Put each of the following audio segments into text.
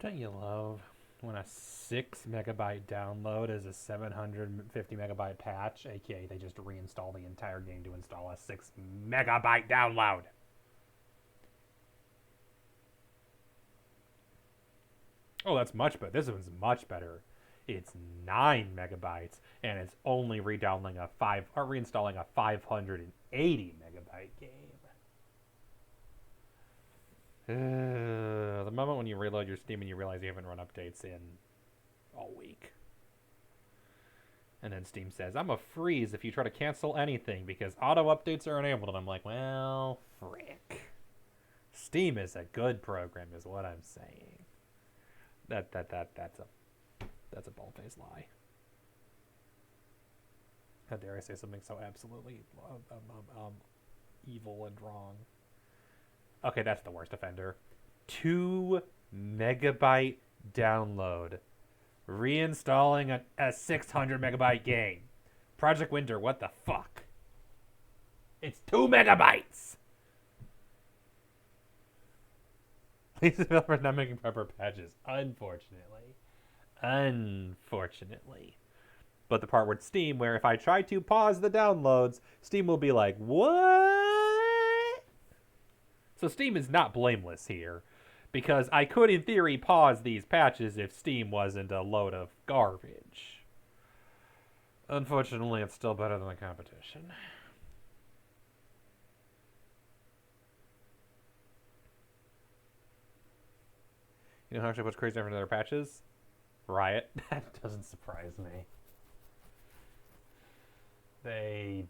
Don't you love when a 6 megabyte download is a 750 megabyte patch, aka they just reinstall the entire game to install a 6 megabyte download? Oh, that's much better. This one's much better. It's 9 megabytes, and it's only reinstalling a 580 megabyte game. The moment when you reload your Steam and you realize you haven't run updates in all week. And then Steam says, I'm a freeze if you try to cancel anything because auto updates are enabled. And I'm like, well, frick. Steam is a good program is what I'm saying. That's a bald-faced lie. How dare I say something so absolutely evil and wrong? Okay, that's the worst offender. 2 megabyte download. Reinstalling a 600 megabyte game. Project Winter, what the fuck? It's 2 megabytes! These developers not making proper patches, unfortunately. Unfortunately. But the part with Steam, where if I try to pause the downloads, Steam will be like, what? So Steam is not blameless here, because I could, in theory, pause these patches if Steam wasn't a load of garbage. Unfortunately, it's still better than the competition. You know how actually what's crazy after their patches? Riot. That doesn't surprise me. They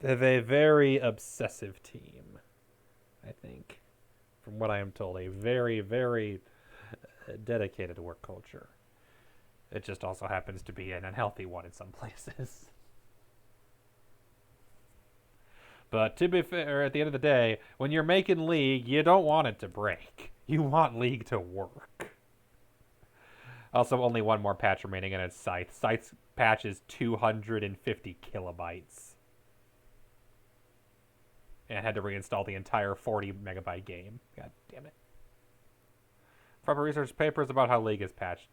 have a very obsessive team, I think. From what I am told, a very, very dedicated work culture. It just also happens to be an unhealthy one in some places. But to be fair, at the end of the day, when you're making League, you don't want it to break. You want League to work. Also, only one more patch remaining, and it's Scythe. Scythe's patch is 250 kilobytes. And I had to reinstall the entire 40 megabyte game. God damn it. Proper research papers about how League is patched.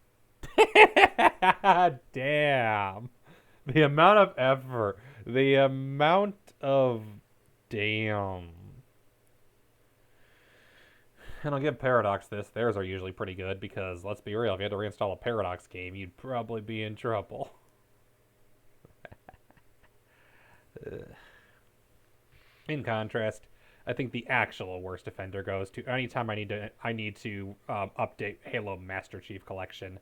Damn. The amount of effort. The amount of... Damn. And I'll give Paradox this. Theirs are usually pretty good because, let's be real, if you had to reinstall a Paradox game, you'd probably be in trouble. In contrast, I think the actual worst offender goes to anytime I need to update Halo Master Chief Collection,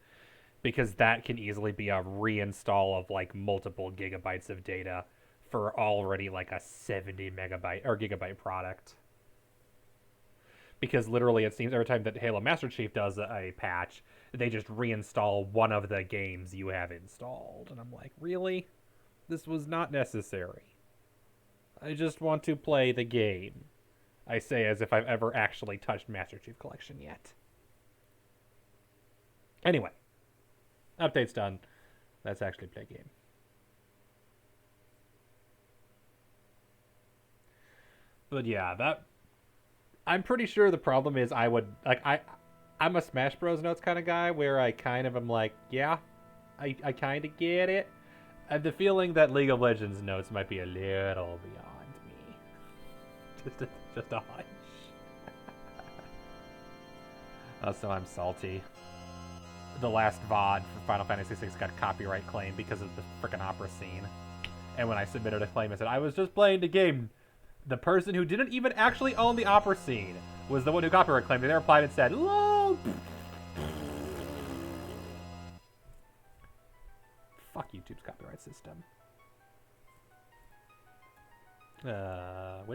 because that can easily be a reinstall of like multiple gigabytes of data for already like a 70 megabyte or gigabyte product. Because literally it seems every time that Halo Master Chief does a patch, they just reinstall one of the games you have installed. And I'm like, really? This was not necessary. I just want to play the game. I say as if I've ever actually touched Master Chief Collection yet. Anyway. Update's done. Let's actually play a game. But yeah, I'm pretty sure the problem is I'm a Smash Bros. Notes kind of guy where I kind of am like, yeah, I kind of get it. I have the feeling that League of Legends notes might be a little beyond me. Just a hunch. Also, I'm salty. The last VOD for Final Fantasy VI got copyright claim because of the frickin' opera scene. And when I submitted a claim, I said, I was just playing the game. The person who didn't even actually own the opera scene was the one who copyright claimed it. They replied and said, "Lol." Fuck YouTube's copyright system. That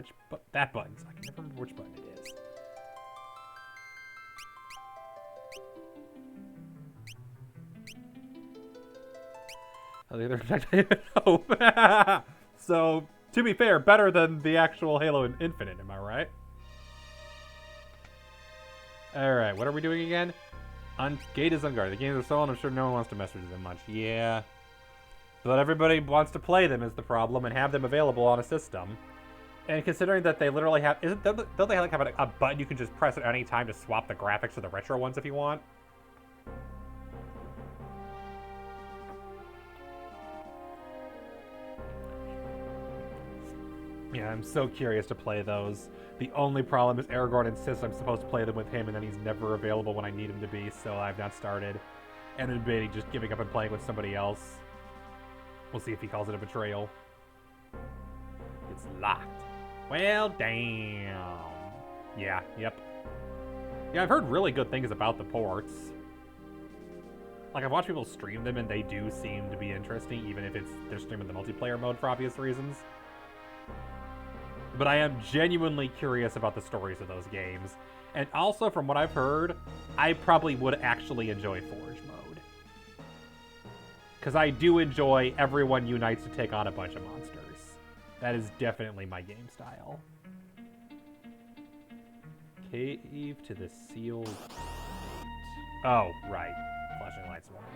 button. I can never remember which button it is. No. So, to be fair, better than the actual Halo Infinite, am I right? Alright, what are we doing again? Gate is unguarded. The games are stolen. I'm sure no one wants to mess with them much. Yeah. But everybody wants to play them is the problem and have them available on a system. And considering that they literally have, don't they like have a button you can just press at any time to swap the graphics to the retro ones if you want? Yeah, I'm so curious to play those. The only problem is Aragorn insists I'm supposed to play them with him, and then he's never available when I need him to be, so I've not started. And then maybe just giving up and playing with somebody else. We'll see if he calls it a betrayal. It's locked. Well, damn. Yeah, yep. Yeah, I've heard really good things about the ports. Like, I've watched people stream them, and they do seem to be interesting, even if they're streaming the multiplayer mode for obvious reasons. But I am genuinely curious about the stories of those games. And also, from what I've heard, I probably would actually enjoy Forge mode. Because I do enjoy everyone unites to take on a bunch of monsters. That is definitely my game style. Cave to the sealed gate. Oh, right. Flashing lights warning.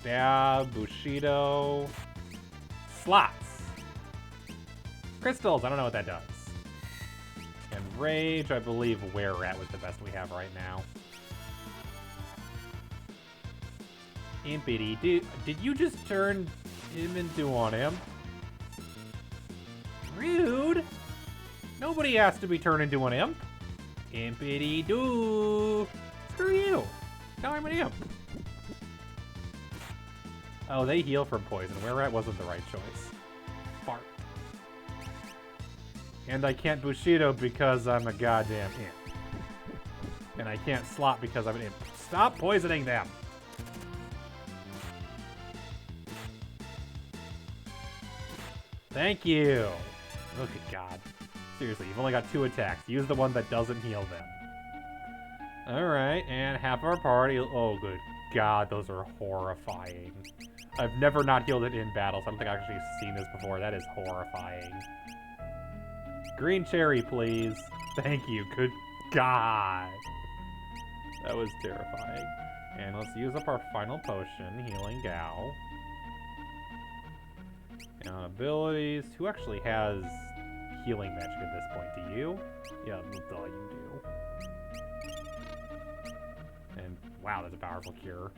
Stab, Bushido. Slots. Crystals, I don't know what that does. And Rage, I believe Were-Rat was the best we have right now. Impity, did you just turn him into on him? Rude. Nobody asked to be turned into an imp. Impity doo. Screw you. Now I'm an imp. Oh, they heal from poison. Were-Rat wasn't the right choice. Fart. And I can't Bushido because I'm a goddamn imp. And I can't slot because I'm an imp. Stop poisoning them. Thank you. Oh, good God. Seriously, you've only got 2 attacks. Use the one that doesn't heal them. Alright, and half our party... Oh, good God, those are horrifying. I've never not healed it in battle, so I don't think I've actually seen this before. That is horrifying. Green cherry, please. Thank you. Good God. That was terrifying. And let's use up our final potion, Healing Gao. And abilities. Who actually has healing magic at this point? Do you? Yeah, duh, you do. And wow, that's a powerful cure.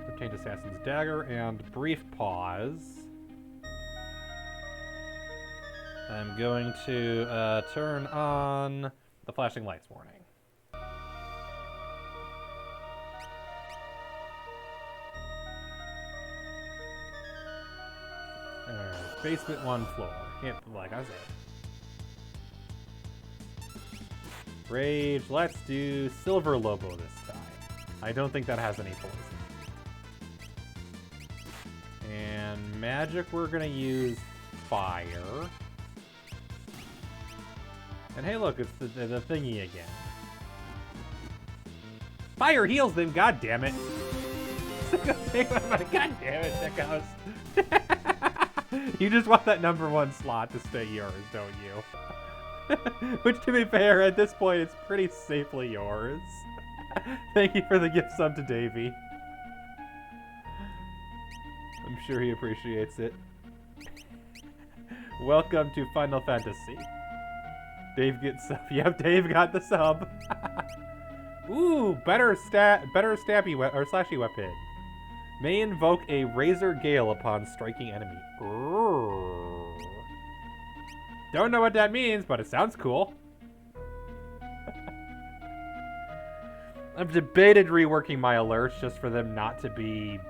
Obtained Assassin's Dagger and brief pause. I'm going to turn on the flashing lights warning. Alright, basement 1 floor. Yep, like I said. Rage, let's do Silver Lobo this time. I don't think that has any poison. And magic, we're gonna use fire. And hey, look, it's the thingy again. Fire heals them, god damn it. God damn it, Sickos. You just want that #1 slot to stay yours, don't you? Which, to be fair, at this point, it's pretty safely yours. Thank you for the gift sub to Davey. I'm sure he appreciates it. Welcome to Final Fantasy. Dave gets sub. Yep, Dave got the sub. Ooh, better stabby or slashy weapon. May invoke a Razor Gale upon striking enemy. Urgh. Don't know what that means, but it sounds cool. I've debated reworking my alerts just for them not to be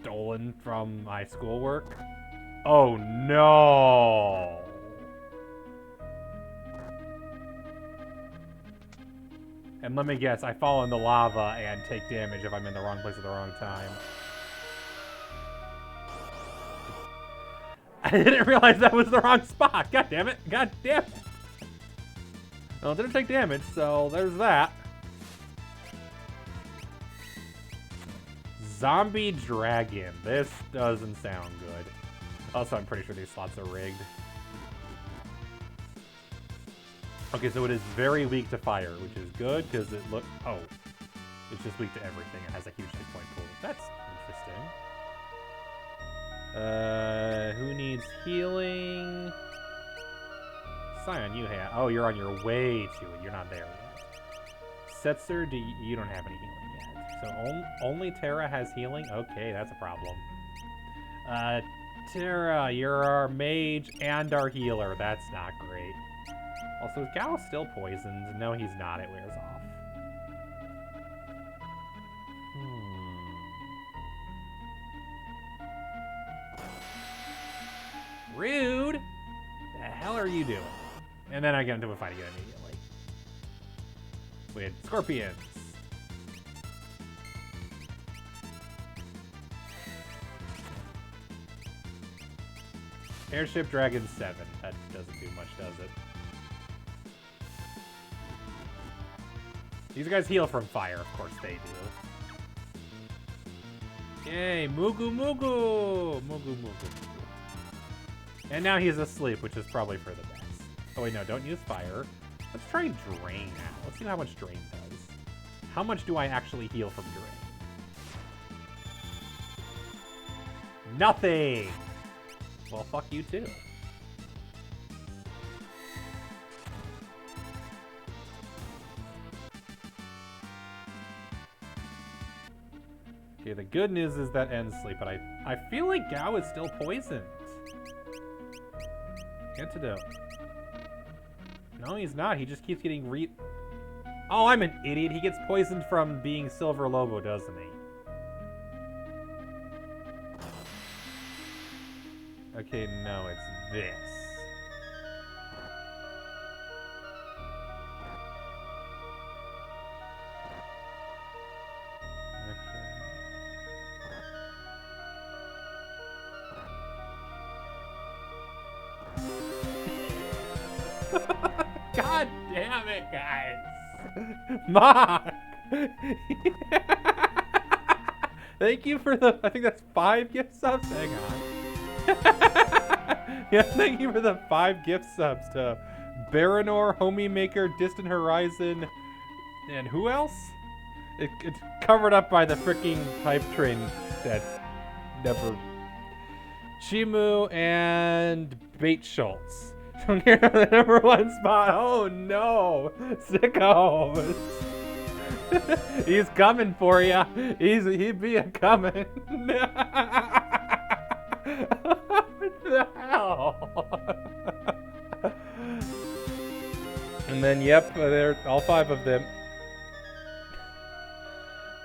stolen from my schoolwork. Oh no! And let me guess, I fall in the lava and take damage if I'm in the wrong place at the wrong time. I didn't realize that was the wrong spot! God damn it! God damn it! Well, it didn't take damage, so there's that. Zombie Dragon. This doesn't sound good. Also, I'm pretty sure these slots are rigged. Okay, so it is very weak to fire, which is good because it look. Oh, it's just weak to everything. It has a huge hit point pool. That's interesting. Who needs healing? Scion, you have. Oh, you're on your way to it. You're not there yet. Setzer, you don't have any healing yet. So only Terra has healing? Okay, that's a problem. Terra, you're our mage and our healer. That's not great. Also, is Gao still poisoned? No, he's not. It wears off. Rude! The hell are you doing? And then I get into a fight again immediately. With scorpions. Airship Dragon 7. That doesn't do much, does it? These guys heal from fire. Of course they do. Yay, Mugu Mugu! Mugu Mugu. And now he's asleep, which is probably for the best. Oh wait, no, don't use fire. Let's try Drain now. Let's see how much Drain does. How much do I actually heal from Drain? Nothing! Well, fuck you too. Okay, the good news is that ends sleep, but I feel like Gao is still poisoned. Antidote. No, he's not. He just keeps getting Oh, I'm an idiot. He gets poisoned from being Silver Lobo, doesn't he? Okay, no, it's this. God damn it, guys! Mark! Thank you for the, I think that's 5 gift subs? Hang on. Yeah, thank you for the 5 gift subs to Baranor, Homie Maker, Distant Horizon, and who else? It's covered up by the freaking hype train that's never... Chimu and Bait Schultz. Don't care about the number 1 spot. Oh no, sickos. He's coming for you. He be a coming. What the hell? And then, yep, they're all 5 of them.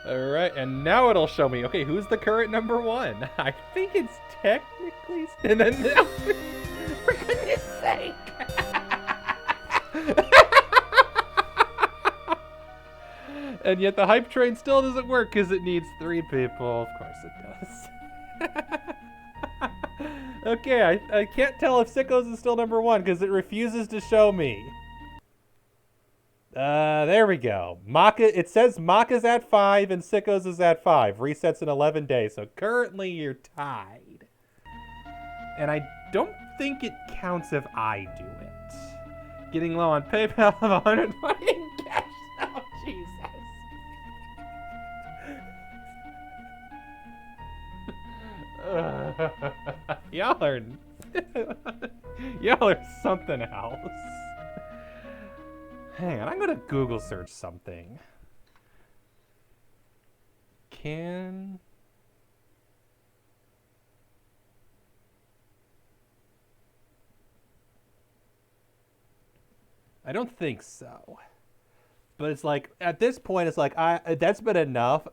All right, and now it'll show me. Okay, who's the current number 1? I think it's technically. And then, for goodness sake. And yet the hype train still doesn't work because it needs 3 people. Of course it does. Okay, I can't tell if Sickos is still number 1 because it refuses to show me. There we go. Maka, it says Maka's at 5 and Sickos is at 5. Resets in 11 days. So currently you're tied. And I don't think it counts if I do it. Getting low on PayPal of 100 money in cash. Oh, Jesus. Y'all are something else. Hang on, I'm gonna Google search something. I don't think so. But it's like, at this point, it's like, that's been enough.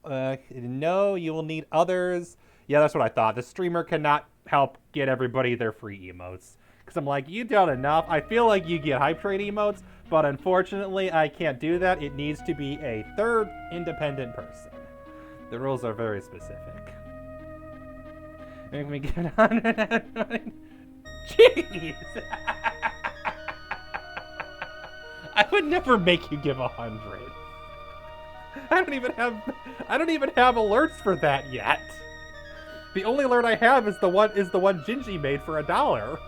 No, you will need others. Yeah, that's what I thought. The streamer cannot help get everybody their free emotes. Because I'm like, you've done enough. I feel like you get hype train emotes, but unfortunately, I can't do that. It needs to be a third independent person. The rules are very specific. Make me get 109. Jeez! I would never make you give 100. I don't even have alerts for that yet. The only alert I have is the one Gingy made for $1.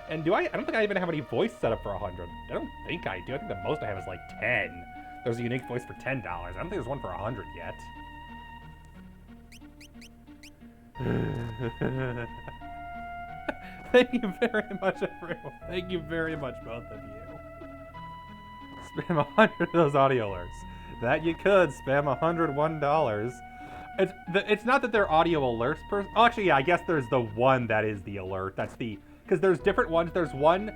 And do I don't think I even have any voice set up for 100. I don't think I do. I think the most I have is like 10. There's a unique voice for $10. I don't think there's one for 100 yet. Thank you very much, everyone. Thank you very much, both of you. Spam 100 of those audio alerts. That you could spam $101. It's not that they're audio alerts oh, actually, yeah, I guess there's the one that is the alert. That's the... Because there's different ones. There's one...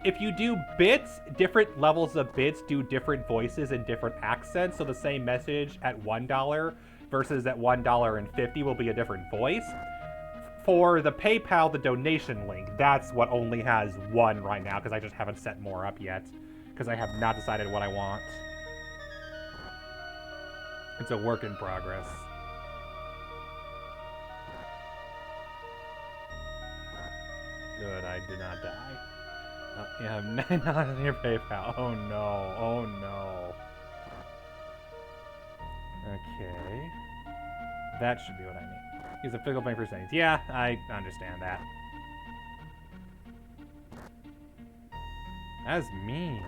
If you do bits, different levels of bits do different voices and different accents. So the same message at $1 versus at $1.50 will be a different voice. For the PayPal, the donation link, that's what only has one right now, because I just haven't set more up yet. Because I have not decided what I want. It's a work in progress. Good, I did not die. Yeah, not in your PayPal. Oh no, oh no. Okay. That should be what I need. Use a fickle bank for settings. Yeah, I understand that. That's mean.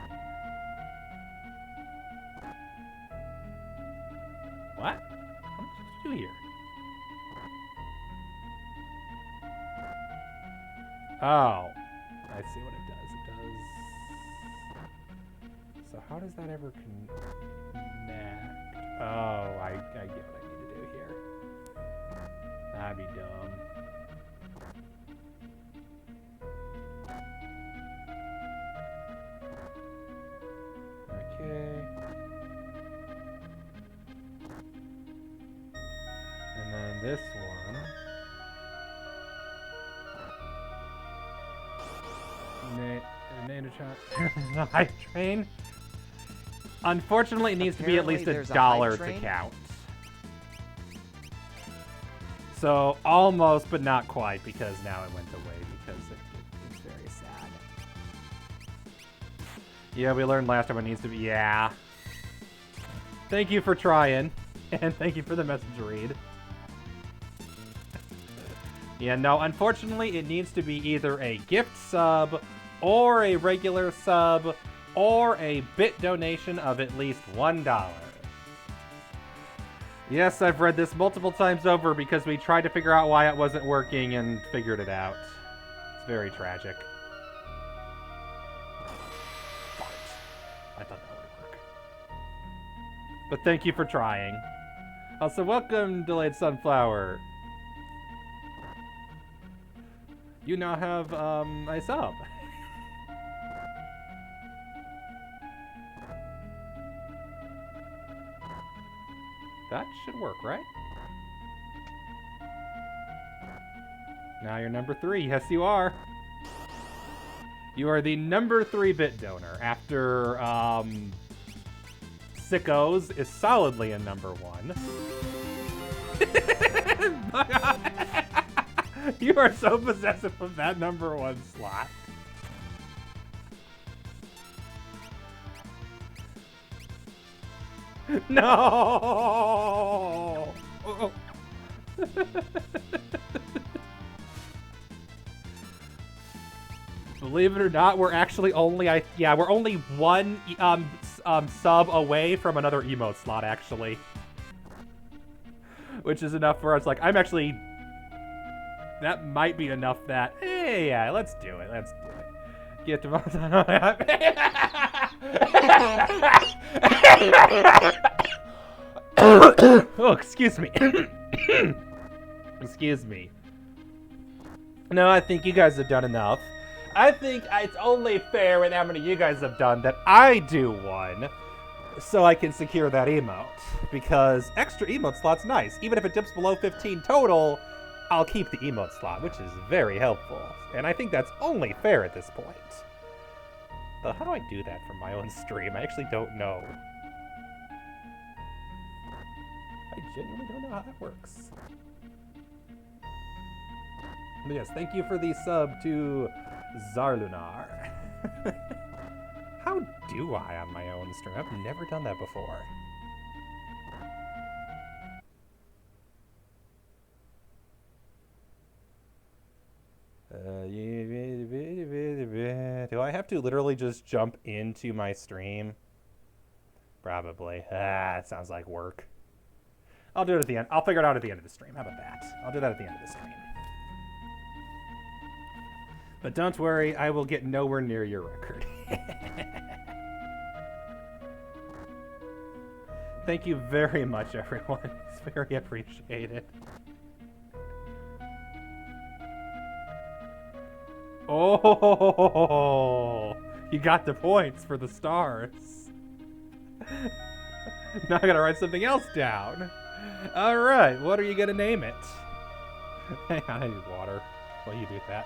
What? What am I supposed to do here? Oh. I see what it does. It does... So how does that ever connect? Oh, I get what I need to do here. That'd be dumb. Okay. And then this one. The hype train. Unfortunately, it needs to be at least $1 to count. So almost, but not quite, because now it went away because it's very sad. Yeah, we learned last time it needs to be. Yeah. Thank you for trying, and thank you for the message read. Yeah, no, unfortunately, it needs to be either a gift sub, or a regular sub, or a bit donation of at least $1. Yes, I've read this multiple times over because we tried to figure out why it wasn't working and figured it out. It's very tragic. Fart. I thought that would work. But thank you for trying. Also, welcome, Delayed Sunflower. You now have, a sub. That should work, right? Now you're number 3. Yes, you are. You are the number 3-bit donor. After, Sickos is solidly in number 1. You are so possessive of that number 1 slot. No! Oh. Believe it or not, we're actually only we're only one sub away from another emote slot, actually. Which is enough for us. Like, I'm actually... That might be enough that... Hey, yeah, let's do it. Let's do it. Get to... Oh, excuse me. Excuse me. No, I think you guys have done enough. I think it's only fair with how many you guys have done that I do one, so I can secure that emote. Because extra emote slot's nice. Even if it dips below 15 total, I'll keep the emote slot, which is very helpful. And I think that's only fair at this point. How do I do that for my own stream? I actually don't know. I genuinely don't know how that works. But yes, thank you for the sub to Zarlunar. How do I on my own stream? I've never done that before. to literally just jump into my stream? Probably. It sounds like work. I'll do it at the end. I'll figure it out at the end of the stream. How about that? I'll do that at the end of the stream. But don't worry, I will get nowhere near your record. Thank you very much, everyone. It's very appreciated. Oh, you got the points for the stars. Now I gotta write something else down. All right, what are you gonna name it? Hang on, I need water while you do that.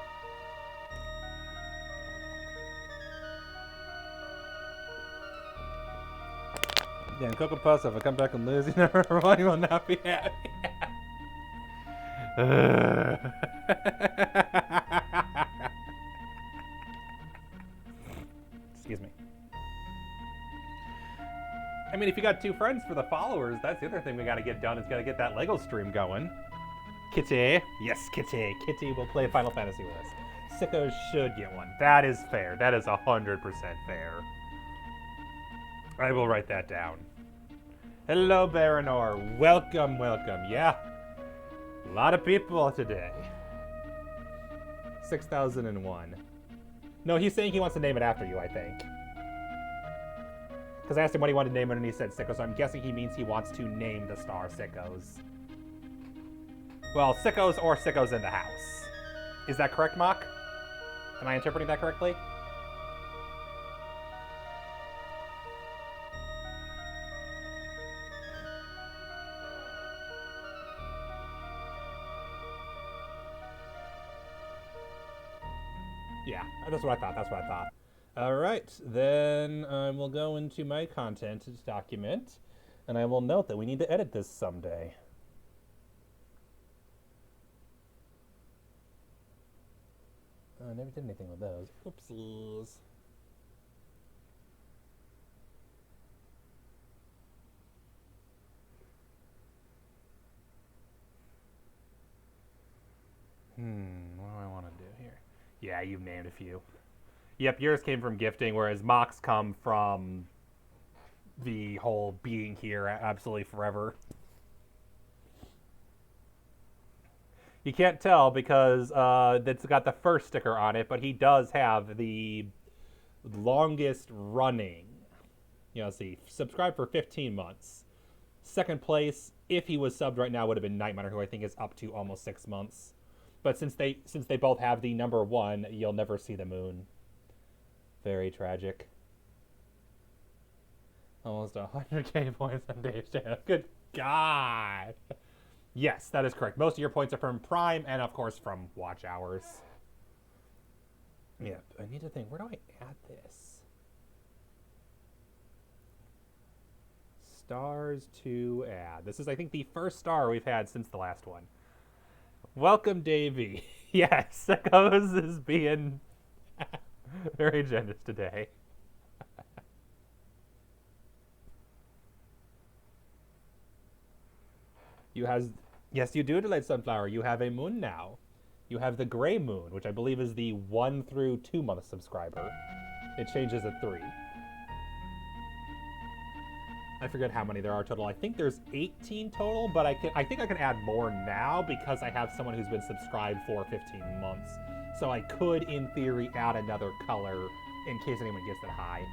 Yeah, and Cocoa Puffs, if I come back and lose, you never mind, you will not be happy. Excuse me. I mean, if you got 2 friends for the followers, that's the other thing we gotta get done. Is gotta get that Lego stream going. Kitty. Yes, Kitty. Kitty will play Final Fantasy with us. Sickos should get one. That is fair. That is 100% fair. I will write that down. Hello, Baranor. Welcome, welcome. Yeah. A lot of people today. 6001. No, he's saying he wants to name it after you, I think. Because I asked him what he wanted to name it, and he said Sickos, so I'm guessing he means he wants to name the star Sickos. Well, Sickos or Sickos in the house. Is that correct, Mock? Am I interpreting that correctly? Yeah, that's what I thought. That's what I thought. All right, then I will go into my content document, and I will note that we need to edit this someday. I never did anything with those. Oopsies. What do I want to do here? Yeah, you've named a few. Yep, yours came from gifting, whereas Mock's come from the whole being here absolutely forever. You can't tell because it's got the first sticker on it, but he does have the longest running. You know, see, subscribed for 15 months. Second place, if he was subbed right now, would have been Nightmare, who I think is up to almost 6 months. But since they both have the number 1, you'll never see the moon. Very tragic. Almost 100k points on Dave's channel. Good God. Yes, that is correct. Most of your points are from Prime and, of course, from watch hours. Yep. I need to think, where do I add this? Stars to add. This is, I think, the first star we've had since the last one. Welcome, Davey. Yes, Sickos is being very generous today. Yes, you do, Delayed Sunflower. You have a moon now. You have the gray moon, which I believe is the 1 through 2 month subscriber. It changes at 3. I forget how many there are total. I think there's 18 total, but I think I can add more now because I have someone who's been subscribed for 15 months. So I could, in theory, add another color in case anyone gets it high.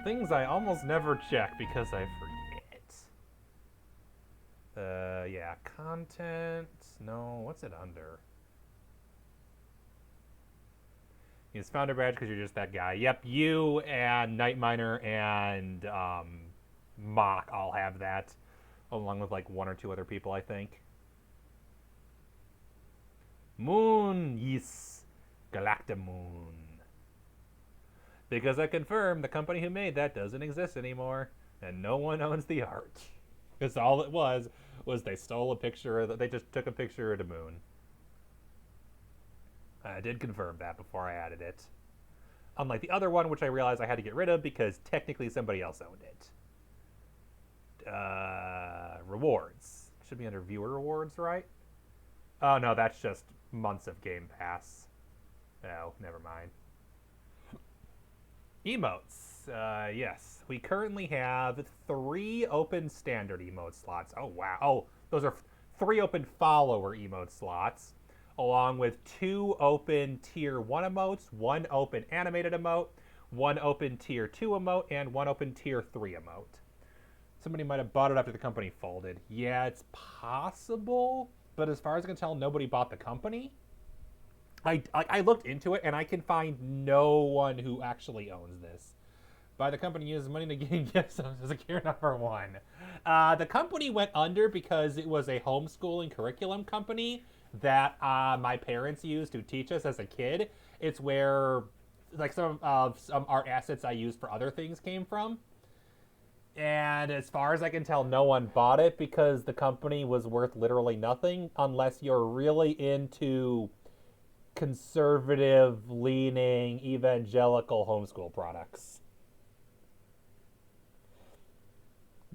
Things I almost never check because I forget. Yeah, content. No, what's it under? Use founder badge because you're just that guy. Yep, you and Night Miner and Mock all have that, along with like 1 or 2 other people, I think. Moon, yes, Galactamoon. Because I confirmed the company who made that doesn't exist anymore, and no one owns the art. Because all it was they stole a picture, they just took a picture of the moon. I did confirm that before I added it. Unlike the other one, which I realized I had to get rid of because technically somebody else owned it. Rewards. Should be under viewer rewards, right? Oh, no, that's just months of Game Pass. Oh, never mind. Emotes. Yes. We currently have 3 open standard emote slots. Oh, wow. Oh, those are 3 open follower emote slots, along with 2 open tier 1 emotes, 1 open animated emote, 1 open tier 2 emote, and 1 open tier 3 emote. Somebody might have bought it after the company folded. Yeah, it's possible, but as far as I can tell, nobody bought the company. I looked into it, and I can find no one who actually owns this. By the company uses money to gain gifts as a cure number 1. The company went under because it was a homeschooling curriculum company that my parents used to teach us as a kid. It's where like some art assets I used for other things came from. And as far as I can tell, no one bought it because the company was worth literally nothing unless you're really into conservative leaning evangelical homeschool products.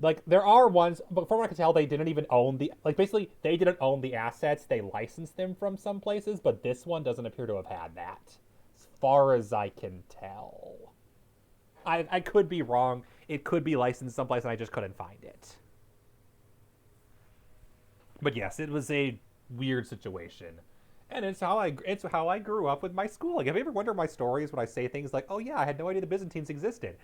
Like, there are ones, but from what I can tell, they didn't even own basically, they didn't own the assets. They licensed them from some places, but this one doesn't appear to have had that, as far as I can tell. I could be wrong. It could be licensed someplace, and I just couldn't find it. But yes, it was a weird situation. And it's how I grew up with my schooling. Have you ever wondered my stories when I say things like, "Oh yeah, I had no idea the Byzantines existed"?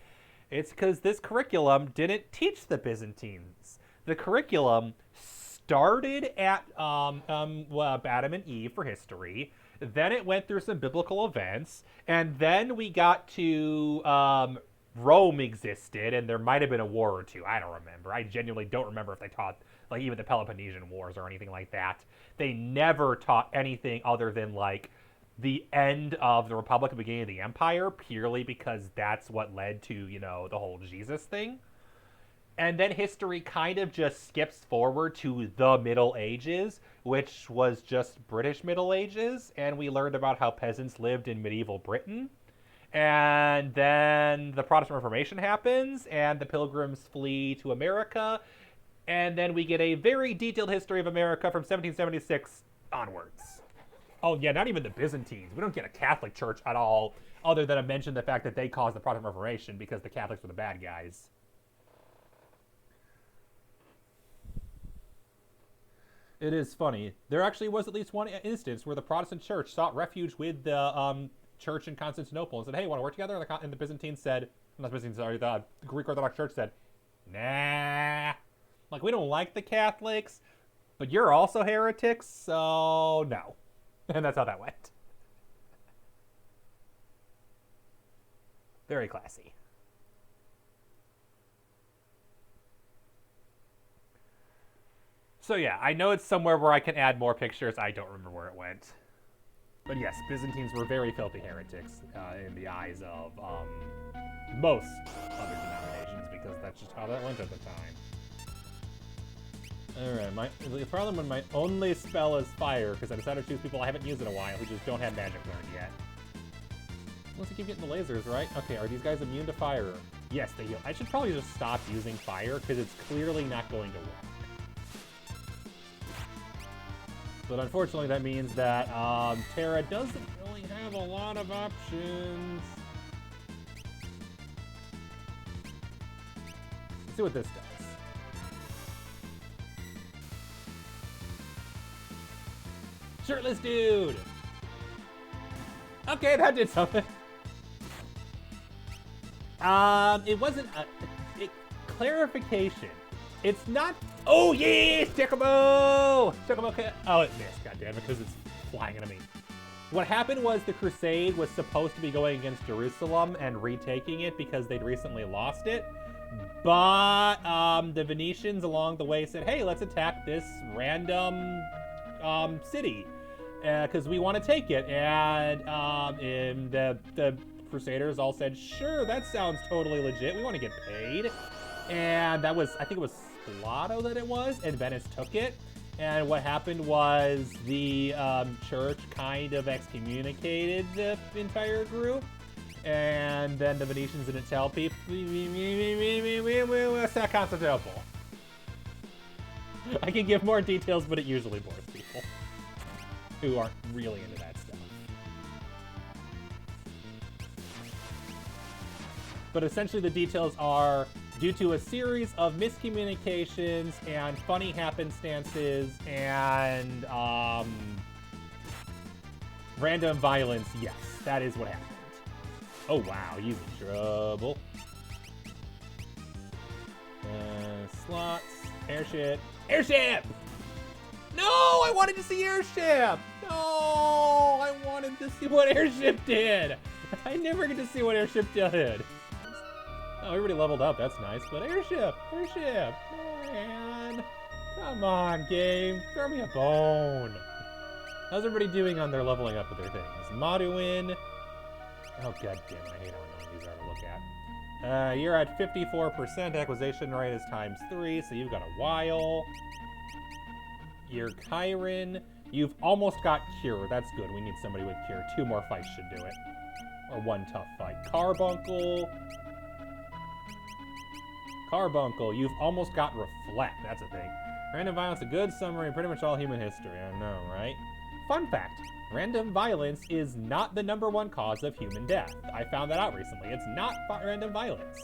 It's because this curriculum didn't teach the Byzantines. The curriculum started at Adam and Eve for history. Then it went through some biblical events, and then we got to Rome existed, and there might have been a war or two. I don't remember. I genuinely don't remember if they taught like even the Peloponnesian Wars or anything like that. They never taught anything other than like the end of the Republic and beginning of the Empire, purely because that's what led to, you know, the whole Jesus thing. And then history kind of just skips forward to the Middle Ages, which was just British Middle Ages, and we learned about how peasants lived in medieval Britain. And then the Protestant Reformation happens, and the Pilgrims flee to America, and then we get a very detailed history of America from 1776 onwards. Oh, yeah, not even the Byzantines. We don't get a Catholic Church at all, other than to mention the fact that they caused the Protestant Reformation because the Catholics were the bad guys. It is funny. There actually was at least one instance where the Protestant Church sought refuge with the church in Constantinople and said, "Hey, want to work together?" And the Byzantines said, not the Byzantines, sorry, the Greek Orthodox Church said, "Nah. Like, we don't like the Catholics, but you're also heretics, so no." And that's how that went. Very classy. So yeah, I know it's somewhere where I can add more pictures. I don't remember where it went. But yes, Byzantines were very filthy heretics in the eyes of most other denominations, because that's just how that went at the time. Alright, the problem when my only spell is fire, because I decided to choose people I haven't used in a while who just don't have magic learned yet. Unless you keep getting the lasers, right? Okay, are these guys immune to fire? Yes, they heal. I should probably just stop using fire, because it's clearly not going to work. But unfortunately, that means that Terra doesn't really have a lot of options. Let's see what this does. Shirtless dude! Okay, that did something. It wasn't clarification. It's not. Oh yes, Chocobo! Chocobo. Oh, it missed. Goddamn, because it's flying into me. What happened was the Crusade was supposed to be going against Jerusalem and retaking it because they'd recently lost it. But the Venetians along the way said, "Hey, let's attack this random city because we want to take it." And the Crusaders all said, "Sure, that sounds totally legit. We want to get paid." And that was, I think it was Spalato that it was, and Venice took it. And what happened was the church kind of excommunicated the entire group. And then the Venetians didn't tell people, it's not Constantinople. I can give more details, but it usually bores people who aren't really into that stuff. But essentially the details are, due to a series of miscommunications and funny happenstances and random violence, yes, that is what happened. Oh wow, he's in trouble. Slots, airship. Airship! No, I wanted to see airship! No, I wanted to see what airship did! I never get to see what airship did. Oh, everybody leveled up, that's nice, but airship! Man, come on, game, throw me a bone. How's everybody doing on their leveling up with their things? Maduin. Oh, god damn it, I hate how annoying these are to look at. You're at 54%, acquisition rate is ×3, so you've got a while. Your Chiron, you've almost got Cure, that's good, we need somebody with Cure. 2 more fights should do it. Or 1 tough fight. Carbuncle, you've almost got Reflect, that's a thing. Random violence, a good summary of pretty much all human history, I know, right? Fun fact, random violence is not the #1 cause of human death. I found that out recently. It's not random violence.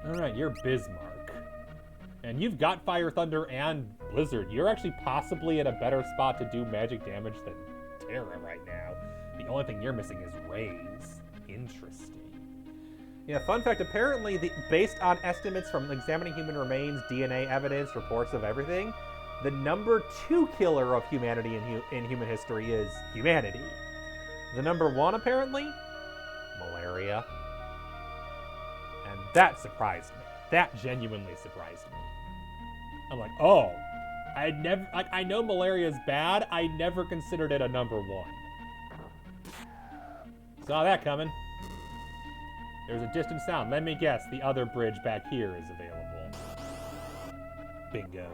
Alright, you're Bismarck. And you've got Fire, Thunder, and Blizzard. You're actually possibly in a better spot to do magic damage than Terra right now. The only thing you're missing is Rays. Interesting. Yeah, fun fact, apparently, based on estimates from examining human remains, DNA evidence, reports of everything, the #2 killer of humanity in human history is humanity. The #1, apparently, malaria. And that surprised me. That genuinely surprised me. I'm like, oh, I know malaria is bad. I never considered it a #1. Saw that coming. There's a distant sound. Let me guess, the other bridge back here is available. Bingo.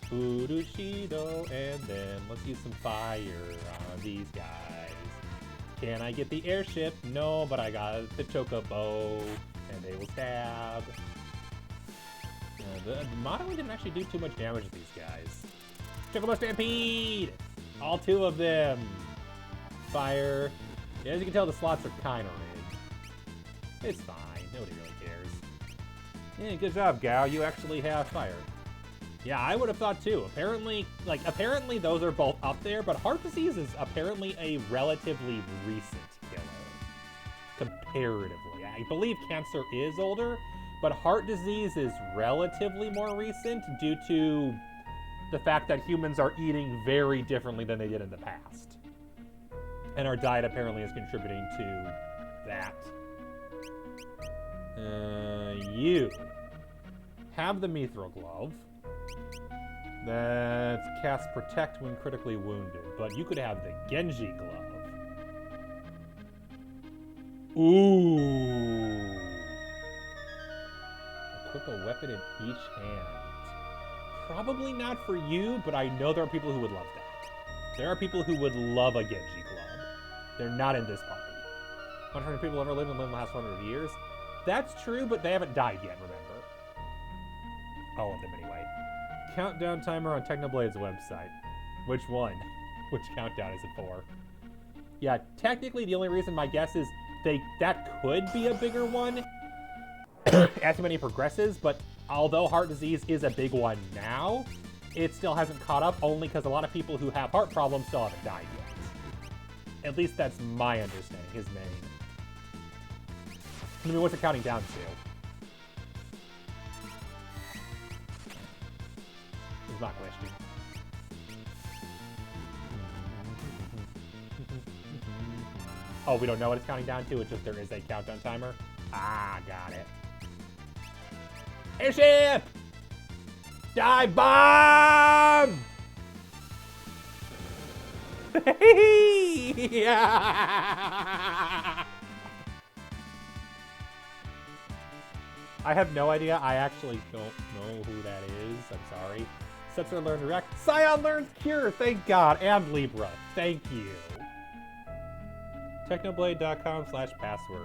Urushido, and then let's use some fire on these guys. Can I get the airship? No, but I got the chocobo, and they will stab. The Mono didn't actually do too much damage to these guys. Chocobo Stampede! All 2 of them. Fire. Yeah, as you can tell, the slots are kind of rigged. It's fine. Nobody really cares. Yeah, good job, Gao. You actually have fire. Yeah, I would have thought too. Apparently those are both up there, but heart disease is apparently a relatively recent killer. Comparatively. I believe cancer is older, but heart disease is relatively more recent due to the fact that humans are eating very differently than they did in the past. And our diet apparently is contributing to that. You have the Mithril Glove. That's cast Protect when critically wounded, but you could have the Genji Glove. Ooh. Equip a weapon in each hand. Probably not for you, but I know there are people who would love that. There are people who would love a Genji Glove. They're not in this party. 100 people ever lived in the last 100 years. That's true, but they haven't died yet, remember. All of them, anyway. Countdown timer on Technoblade's website. Which one? Which countdown is it for? Yeah, technically the only reason my guess is that could be a bigger one as humanity progresses, but although heart disease is a big one now, it still hasn't caught up only because a lot of people who have heart problems still haven't died yet. At least that's my understanding, his main. I mean, what's it counting down to? Is my question. Oh, we don't know what it's counting down to, it's just there is a countdown timer? Ah, got it. Airship! Dive bomb! I have no idea. I actually don't know who that is. I'm sorry. Setzer learned React. Scion learns Cure. Thank God. And Libra. Thank you. Technoblade.com/password.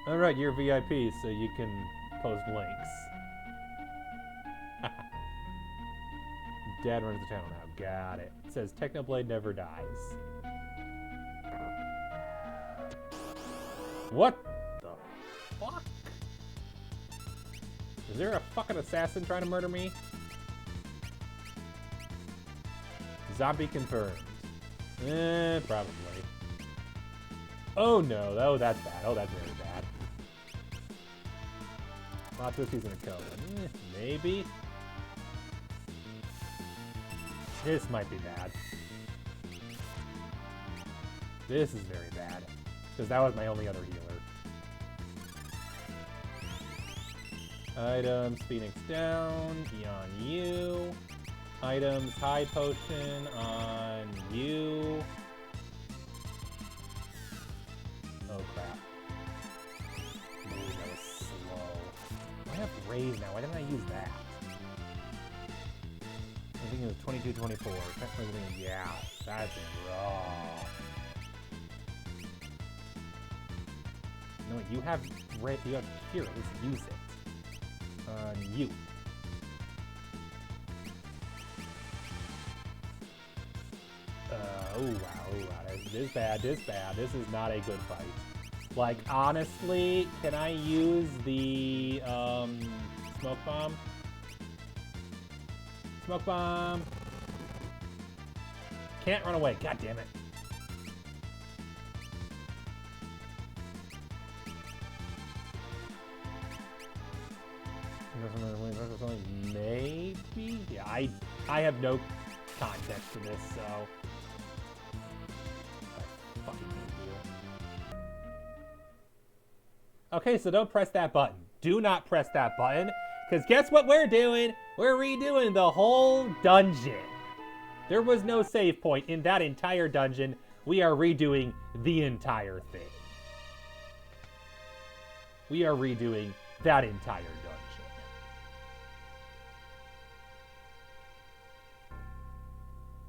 All right, you're VIP, so you can post links. Dad runs the channel now. Got it. It says Technoblade never dies. What the fuck? Is there a fucking assassin trying to murder me? Zombie confirmed. Probably. Oh no, oh that's bad. Oh, that's very bad. Lots of whiskeys in a cone. Maybe. This might be bad. This is very bad. Because that was my only other healer. Items, Phoenix down, on you. Items, high potion on you. Oh crap. Ooh, that was slow. I have raise now. Why didn't I use that? I think it was 22, 24. Yeah, that's raw. No, you have you have here. At least use it. On you. Oh wow, this is bad, this is bad. This is not a good fight. Like, honestly, can I use the, smoke bomb? Smoke bomb! Can't run away, god damn it. Maybe? Yeah, I have no context to this, so... I fucking hate you. Okay, so don't press that button. Do not press that button, because guess what we're doing? We're redoing the whole dungeon. There was no save point in that entire dungeon. We are redoing the entire thing. We are redoing that entire dungeon.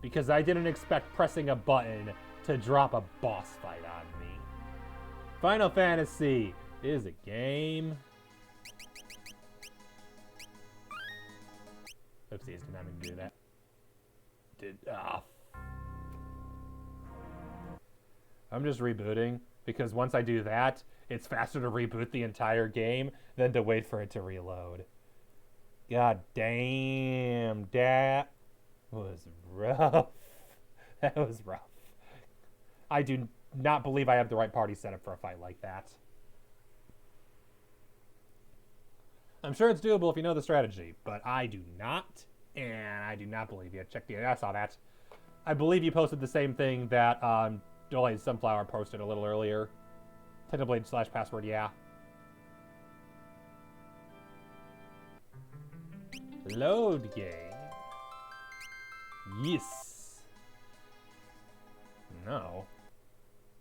Because I didn't expect pressing a button to drop a boss fight on me. Final Fantasy is a game. Oopsies, did not mean to do that. I'm just rebooting, because once I do that, it's faster to reboot the entire game than to wait for it to reload. God damn, that was rough. That was rough. I do not believe I have the right party set up for a fight like that. I'm sure it's doable if you know the strategy, but I do not, and I do not believe you. Check the... I saw that. I believe you posted the same thing that Delayed Sunflower posted a little earlier. Technoblade/password, yeah. Load game. Yes. No.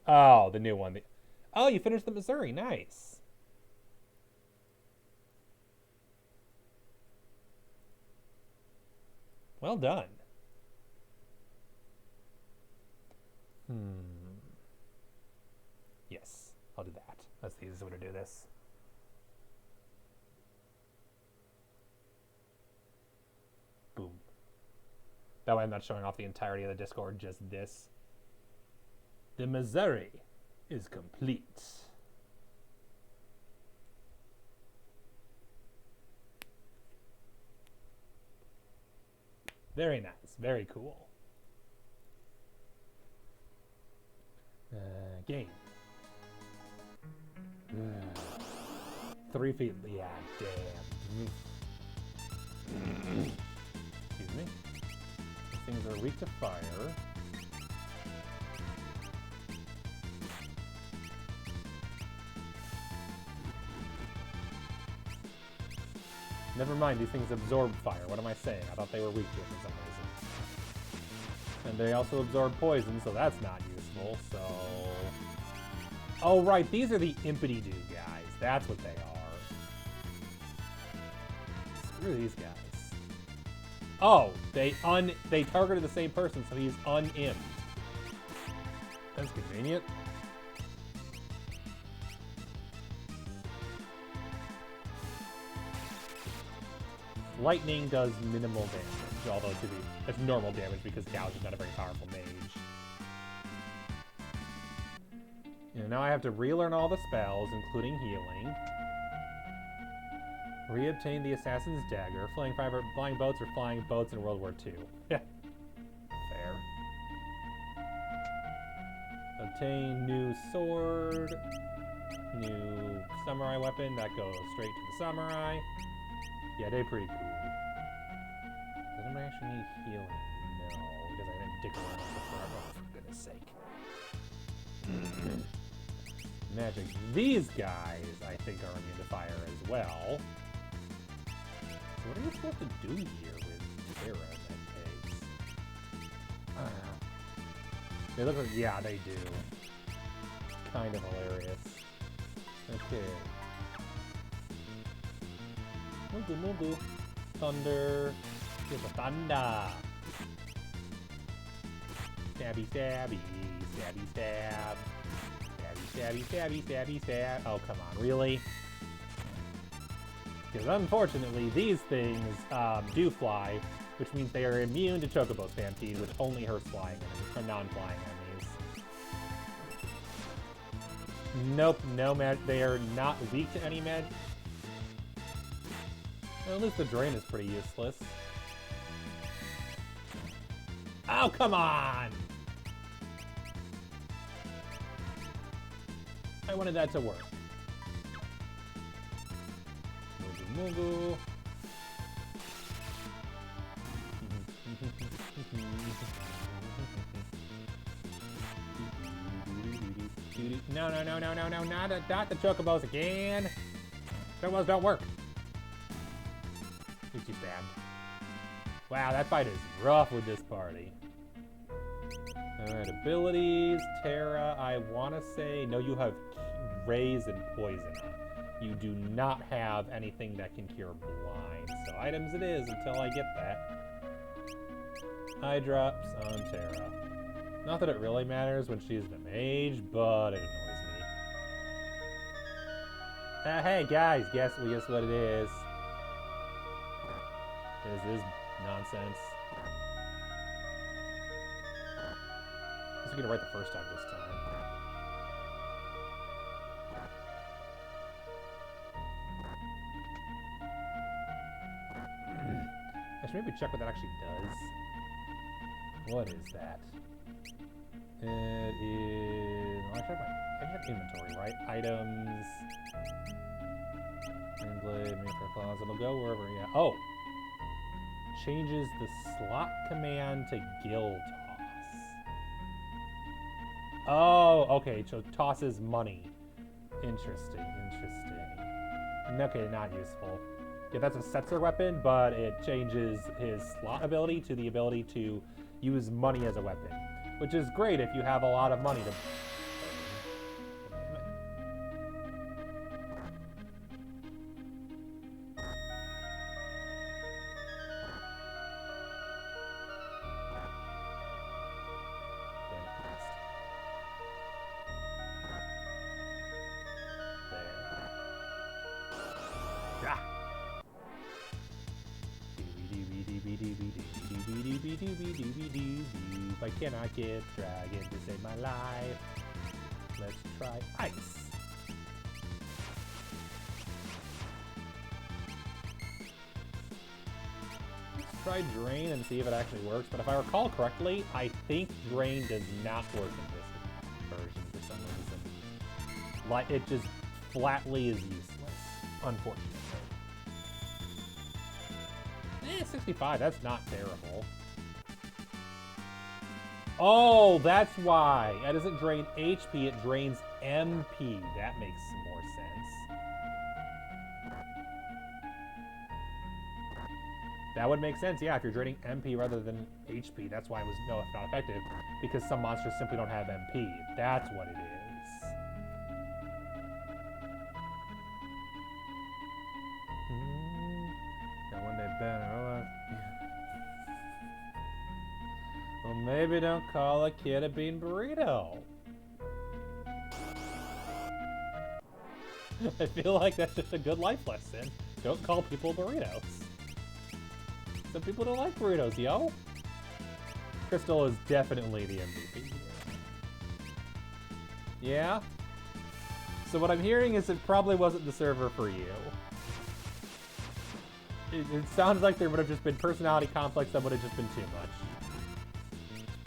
Oh, the new one. Oh, you finished the Missouri. Nice. Well done. Yes, I'll do that. That's the easiest way to do this. Boom. That way I'm not showing off the entirety of the Discord, just this. The Missouri is complete. Very nice. Very cool. Game. 3 feet. Yeah, damn. Excuse me. These things are weak to fire. Never mind, these things absorb fire. What am I saying? I thought they were weak here for some reason. And they also absorb poison, so that's not useful, so... Oh, right, these are the Impity-Doo guys. That's what they are. Screw these guys. Oh, they targeted the same person, so he's un-imped. That's convenient. Lightning does minimal damage, although it's normal damage because Gouge is not a very powerful mage. And now I have to relearn all the spells, including healing. Reobtain the Assassin's Dagger. Flying boats or flying boats in World War II. Yeah. Fair. Obtain new sword. New samurai weapon. That goes straight to the samurai. Yeah, they're pretty cool. Does anybody actually need healing? No, because I didn't dick around forever, for goodness sake. Magic. These guys, I think, are immune to fire as well. So what are you supposed to do here with Terra in that case? They look like, yeah, they do. Kind of hilarious. Okay. Mugu mugu. Thunder. Here's a thunder. Stabby stabby. Stabby stab. Stabby stabby stabby stabby stab. Oh, come on, really? Because unfortunately, these things do fly, which means they are immune to Chocobo Stampede, which only hurts flying enemies, or non-flying enemies. Nope, no mag. They are not weak to any mag. Well, at least the drain is pretty useless. Oh, come on! I wanted that to work. Mugu mugu. No, no, no, no, no, no, not the Chocobos again. Chocobos don't work. Who's you stabbed? Wow, that fight is rough with this party. Alright, abilities. Terra, I want to say... No, you have Raise and Poison. You do not have anything that can cure Blind. So items it is until I get that. Eye drops on Terra. Not that it really matters when she's a mage, but it annoys me. Hey guys, guess what it is. This is nonsense. I was gonna write the first time this time. I should maybe check what that actually does. What is that? It is... I check inventory, right? Items... Blade, made for claws. It'll go wherever, yeah. Oh! Changes the slot command to Gill Toss. Oh, okay, so tosses money. Interesting, interesting. Okay, not useful. Yeah, that's a Setzer weapon, but it changes his slot ability to the ability to use money as a weapon. Which is great if you have a lot of money to... I cannot get dragon to save my life. Let's try ice. Let's try drain and see if it actually works. But if I recall correctly, I think drain does not work in this version for some reason. Like, it just flatly is useless, unfortunately. 65, that's not terrible. Oh, that's why. That doesn't drain HP, it drains MP. That makes more sense. That would make sense, yeah, if you're draining MP rather than HP. That's why it was not effective. Because some monsters simply don't have MP. That's what it is. Well, maybe don't call a kid a bean burrito. I feel like that's just a good life lesson. Don't call people burritos. Some people don't like burritos, yo. Crystal is definitely the MVP here. Yeah? So what I'm hearing is it probably wasn't the server for you. It sounds like there would have just been personality conflicts that would have just been too much.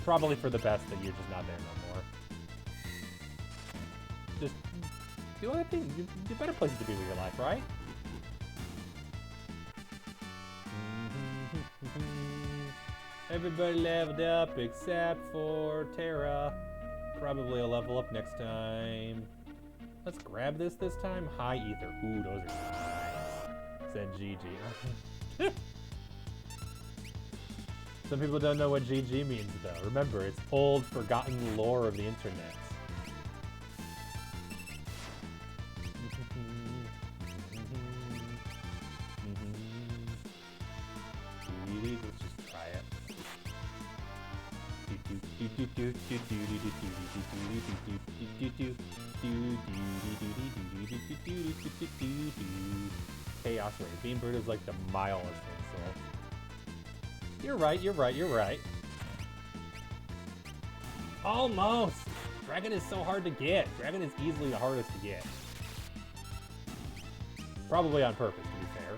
Probably for the best that you're just not there no more. Just do other things. You better places to be with your life, right? Everybody leveled up except for Terra. Probably a level up next time. Let's grab this time. High ether. Ooh, those are nice. Said GG. Some people don't know what GG means, though. Remember, it's old, forgotten lore of the internet. Let's just try it. Chaos Ray. Beam Bird is like the mildest insult. You're right. Almost! Dragon is so hard to get. Dragon is easily the hardest to get. Probably on purpose, to be fair.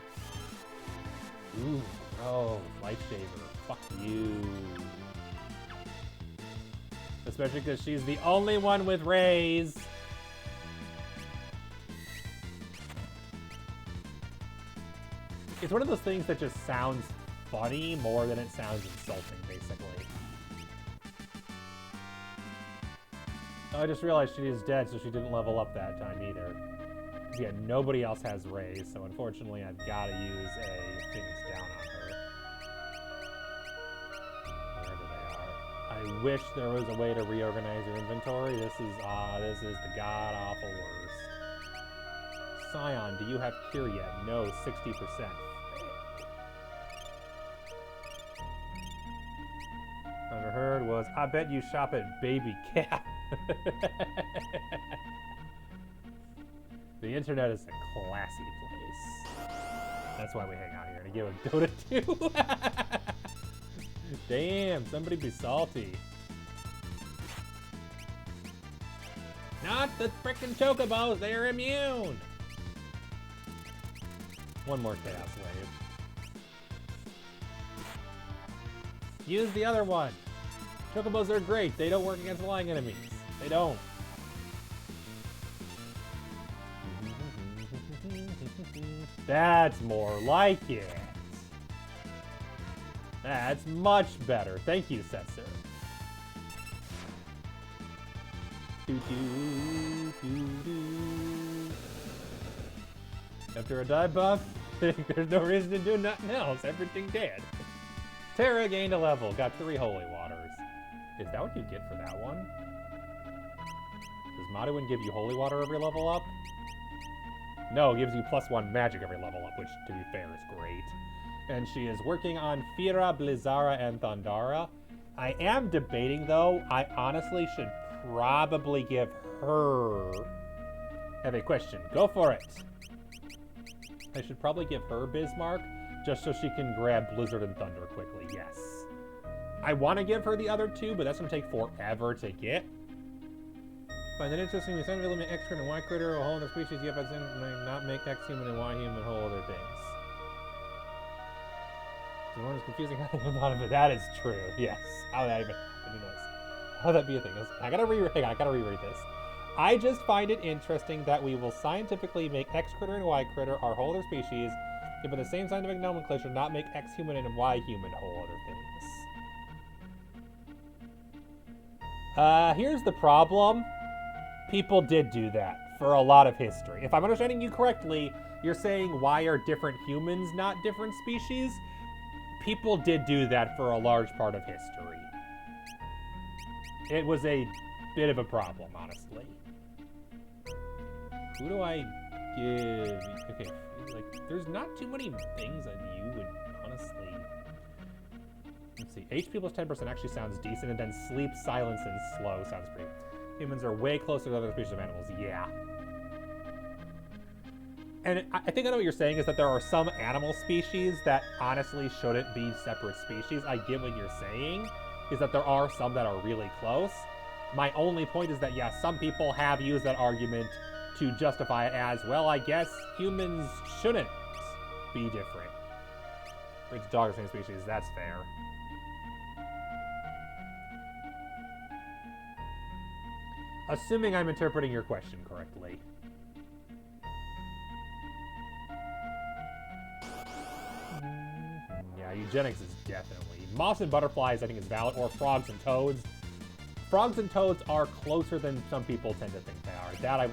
Ooh, oh, Lifesaver. Fuck you. Especially because she's the only one with rays. It's one of those things that just sounds funny more than it sounds insulting, basically. I just realized she is dead, so she didn't level up that time either. Yeah, nobody else has rays, so unfortunately I've got to use a Phoenix down on her. Wherever they are. I wish there was a way to reorganize your inventory. This is the god-awful worst. Scion, do you have cure yet? No, 60%. I've heard was, I bet you shop at Baby Cat. The internet is a classy place. That's why we hang out here, to give a Dota 2. Damn, somebody be salty. Not the frickin' chocobos, they're immune! One more Chaos Wave. Use the other one. Chocobos are great. They don't work against flying enemies. They don't. That's more like it. That's much better. Thank you, Setzer. After a die buff, there's no reason to do nothing else. Everything dead. Terra gained a level. Got 3 holy waters. Is that what you get for that one? Does Maduin give you holy water every level up? No, it gives you +1 magic every level up, which, to be fair, is great. And she is working on Fira, Blizzara, and Thundara. I am debating, though. I honestly should probably give her... Have a question. Go for it. I should probably give her Bismarck, just so she can grab Blizzard and Thunder quickly, yes. I want to give her the other 2, but that's going to take forever to get. Find it interesting, we send limit X critter and Y critter, a whole other species, yet not make X human and Y human, whole other things. The one is confusing how they thought of it. That is true, yes. How would that even happen? Who knows? How would that be a thing? I gotta reread this. I just find it interesting that we will scientifically make X critter and Y critter our whole other species, yet by the same scientific nomenclature, not make X human and Y human whole other things. Here's the problem. People did do that for a lot of history. If I'm understanding you correctly, you're saying why are different humans not different species? People did do that for a large part of history. It was a bit of a problem, honestly. Who do I give? Okay, like, there's not too many things that you would honestly... Let's see, HP plus 10% actually sounds decent, and then sleep, silence, and slow sounds pretty... Humans are way closer to other species of animals, yeah. And I think I know what you're saying, is that there are some animal species that honestly shouldn't be separate species. I get what you're saying, is that there are some that are really close. My only point is that, yeah, some people have used that argument to justify it as, well, I guess humans shouldn't be different. Breeds a dog of the same species, that's fair. Assuming I'm interpreting your question correctly. Yeah, eugenics is definitely. Moths and butterflies, I think, is valid, or frogs and toads. Frogs and toads are closer than some people tend to think they are.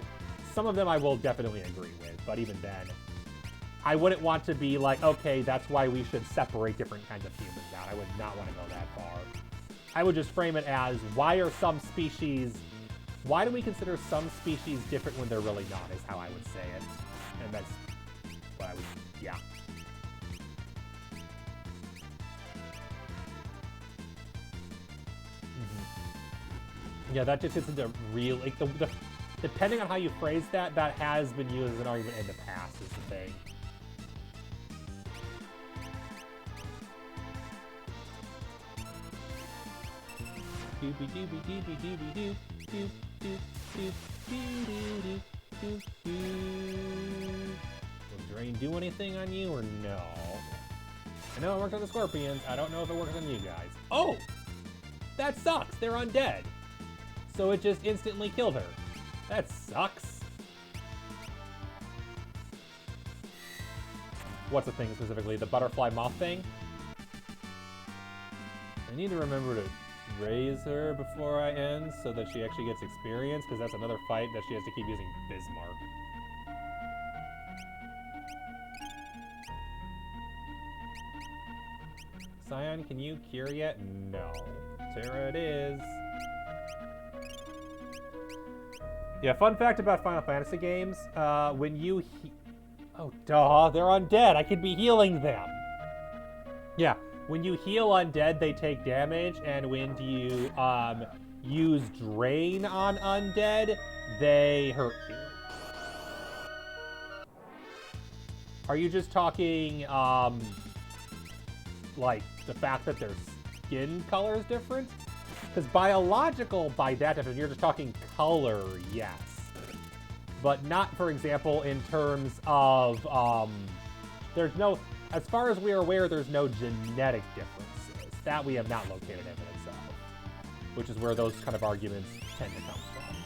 Some of them I will definitely agree with, but even then, I wouldn't want to be like, okay, that's why we should separate different kinds of humans out. I would not want to go that far. I would just frame it as, why do we consider some species different when they're really not, is how I would say it. And that's what I would, yeah. Yeah, that just gets into real, like, depending on how you phrase that, that has been used as an argument in the past, is the thing. Doobie doobie doobie doobie doo doo doo doo doo doo doo doo. Will Drain do anything on you or no? I know it worked on the scorpions. I don't know if it works on you guys. Oh! That sucks! They're undead. So it just instantly killed her. That sucks. What's the thing specifically? The butterfly moth thing? I need to remember to raise her before I end so that she actually gets experience, because that's another fight that she has to keep using Bismarck. Scion, can you cure yet? No. There it is. Yeah, fun fact about Final Fantasy games, when you oh, duh, they're undead. I could be healing them. Yeah, when you heal undead, they take damage, and when you, use Drain on undead, they hurt you. Are you just talking, like, the fact that their skin color is different? Because biological, by that definition, you're just talking color, yes. But not, for example, in terms of, there's no, as far as we're aware, there's no genetic differences. That we have not located evidence of. Which is where those kind of arguments tend to come from.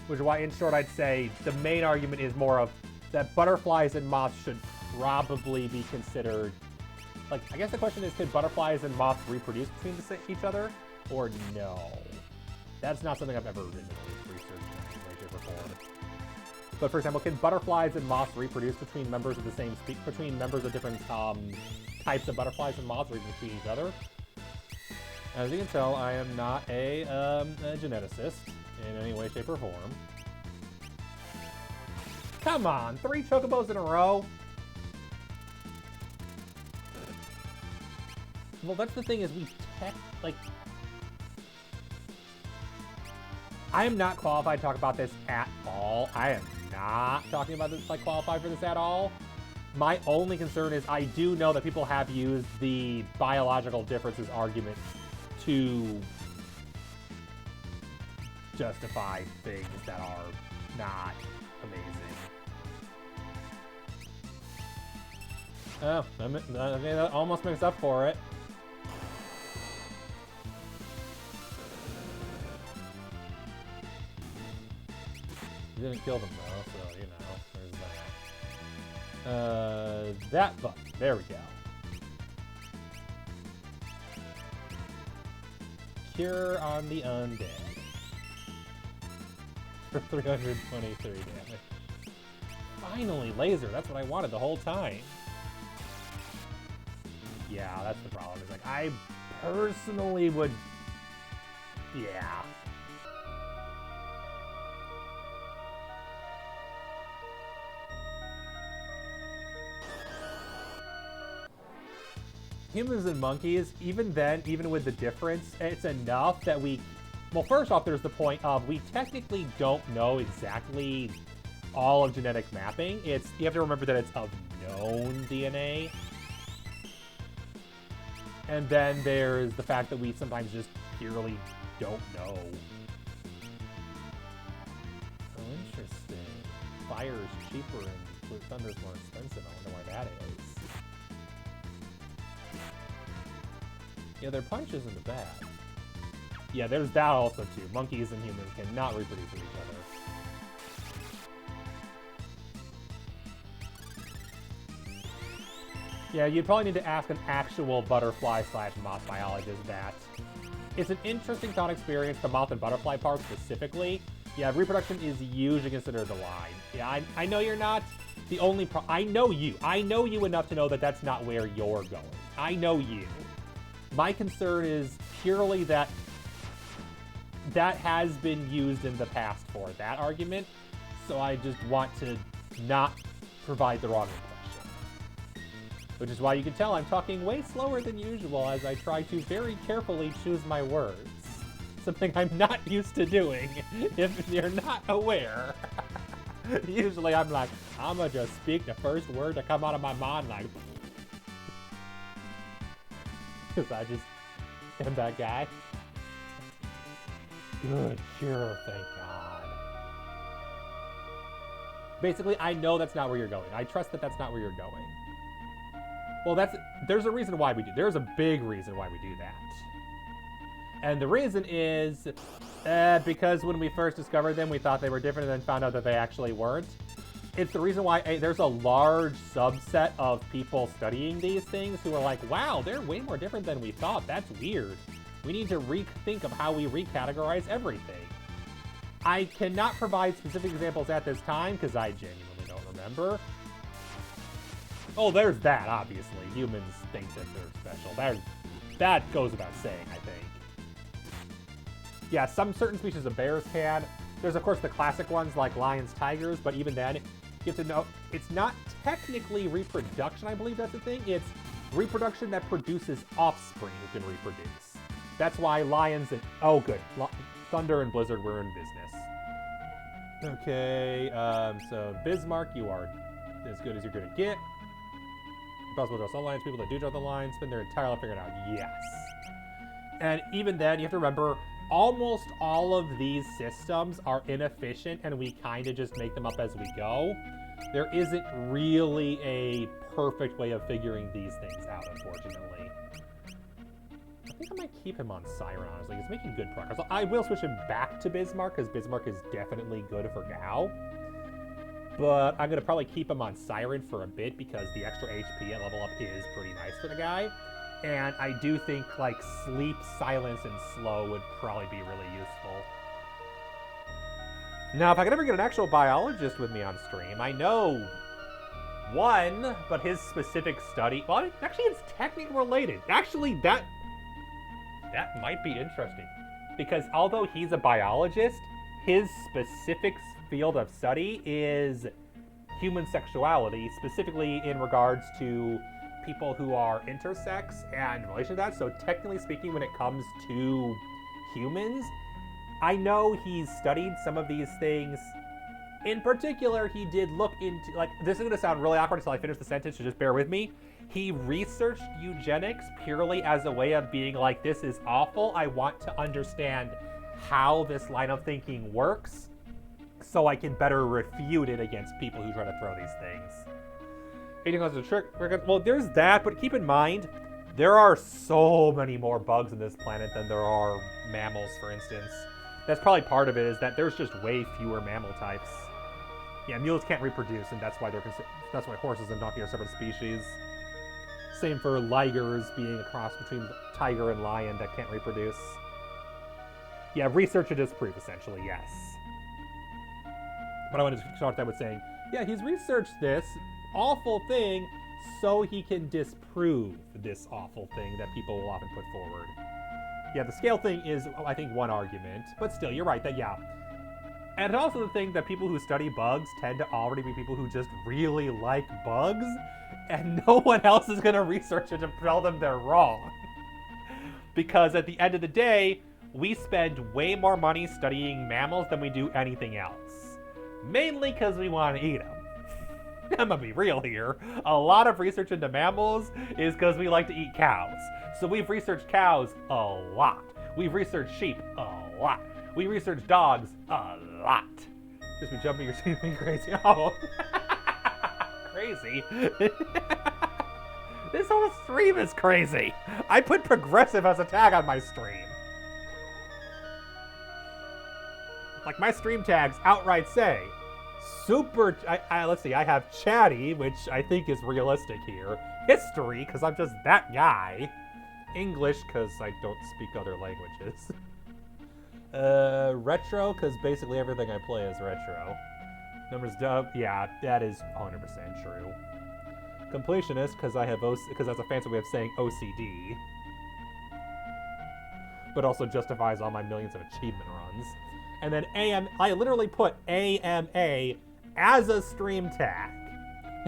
Which is why, in short, I'd say the main argument is more of that butterflies and moths should probably be considered. Like, I guess the question is, could butterflies and moths reproduce between each other? Or no? That's not something I've ever really researched in any way, shape, or form. But for example, can butterflies and moths reproduce between members of the same between members of different types of butterflies and moths, or even between each other? As you can tell, I am not a geneticist in any way, shape, or form. Come on, 3 chocobos in a row? Well, that's the thing, is we I am not qualified to talk about this at all. I am not talking about this, qualified for this at all. My only concern is I do know that people have used the biological differences argument to justify things that are not amazing. Oh, I mean, that almost makes up for it. You didn't kill them though, so, you know, there's that. That button. There we go. Cure on the undead. For 323 damage. Finally, laser. That's what I wanted the whole time. Yeah, that's the problem. It's like, I personally would... Yeah. Humans and monkeys, even then, even with the difference, it's enough that we... Well, first off, there's the point of we technically don't know exactly all of genetic mapping. You have to remember that it's of known DNA. And then there's the fact that we sometimes just purely don't know. interesting. Fire is cheaper and thunder is more expensive. I wonder why that is. Yeah, their punch isn't bad. Yeah, there's that also too. Monkeys and humans cannot reproduce with each other. Yeah, you'd probably need to ask an actual butterfly/moth biologist that. It's an interesting thought experience, the moth and butterfly part specifically. Yeah, reproduction is usually considered the line. Yeah, I know you're not the only I know you. I know you enough to know that that's not where you're going. I know you. My concern is purely that that has been used in the past for that argument, so I just want to not provide the wrong impression. Which is why you can tell I'm talking way slower than usual as I try to very carefully choose my words. Something I'm not used to doing, if you're not aware. Usually I'm like, I'm gonna just speak the first word to come out of my mind like... Because I just am that guy. Good cure, thank God. Basically, I know that's not where you're going. I trust that that's not where you're going. Well, there's a reason why we do. There's a big reason why we do that. And the reason is because when we first discovered them, we thought they were different and then found out that they actually weren't. It's the reason why there's a large subset of people studying these things who are like, wow, they're way more different than we thought. That's weird. We need to rethink of how we recategorize everything. I cannot provide specific examples at this time because I genuinely don't remember. Oh, there's that, obviously. Humans think that they're special. That goes without saying, I think. Yeah, some certain species of bears can. There's, of course, the classic ones like lions, tigers, but even then, you have to know, it's not technically reproduction, I believe that's the thing. It's reproduction that produces offspring who can reproduce. That's why lions and... Oh, good. Thunder and Blizzard were in business. Okay, so Bismarck, you are as good as you're going to get. Impossible to draw some lines. People that do draw the lines spend their entire life figuring it out. Yes. And even then, you have to remember, almost all of these systems are inefficient, and we kind of just make them up as we go. There isn't really a perfect way of figuring these things out, unfortunately. I think I might keep him on Siren, honestly. He's making good progress. I will switch him back to Bismarck, because Bismarck is definitely good for now. But I'm going to probably keep him on Siren for a bit, because the extra HP at level up is pretty nice for the guy. And I do think, like, sleep, silence, and slow would probably be really useful. Now, if I could ever get an actual biologist with me on stream, I know one, but his specific study... Well, actually, it's technically related. Actually, that might be interesting. Because although he's a biologist, his specific field of study is human sexuality, specifically in regards to people who are intersex and in relation to that. So technically speaking, when it comes to humans, I know he's studied some of these things. In particular, he did look into, like, this is going to sound really awkward until I finish the sentence, so just bear with me. He researched eugenics purely as a way of being like, this is awful. I want to understand how this line of thinking works so I can better refute it against people who try to throw these things. Eating causes a trick. Well, there's that, but keep in mind, there are so many more bugs on this planet than there are mammals, for instance. That's probably part of it, is that there's just way fewer mammal types. Yeah, mules can't reproduce, and that's why that's why horses and donkeys are separate species. Same for ligers being a cross between tiger and lion that can't reproduce. Yeah, research to disprove, essentially, yes. But I want to start that with saying, yeah, he's researched this awful thing so he can disprove this awful thing that people will often put forward. Yeah, the scale thing is, I think, one argument, but still, you're right that, yeah. And also the thing that people who study bugs tend to already be people who just really like bugs, and no one else is going to research it to tell them they're wrong. Because at the end of the day, we spend way more money studying mammals than we do anything else. Mainly because we want to eat them. I'm gonna be real here. A lot of research into mammals is because we like to eat cows. So we've researched cows a lot. We've researched sheep a lot. We researched dogs a lot. Just be jumping your screen being crazy. Oh. Crazy. This whole stream is crazy. I put progressive as a tag on my stream. Like, my stream tags outright say super. Let's see. I have chatty, which I think is realistic here. History, because I'm just that guy. English, because I don't speak other languages. Retro, because basically everything I play is retro. Numbers dub. Yeah, that is 100% true. Completionist, because I have because that's a fancy way of saying OCD. But also justifies all my millions of achievement runs. And then I literally put AMA as a stream tag.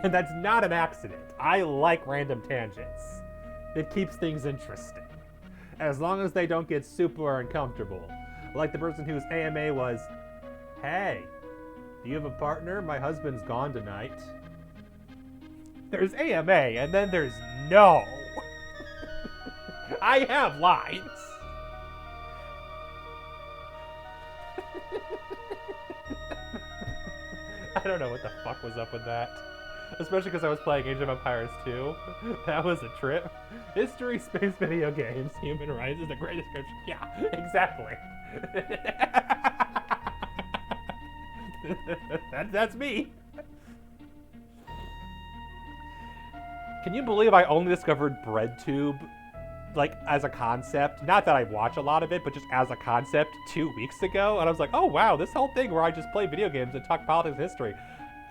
And that's not an accident. I like random tangents. It keeps things interesting. As long as they don't get super uncomfortable. Like the person whose AMA was, hey, do you have a partner? My husband's gone tonight. There's AMA, and then there's no. I have lines. I don't know what the fuck was up with that. Especially because I was playing Age of Empires 2. That was a trip. History, space, video games. Human rights is the greatest country. Yeah, exactly. That's me. Can you believe I only discovered BreadTube, like, as a concept? Not that I watch a lot of it, but just as a concept 2 weeks ago. And I was like, oh, wow, this whole thing where I just play video games and talk politics and history.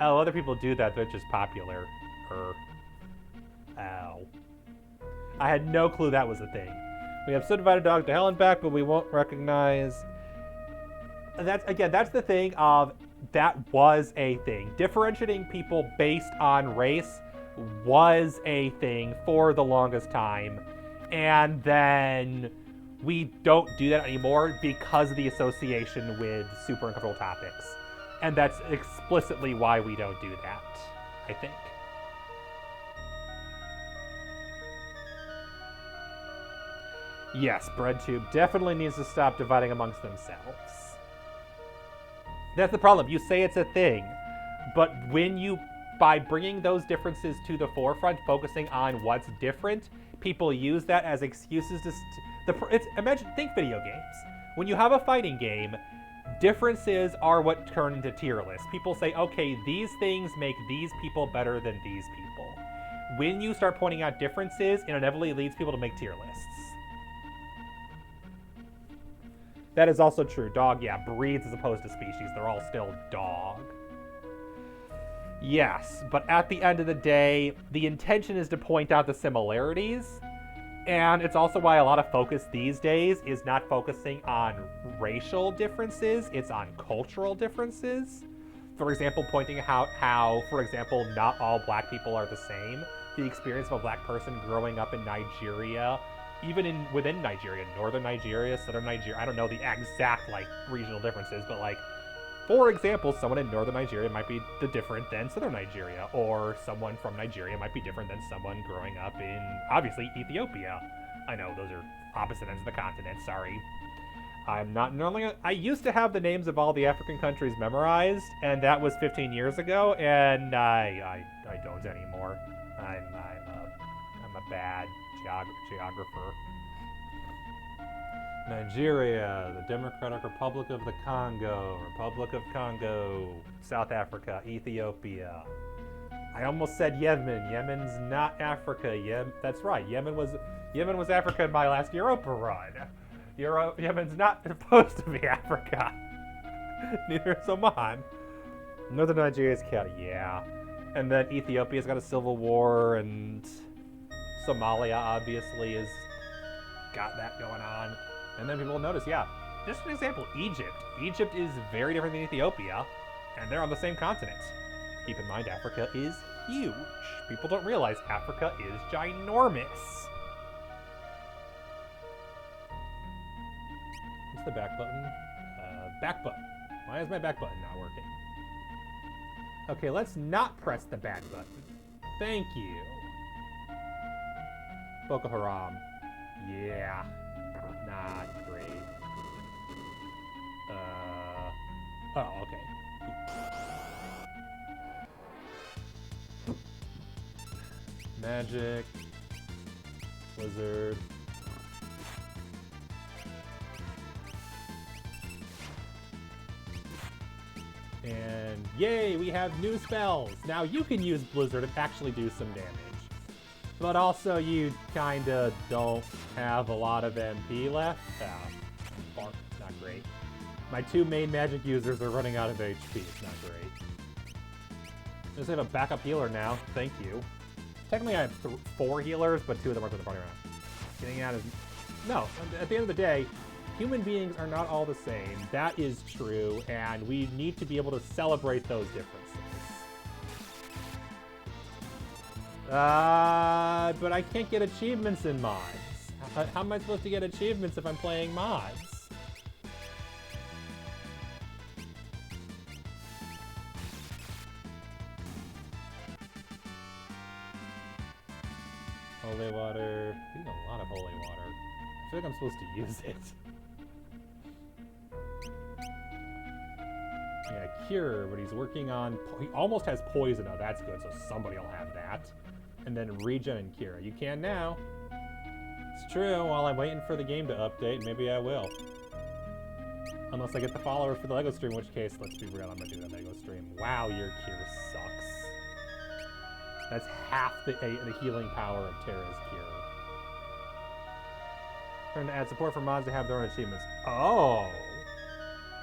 Oh, other people do that. They're just popular. Ow. I had no clue that was a thing. We have subdivided dog to hell and back, but we won't recognize. And that's the thing of that was a thing. Differentiating people based on race was a thing for the longest time. And then we don't do that anymore because of the association with super uncomfortable topics. And that's explicitly why we don't do that, I think. Yes, BreadTube definitely needs to stop dividing amongst themselves. That's the problem. You say it's a thing, but by bringing those differences to the forefront, focusing on what's different, people use that as excuses to... think video games. When you have a fighting game, differences are what turn into tier lists. People say, okay, these things make these people better than these people. When you start pointing out differences, it inevitably leads people to make tier lists. That is also true. Dog, yeah, breeds as opposed to species. They're all still dog. Yes, but at the end of the day, the intention is to point out the similarities. And it's also why a lot of focus these days is not focusing on racial differences, it's on cultural differences. For example, pointing out how, for example, not all black people are the same. The experience of a black person growing up in Nigeria, even within Nigeria, northern Nigeria, southern Nigeria, I don't know the exact, regional differences, but, for example, someone in northern Nigeria might be different than southern Nigeria, or someone from Nigeria might be different than someone growing up in, obviously, Ethiopia. I know, those are opposite ends of the continent, sorry. I'm not normally... I used to have the names of all the African countries memorized, and that was 15 years ago, and I don't anymore. I'm a bad geographer. Nigeria, the Democratic Republic of the Congo, Republic of Congo, South Africa, Ethiopia. I almost said Yemen. Yemen's not Africa. That's right. Yemen was Africa in my last Europa run. Yemen's not supposed to be Africa. Neither is Oman. Northern Nigeria's chaotic, yeah. And then Ethiopia's got a civil war, and Somalia obviously has got that going on. And then people will notice, yeah, just an example, Egypt. Egypt is very different than Ethiopia, and they're on the same continent. Keep in mind, Africa is huge. People don't realize Africa is ginormous. What's the back button? Back button. Why is my back button not working? Okay, let's not press the back button. Thank you. Boko Haram. Yeah. Not great. Oh, okay. Magic. Blizzard. And yay, we have new spells! Now you can use Blizzard to actually do some damage. But also you kinda don't have a lot of MP left. Not great. My 2 main magic users are running out of HP, it's not great. I just have a backup healer now, thank you. Technically I have 4 healers, but 2 of them are to the party right now. Getting out is... No, at the end of the day, human beings are not all the same. That is true, and we need to be able to celebrate those differences. But I can't get achievements in mods. How am I supposed to get achievements if I'm playing mods? Holy water. I'm using a lot of holy water. I feel like I'm supposed to use it. Yeah, cure, but he's working on... He almost has poison. Oh, that's good, so somebody will have that. And then regen and cure. You can now. It's true. While I'm waiting for the game to update, maybe I will. Unless I get the followers for the LEGO stream, in which case, let's be real, I'm gonna do the LEGO stream. Wow, your cure sucks. That's half the healing power of Terra's cure. Trying to add support for mods to have their own achievements. Oh!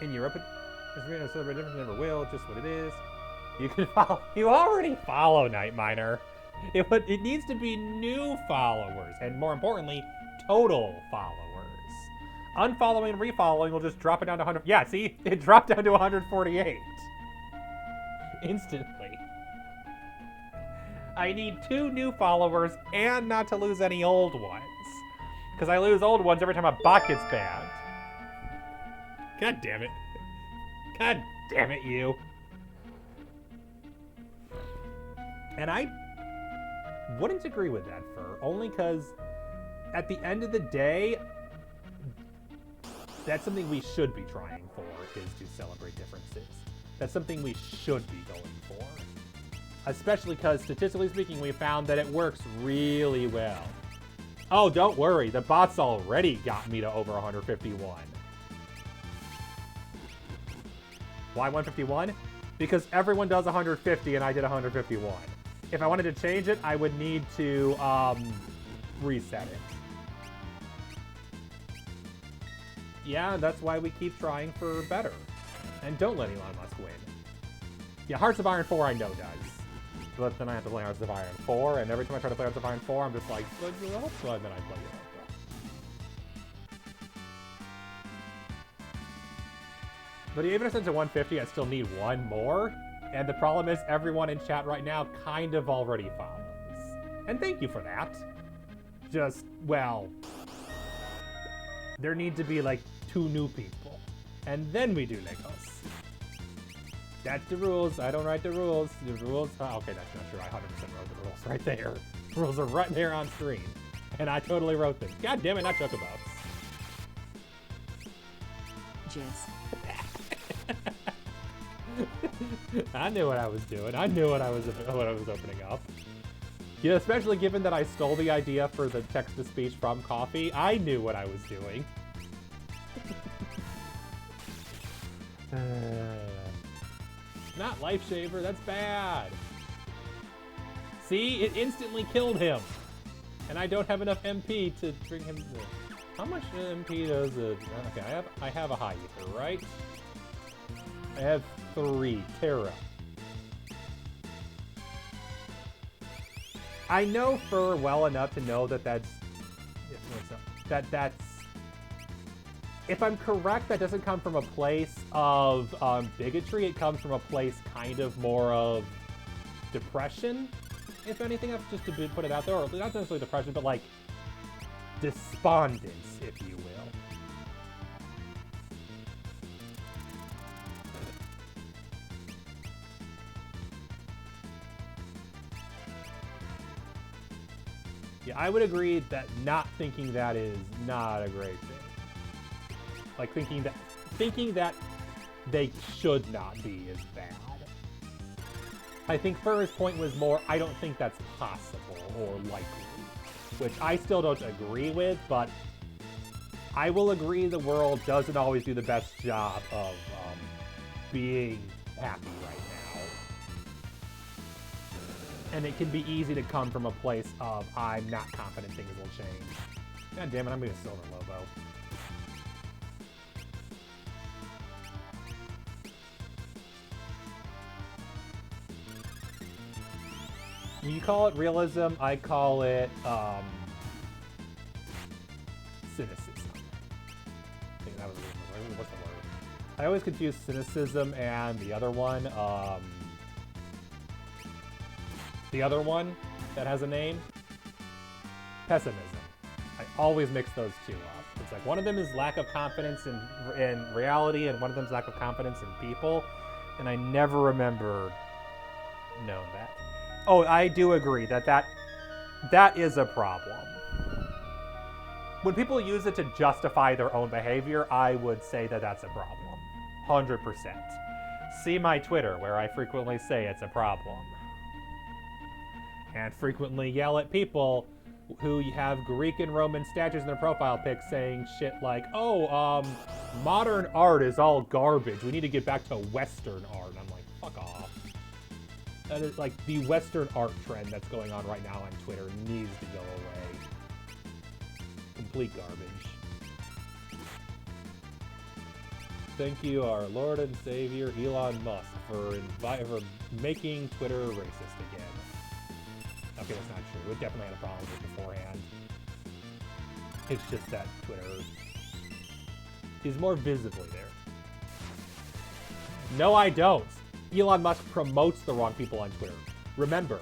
In Europe, it's really celebrate difference, never will, just what it is. You can follow. You already follow Night Miner. It needs to be new followers, and more importantly, total followers. Unfollowing and refollowing will just drop it down to 100. Yeah, see? It dropped down to 148. Instantly. I need 2 new followers and not to lose any old ones. Because I lose old ones every time a bot gets banned. God damn it. God damn it, you. And I wouldn't agree with that, Fur, only because at the end of the day, that's something we should be trying for, is to celebrate differences. That's something we should be going for. Especially because, statistically speaking, we found that it works really well. Oh, don't worry, the bots already got me to over 151. Why 151? Because everyone does 150 and I did 151. If I wanted to change it, I would need to reset it. Yeah, that's why we keep trying for better. And don't let Elon Musk win. Yeah, Hearts of Iron 4 I know does. But then I have to play Hearts of Iron 4, and every time I try to play Hearts of Iron 4, I'm just like, and then I play it. But even if it's a 150, I still need 1 more. And the problem is everyone in chat right now kind of already follows. And thank you for that. Just, well, there need to be like 2 new people. And then we do Legos. That's the rules. I don't write the rules. The rules... Oh, okay, that's not true. I 100% wrote the rules right there. The rules are right there on screen. And I totally wrote them. God damn it, not Chocobos. Jizz. I knew what I was doing. I knew what I was opening up. Yeah, especially given that I stole the idea for the text-to-speech from Coffee. I knew what I was doing. Not Life Shaver, that's bad. See, it instantly killed him. And I don't have enough MP to bring him... How much MP does it... Okay, I have a high ether, right? I have 3. Terra. I know Fur well enough to know that that's... That's... If I'm correct, that doesn't come from a place of bigotry. It comes from a place kind of more of depression. If anything, that's just to put it out there. Or not necessarily depression, but like despondence, if you will. Yeah, I would agree that not thinking that is not a great thing. Like thinking that they should not be is bad. I think Furr's point was more, I don't think that's possible or likely, which I still don't agree with, but I will agree the world doesn't always do the best job of being happy right now. And it can be easy to come from a place of, I'm not confident things will change. God damn it, I'm being a Silver Lobo. You call it realism, I call it cynicism. I think that was what's the word? I always confuse cynicism and the other one that has a name, pessimism. I always mix those two up. It's like one of them is lack of confidence in reality, and one of them is lack of confidence in people, and I never remember knowing that. Oh, I do agree that is a problem. When people use it to justify their own behavior, I would say that that's a problem. 100%. See my Twitter, where I frequently say it's a problem. And frequently yell at people who have Greek and Roman statues in their profile pics saying shit like, oh, modern art is all garbage. We need to get back to Western art. And I'm like, fuck off. That is like the Western art trend that's going on right now on Twitter needs to go away. Complete garbage. Thank you, our Lord and Savior Elon Musk, for making Twitter racist again. Okay, that's not true. It definitely had a problem with it beforehand. It's just that Twitter is more visibly there. No, I don't. Elon Musk promotes the wrong people on Twitter. Remember,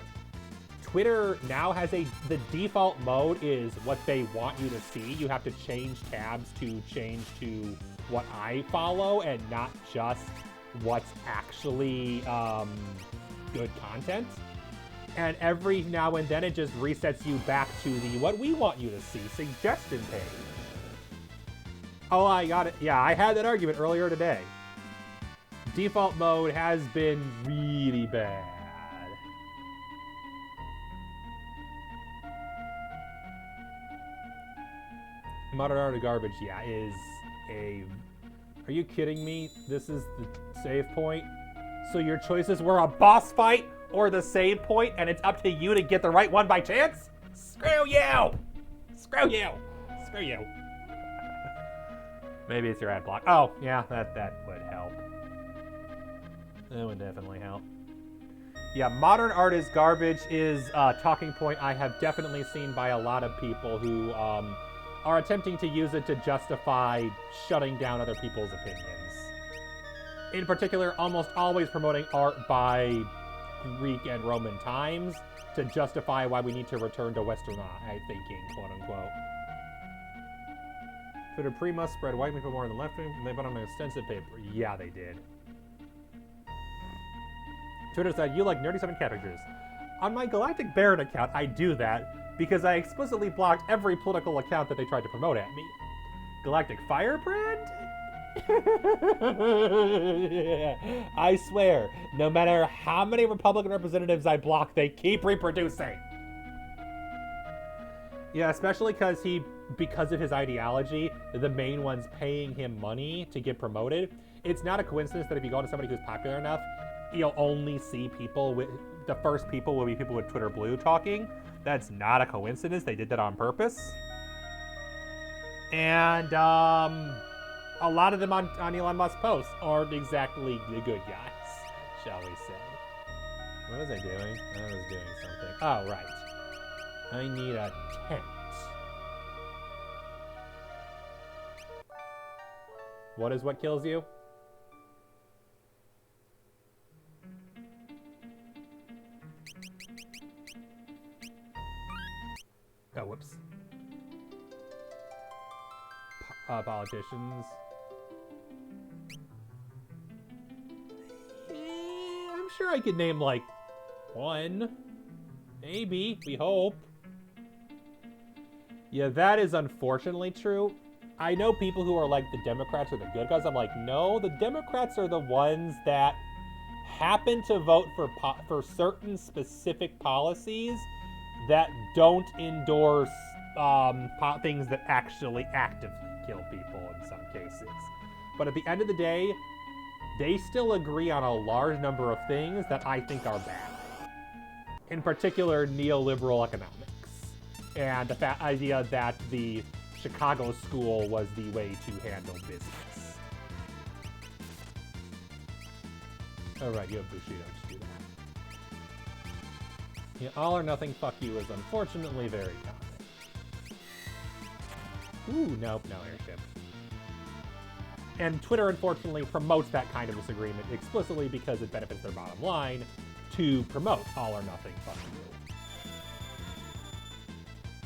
Twitter now has the default mode is what they want you to see. You have to change tabs to change to what I follow and not just what's actually good content. And every now and then it just resets you back to the what we want you to see suggestion page. Oh, I got it. Yeah, I had that argument earlier today. Default mode has been really bad. Modern art of garbage, yeah, is a... Are you kidding me? This is the save point? So your choices were a boss fight or the save point, and it's up to you to get the right one by chance? Screw you! Screw you! Screw you. Maybe it's your ad block. Oh, yeah, that would help. That would definitely help. Yeah, modern art is garbage is a talking point I have definitely seen by a lot of people who are attempting to use it to justify shutting down other people's opinions. In particular, almost always promoting art by Greek and Roman times to justify why we need to return to Western thinking, quote unquote. Twitter must spread white people more than left wing, and they put on an extensive paper. Yeah, they did. Twitter said, you like nerdy summon characters. On my Galactic Baron account, I do that because I explicitly blocked every political account that they tried to promote at me. Galactic Firebrand? I swear, no matter how many Republican representatives I block, they keep reproducing. Yeah, especially because of his ideology, the main one's paying him money to get promoted. It's not a coincidence that if you go to somebody who's popular enough, you'll only see people with, the first people will be people with Twitter Blue talking. That's not a coincidence. They did that on purpose. And a lot of them on Elon Musk posts aren't exactly the good guys, shall we say. What was I doing? I was doing something. Oh, right. I need a tent. What is what kills you? Oh, whoops. Politicians. I'm sure I could name, like, one. Maybe. We hope. Yeah, that is unfortunately true. I know people who are like, the Democrats are the good guys. I'm like, no, the Democrats are the ones that happen to vote for certain specific policies that don't endorse things that actually actively kill people in some cases. But at the end of the day, they still agree on a large number of things that I think are bad. In particular, neoliberal economics. And the idea that the Chicago school was the way to handle business. Alright, you have Bushido, just do that. Yeah, all or nothing fuck you is unfortunately very common. Ooh, nope, no airship. And Twitter, unfortunately, promotes that kind of disagreement explicitly because it benefits their bottom line to promote all or nothing fuck you.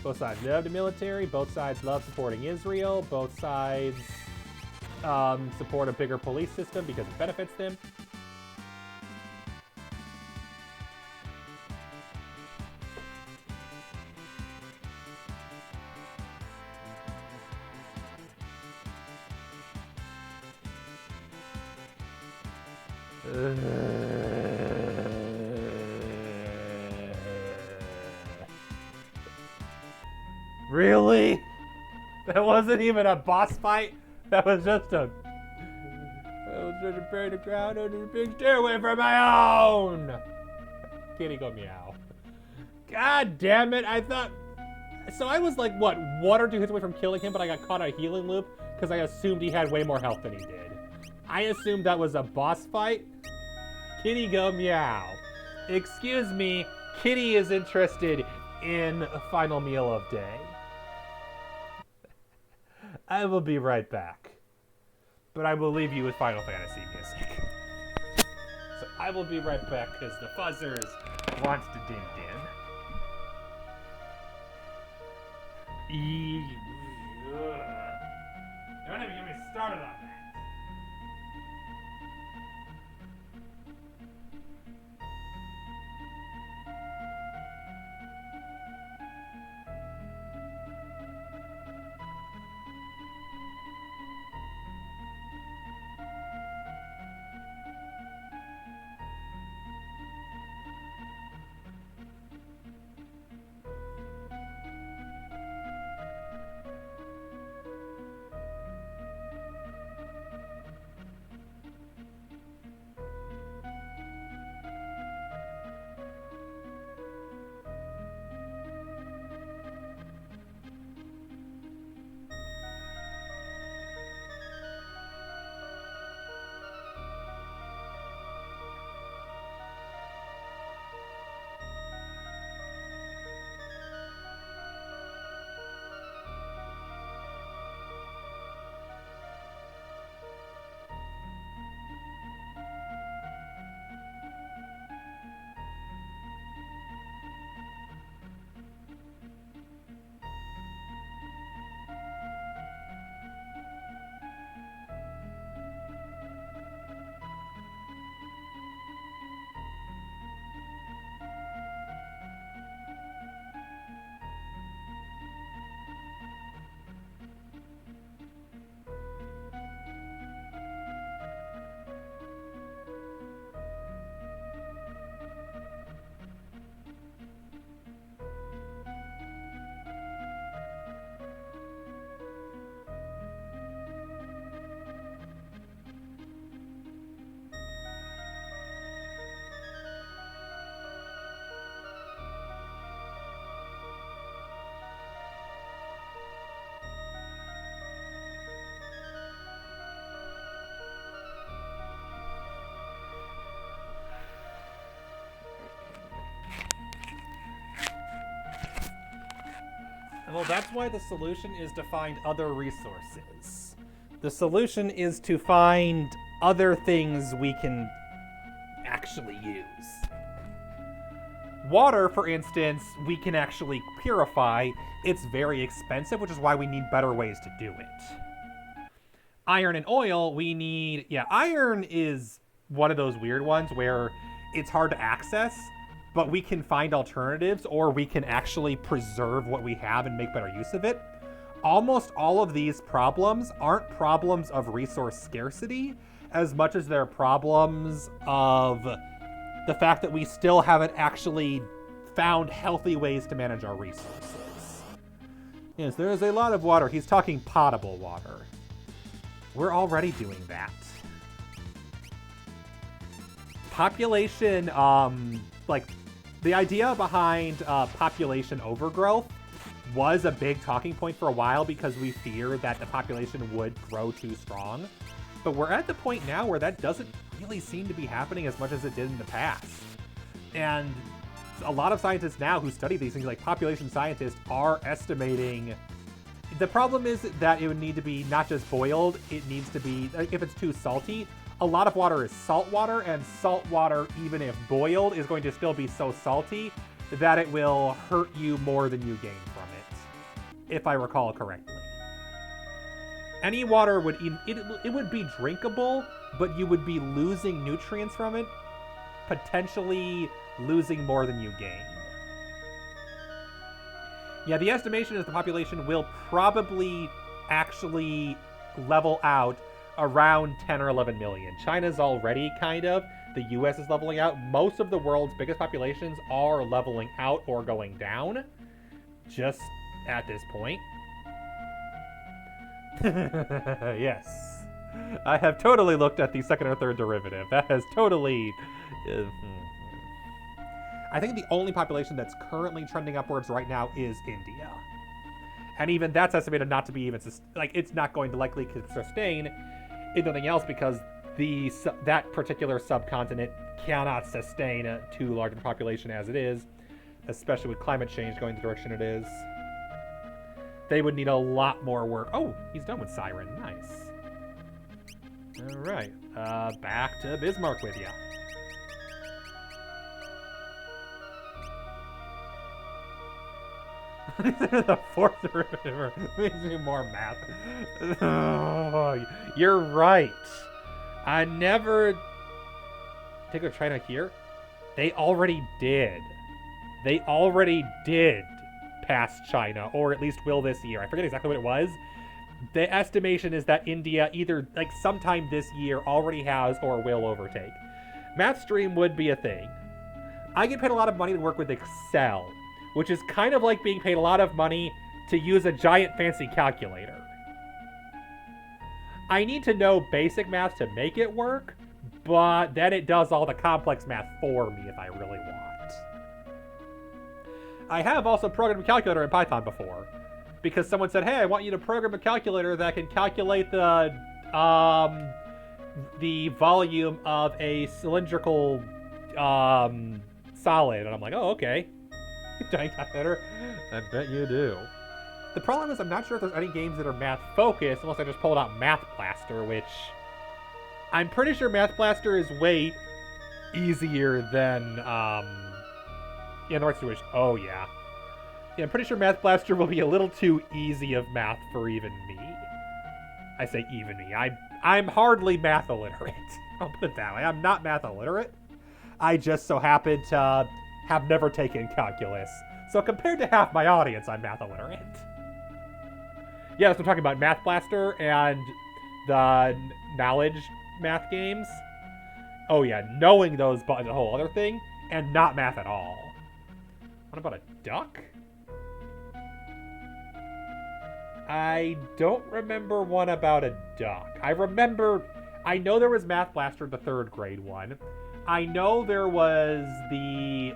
Both sides love the military, both sides love supporting Israel, both sides support a bigger police system because it benefits them. Really? That wasn't even a boss fight? That was just a... I was trying to bury the ground under the big stairway for my own! Kitty go meow. God damn it, I thought... So I was like, what, 1 or 2 hits away from killing him, but I got caught on a healing loop because I assumed he had way more health than he did. I assumed that was a boss fight. Kitty go meow. Excuse me, Kitty is interested in a final meal of day. I will be right back. But I will leave you with Final Fantasy music. So I will be right back because the fuzzers wants to din din. Don't even get me started on that. Well, that's why the solution is to find other resources. The solution is to find other things we can actually use. Water, for instance, we can actually purify. It's very expensive, which is why we need better ways to do it. Iron and oil, we need... Yeah, iron is one of those weird ones where it's hard to access, but we can find alternatives, or we can actually preserve what we have and make better use of it. Almost all of these problems aren't problems of resource scarcity as much as their problems of the fact that we still haven't actually found healthy ways to manage our resources. Yes, there is a lot of water. He's talking potable water. We're already doing that. Population, like, the idea behind population overgrowth was a big talking point for a while because we feared that the population would grow too strong. But we're at the point now where that doesn't really seem to be happening as much as it did in the past. And a lot of scientists now who study these things, like population scientists, are estimating. The problem is that it would need to be not just boiled, it needs to be, like, if it's too salty, a lot of water is salt water, and salt water, even if boiled, is going to still be so salty that it will hurt you more than you gain from it, if I recall correctly. Any water would, it would be drinkable, but you would be losing nutrients from it, potentially losing more than you gain. Yeah, the estimation is the population will probably actually level out around 10 or 11 million. China's already kind of. The US is leveling out. Most of the world's biggest populations are leveling out or going down just at this point. Yes. I have totally looked at the second or third derivative. That has totally... I think the only population that's currently trending upwards right now is India. And even that's estimated not to be even... Like, it's not going to likely sustain anything else because that particular subcontinent cannot sustain a too large of a population as it is, especially with climate change going the direction it is. They would need a lot more work. Oh, he's done with Siren. Nice. All right. Back to Bismarck with you. The fourth derivative makes me more math. Oh, you're right. I never take a China here. They already did. They already did pass China, or at least will this year. I forget exactly what it was. The estimation is that India either, like, sometime this year already has or will overtake. MathStream would be a thing. I get paid a lot of money to work with Excel, which is kind of like being paid a lot of money to use a giant fancy calculator. I need to know basic math to make it work, but then it does all the complex math for me if I really want. I have also programmed a calculator in Python before, because someone said, hey, I want you to program a calculator that can calculate the volume of a cylindrical solid. And I'm like, oh, okay. Giant calculator. I bet you do. The problem is I'm not sure if there's any games that are math-focused, unless I just pulled out Math Blaster, which I'm pretty sure Math Blaster is way easier than, yeah, the right situation. Oh, yeah. Yeah, I'm pretty sure Math Blaster will be a little too easy of math for even me. I say even me. I'm hardly math illiterate. I'll put it that way. I'm not math illiterate. I just so happen to have never taken calculus. So compared to half my audience, I'm math illiterate. Yeah, that's what I'm talking about. Math Blaster and the knowledge math games. Oh yeah, knowing those buttons, a whole other thing, and not math at all. What about a duck? I don't remember one about a duck. I know there was Math Blaster, the third grade one. I know there was the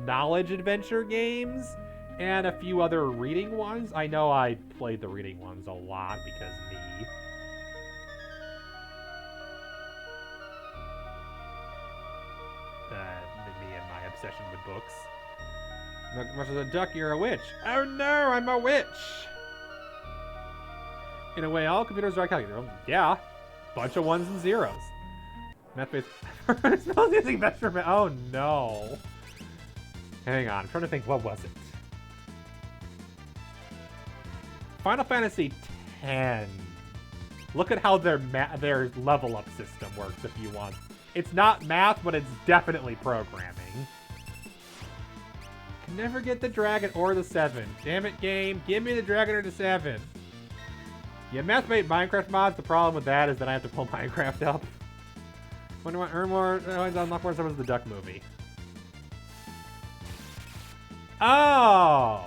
knowledge adventure games and a few other reading ones. I know I played the reading ones a lot because me. Me and my obsession with books. Not much as a duck, you're a witch. Oh no, I'm a witch! In a way, all computers are calculator. Yeah. Bunch of ones and zeros. Math-based... Spells using measurement. Oh no. Hang on, I'm trying to think, what was it? Final Fantasy X. Look at how their level up system works if you want. It's not math, but it's definitely programming. Can never get the dragon or the 7. Damn it, game. Give me the dragon or the 7. Yeah, math-made Minecraft mods. The problem with that is that I have to pull Minecraft up. When do I earn more coins, unlock more stuff as the Duck movie? Oh!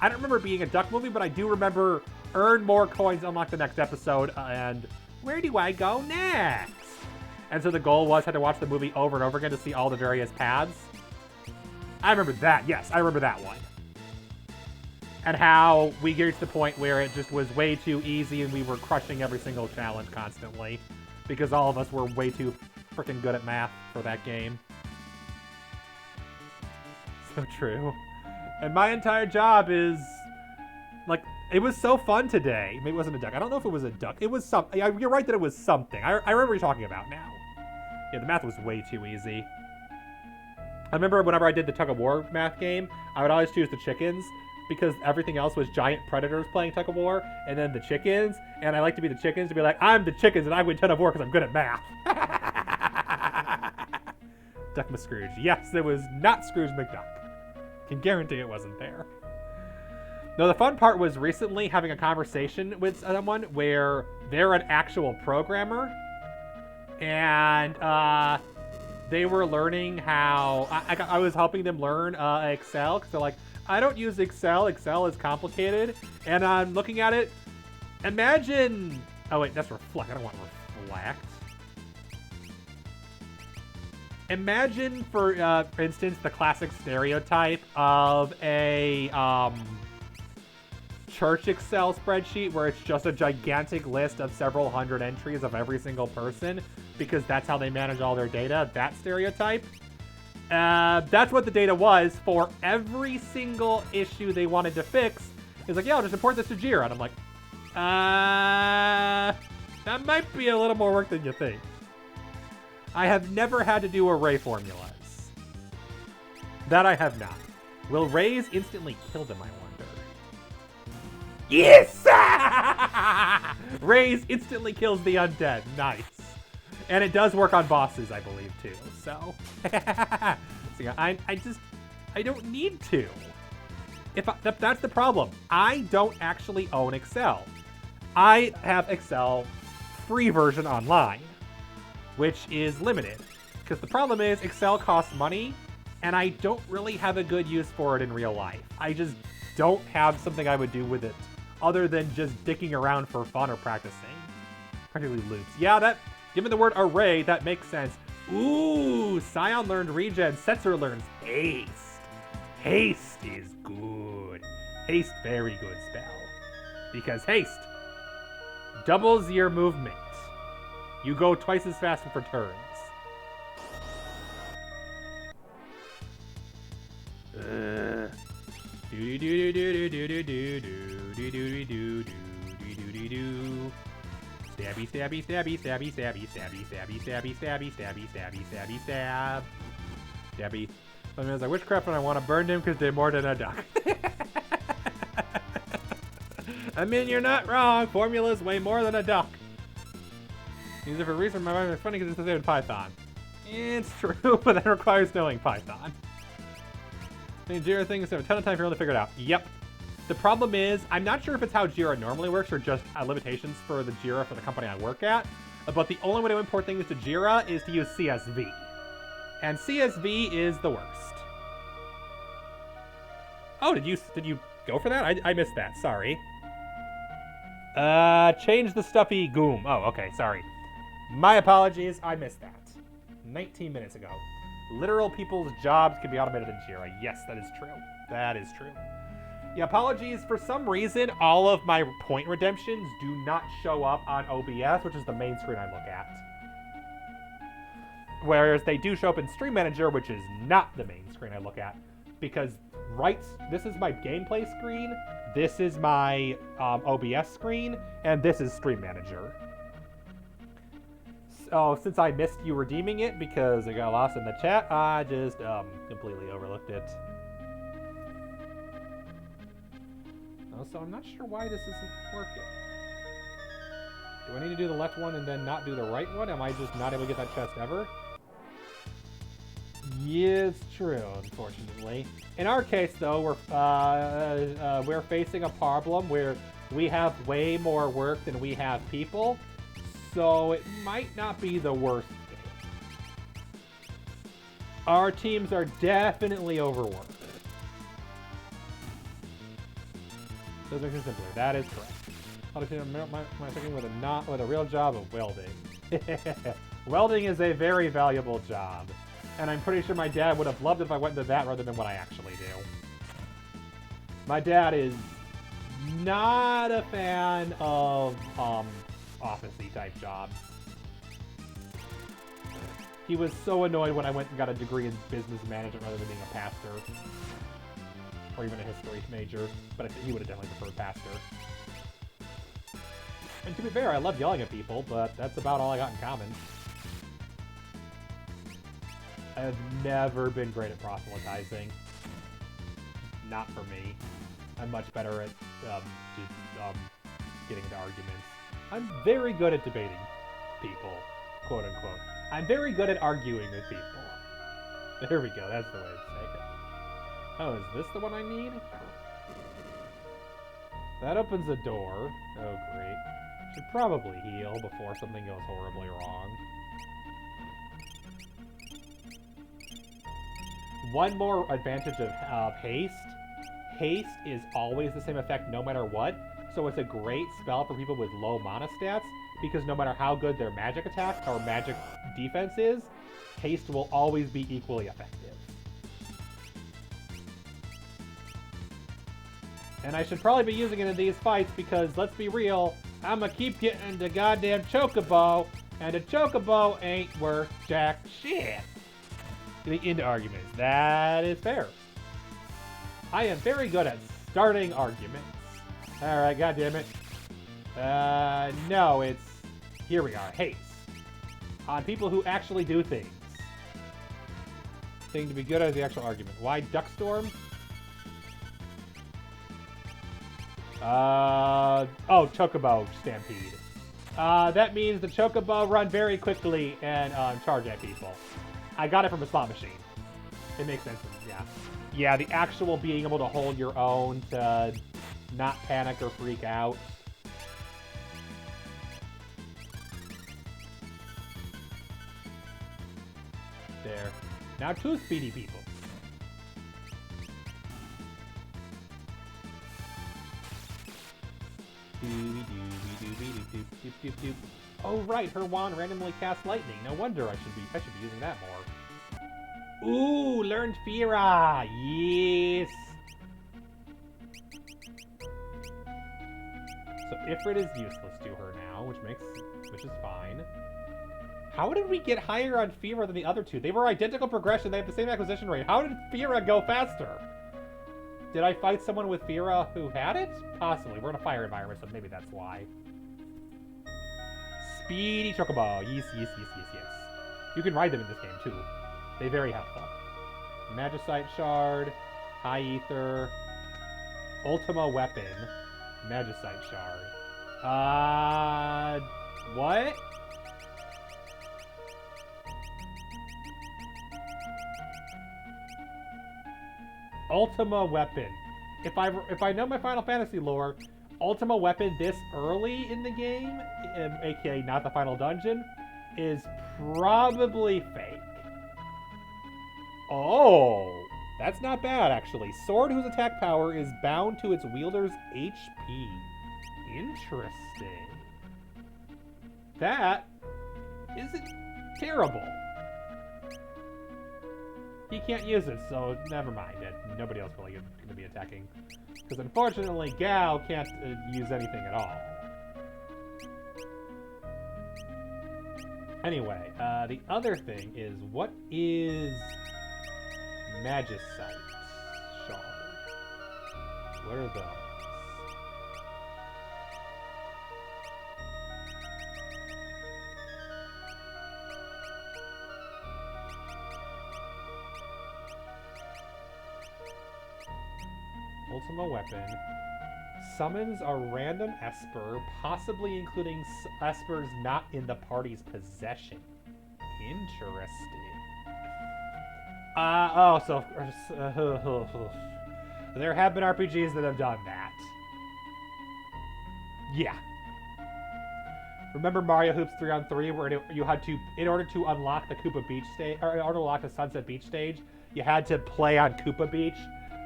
I don't remember it being a Duck movie, but I do remember earn more coins, unlock the next episode, and where do I go next? And so the goal was had to watch the movie over and over again to see all the various paths. I remember that. Yes, I remember that one. And how we reached the point where it just was way too easy and we were crushing every single challenge constantly because all of us were way too freaking good at math for that game. So true. And my entire job is, like, it was so fun today. Maybe it wasn't a duck. I don't know if it was a duck. It was something. You're right that it was something. I remember what you're talking about now. Yeah, the math was way too easy. I remember whenever I did the tug-of-war math game, I would always choose the chickens because everything else was giant predators playing tug-of-war, and then the chickens, and I like to be the chickens to be like, I'm the chickens and I win tug-of-war because I'm good at math. Duck Scrooge. Yes, it was not Scrooge McDuck. Can guarantee it wasn't there. No, the fun part was recently having a conversation with someone where they're an actual programmer, and they were learning how I was helping them learn Excel because they're like, I don't use Excel. Excel is complicated, and I'm looking at it. Imagine. Oh wait, that's reflect. I don't want reflect. Imagine, for instance, the classic stereotype of a church Excel spreadsheet where it's just a gigantic list of several hundred entries of every single person because that's how they manage all their data. That stereotype. That's what the data was for every single issue they wanted to fix. It's like, yeah, I'll just import this to Jira. And I'm like, that might be a little more work than you think. I have never had to do array formulas. That I have not. Will rays instantly kill them, I wonder? Yes! Rays instantly kills the undead. Nice. And it does work on bosses, I believe, too. So, so yeah, I don't need to. That's the problem. I don't actually own Excel. I have Excel free version online, which is limited. Because the problem is Excel costs money, and I don't really have a good use for it in real life. I just don't have something I would do with it other than just dicking around for fun or practicing. Particularly loops. Yeah, that, given the word array, that makes sense. Ooh, Scion learned regen, Setzer learns haste. Haste is good. Haste, very good spell. Because haste doubles your movement. You go twice as fast for turns. Stabby, stabby, stabby, stabby, stabby, stabby, stabby, stabby, stabby, stabby, stabby, stabby, stab. Stabby. I was like, witchcraft and I want to burn him because they're more than a duck. I mean, you're not wrong. Formula's way more than a duck. Use it for reason. My mind is funny because it's the same in Python. It's true, but that requires knowing Python. The Jira thing is have a ton of time for you to figure it out. Yep. The problem is, I'm not sure if it's how Jira normally works or just limitations for the Jira for the company I work at, but the only way to import things to Jira is to use CSV. And CSV is the worst. Oh, did you go for that? I missed that, sorry. Change the stuffy goom. Oh, okay, sorry. My apologies, I missed that. 19 minutes ago. Literal people's jobs can be automated in Jira. Yes, that is true. That is true. Yeah, apologies. For some reason, all of my point redemptions do not show up on OBS, which is the main screen I look at. Whereas they do show up in Stream Manager, which is not the main screen I look at. Because this is my gameplay screen, this is my OBS screen, and this is Stream Manager. So since I missed you redeeming it because I got lost in the chat, I just completely overlooked it. So I'm not sure why this isn't working. Do I need to do the left one and then not do the right one? Am I just not able to get that chest ever? Yeah, it's true, unfortunately. In our case, though, we're facing a problem where we have way more work than we have people, so it might not be the worst thing. Our teams are definitely overworked. Those makes it simpler. That is correct. How to my second with a real job of welding. Welding is a very valuable job, and I'm pretty sure my dad would have loved it if I went into that rather than what I actually do. My dad is not a fan of office-y type jobs. He was so annoyed when I went and got a degree in business management rather than being a pastor. Or even a history major, but he would have definitely preferred pastor. And to be fair, I love yelling at people, but that's about all I got in common. I have never been great at proselytizing. Not for me. I'm much better at getting into arguments. I'm very good at debating people, quote unquote. I'm very good at arguing with people. There we go, that's the way to say it. Oh, is this the one I need? That opens a door. Oh, great. Should probably heal before something goes horribly wrong. One more advantage of haste. Haste is always the same effect no matter what, so it's a great spell for people with low mana stats, because no matter how good their magic attack or magic defense is, haste will always be equally effective. And I should probably be using it in these fights because, let's be real, I'ma keep getting the goddamn chocobo, and a chocobo ain't worth jack shit. Getting into arguments. That is fair. I am very good at starting arguments. Alright, goddammit. No, it's... Here we are. Haste. On people who actually do things. Thing to be good at the actual argument. Why Duckstorm? Oh, Chocobo Stampede. That means the Chocobo run very quickly and charge at people. I got it from a slot machine. It makes sense, yeah. Yeah, the actual being able to hold your own to not panic or freak out. There. Now 2 speedy people. Oh right, her wand randomly casts lightning. No wonder I should be using that more. Ooh, learned Fira. Yes. So Ifrit is useless to her now, which is fine. How did we get higher on Fira than the other two? They were identical progression. They have the same acquisition rate. How did Fira go faster? Did I fight someone with Fira who had it? Possibly. We're in a fire environment, so maybe that's why. Speedy Chocobo. Yes, yes, yes, yes, yes. You can ride them in this game, too. They're very helpful. Magicite Shard. High Ether. Ultima Weapon. Magicite Shard. What? Ultima Weapon. If I know my Final Fantasy lore, Ultima Weapon this early in the game, aka not the final dungeon, is probably fake. Oh, that's not bad actually. Sword whose attack power is bound to its wielder's HP. Interesting. That isn't terrible. He can't use it, so never mind. Nobody else really is going to be attacking. Because unfortunately, Gao can't use anything at all. Anyway, the other thing is, what is Magicite Shard? What are those? Ultima Weapon summons a random Esper, possibly including Espers not in the party's possession. Interesting. There have been RPGs that have done that. Yeah. Remember Mario Hoops 3-on-3, where you had to, in order to unlock the Koopa Beach stage, or in order to unlock the Sunset Beach stage, you had to play on Koopa Beach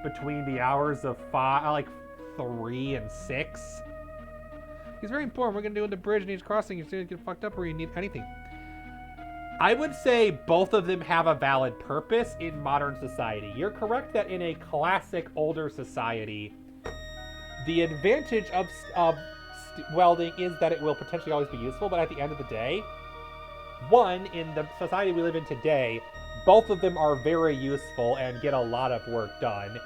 between the hours of 3 and 6. He's very important. We're gonna do the bridge and he's crossing. You're gonna get fucked up, or you need anything. I would say both of them have a valid purpose in modern society. You're correct that in a classic older society, the advantage of welding is that it will potentially always be useful, but at the end of the day, one, in the society we live in today, both of them are very useful and get a lot of work done,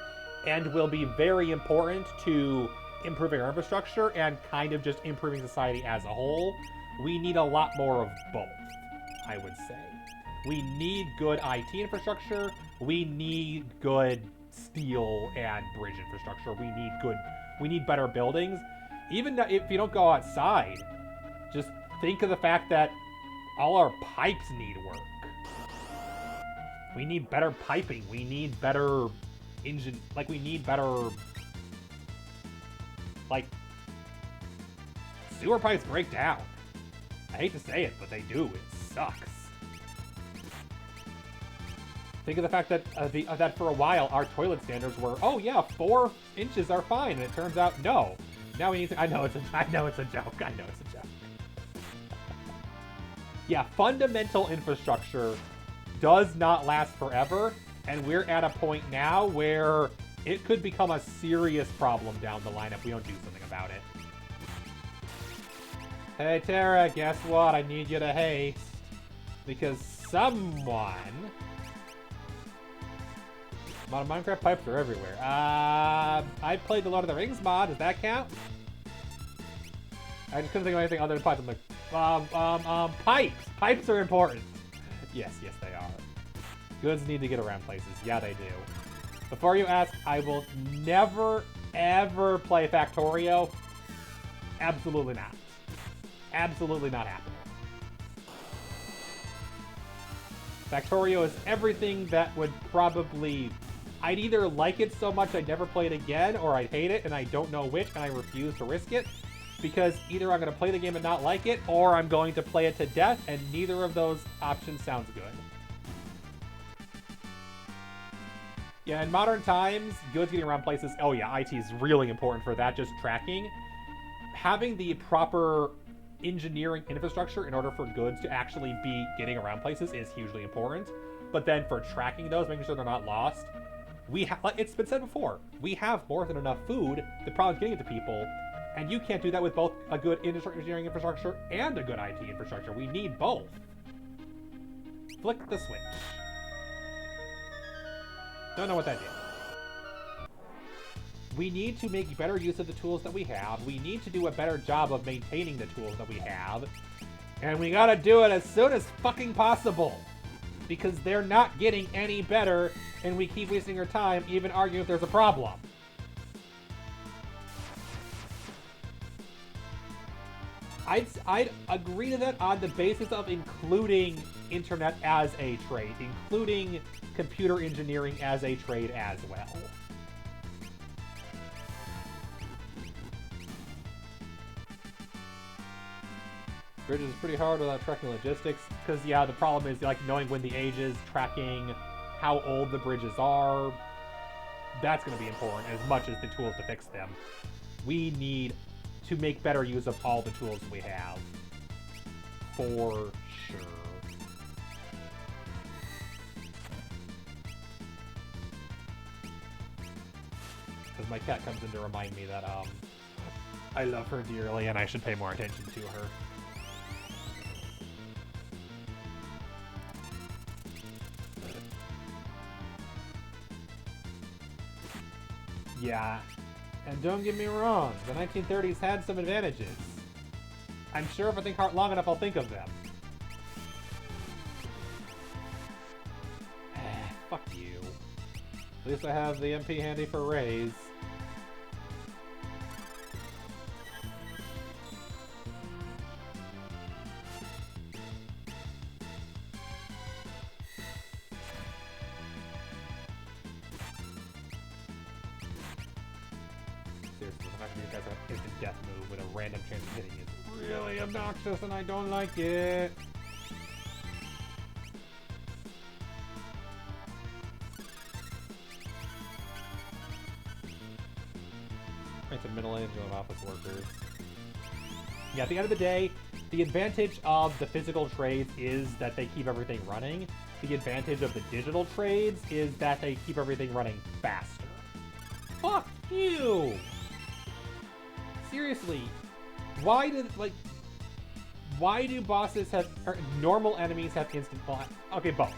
and will be very important to improving our infrastructure and kind of just improving society as a whole. We need a lot more of both, I would say. We need good IT infrastructure. We need good steel and bridge infrastructure. We need better buildings. Even if you don't go outside, just think of the fact that all our pipes need work. We need better piping. We need better engine, we need better, sewer pipes break down. I hate to say it, but they do. It sucks. Think of the fact that that for a while our toilet standards were, oh yeah, 4 inches are fine, and it turns out no. Now we need to. I know it's a joke. Yeah, fundamental infrastructure does not last forever, and we're at a point now where it could become a serious problem down the line if we don't do something about it. Hey Tara, guess what? I need you to haste. Because someone... Minecraft pipes are everywhere. I played the Lord of the Rings mod. Does that count? I just couldn't think of anything other than pipes. I'm like, pipes! Pipes are important. Yes, they are. Goods need to get around places. Yeah, they do. Before you ask, I will never, ever play Factorio. Absolutely not. Absolutely not happening. Factorio is everything that would probably... I'd either like it so much I'd never play it again, or I'd hate it and I don't know which, and I refuse to risk it. Because either I'm going to play the game and not like it, or I'm going to play it to death, and neither of those options sounds good. Yeah, in modern times, goods getting around places, oh yeah, IT is really important for that, just tracking. Having the proper engineering infrastructure in order for goods to actually be getting around places is hugely important. But then for tracking those, making sure they're not lost, it's been said before, we have more than enough food. The problem's getting it to people, and you can't do that with both a good engineering infrastructure and a good IT infrastructure. We need both. Flick the switch. Don't know what that did. We need to make better use of the tools that we have. We need to do a better job of maintaining the tools that we have. And we gotta do it as soon as fucking possible. Because they're not getting any better, and we keep wasting our time even arguing if there's a problem. I'd agree to that on the basis of including internet as a trade, including computer engineering as a trade as well. Bridges is pretty hard without tracking logistics, because yeah, the problem is knowing when the age is, tracking how old the bridges are. That's going to be important as much as the tools to fix them. We need to make better use of all the tools we have. For sure. Because my cat comes in to remind me that I love her dearly and I should pay more attention to her. Yeah. And don't get me wrong, the 1930s had some advantages. I'm sure if I think hard long enough, I'll think of them. Fuck you. At least I have the MP handy for raise. Seriously, the fact that these guys have instant death move with a random chance of hitting is really obnoxious and I don't like it. It's a middle age of office workers. Yeah, at the end of the day, the advantage of the physical trades is that they keep everything running. The advantage of the digital trades is that they keep everything running faster. Fuck you! Seriously, why do bosses have, or normal enemies have instant, well, okay, both.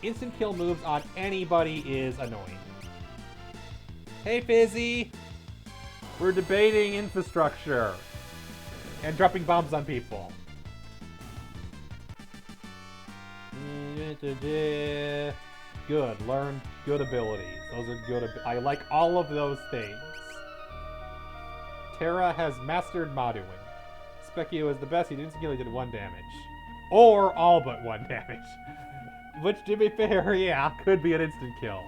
Instant kill moves on anybody is annoying. Hey, Fizzy! We're debating infrastructure and dropping bombs on people. Good. Learn good abilities. Those are good. I like all of those things. Terra has mastered Maduin. Specchio is the best. He instantly did 1 damage. Or all but 1 damage. Which, to be fair, yeah, could be an instant kill.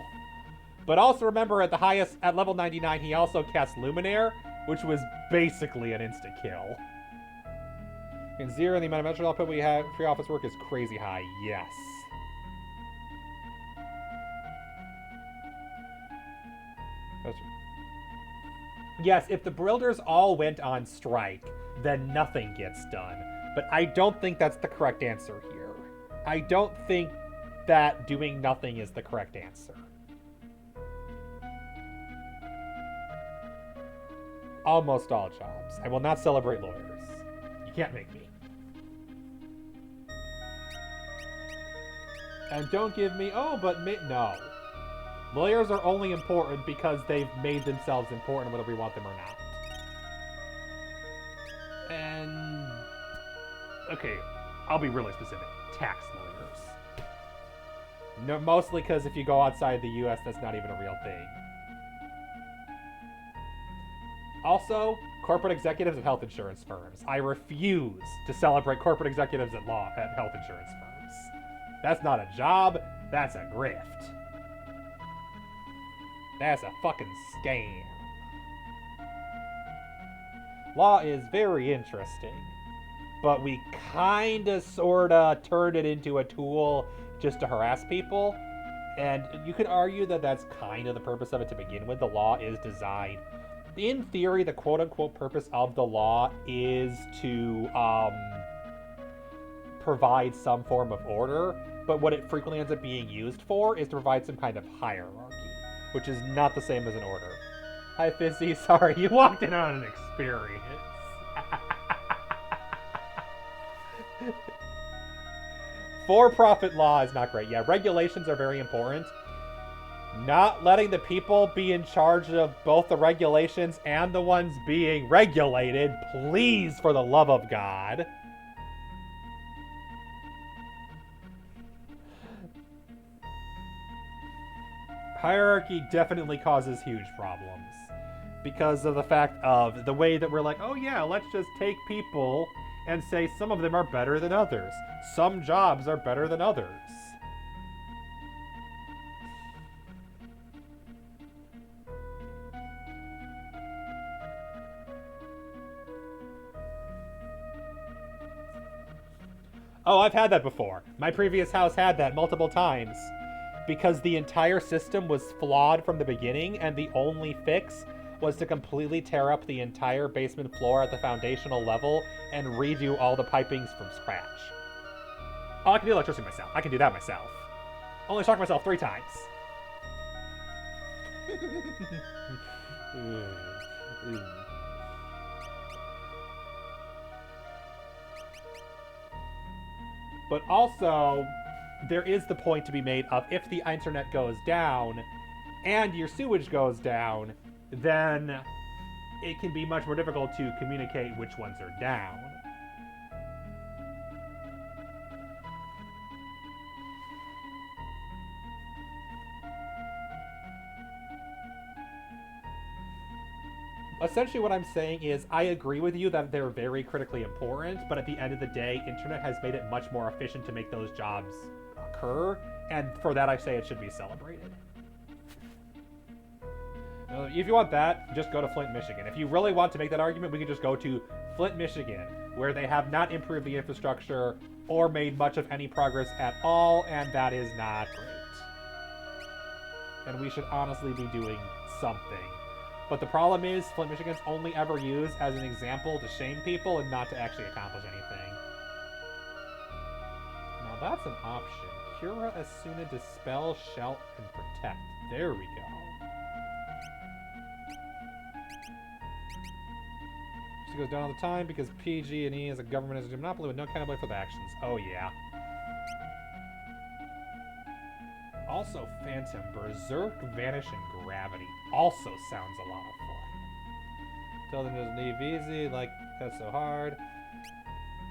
But also remember, at the highest, at level 99, he also cast Luminaire, which was basically an instant kill. In Zero, the amount of metric output we have free office work is crazy high. Yes. Yes, if the builders all went on strike, then nothing gets done. But I don't think that's the correct answer here. I don't think that doing nothing is the correct answer. Almost all jobs. I will not celebrate lawyers. You can't make me. And don't give me, oh, but no. Lawyers are only important because they've made themselves important whether we want them or not. And, okay, I'll be really specific. Tax lawyers. No, mostly because if you go outside the US, that's not even a real thing. Also, corporate executives at health insurance firms. I refuse to celebrate corporate executives at health insurance firms. That's not a job, that's a grift. That's a fucking scam. Law is very interesting, but we kinda sorta turned it into a tool just to harass people. And you could argue that that's kind of the purpose of it to begin with. The law is designed. In theory, the quote-unquote purpose of the law is to provide some form of order, but what it frequently ends up being used for is to provide some kind of hierarchy, which is not the same as an order. Hi, Fizzy. Sorry, you walked in on an experience. For-profit law is not great. Yeah, regulations are very important. Not letting the people be in charge of both the regulations and the ones being regulated, please, for the love of God. Hierarchy definitely causes huge problems because of the fact of the way that we're like, oh yeah, let's just take people and say some of them are better than others. Some jobs are better than others. Oh, I've had that before. My previous house had that multiple times. Because the entire system was flawed from the beginning, and the only fix was to completely tear up the entire basement floor at the foundational level and redo all the pipings from scratch. Oh, I can do electricity myself. I can do that myself. Only shocked myself 3 times. But also, there is the point to be made of if the internet goes down and your sewage goes down, then it can be much more difficult to communicate which ones are down. Essentially what I'm saying is I agree with you that they're very critically important, but at the end of the day, internet has made it much more efficient to make those jobs occur, and for that I say it should be celebrated. If you want that, just go to Flint, Michigan. If you really want to make that argument, we can just go to Flint, Michigan, where they have not improved the infrastructure or made much of any progress at all, and that is not great. And we should honestly be doing something. But the problem is, Flint, Michigan's only ever used as an example to shame people and not to actually accomplish anything. Now that's an option. Cura Asuna, Dispel, Shelp, and Protect. There we go. She goes down all the time because PG&E as a government has a monopoly with no accountability for the actions. Oh yeah. Also, Phantom, Berserk, Vanish, and Gravity also sounds a lot of fun. Tell them just leave easy, like, that's so hard.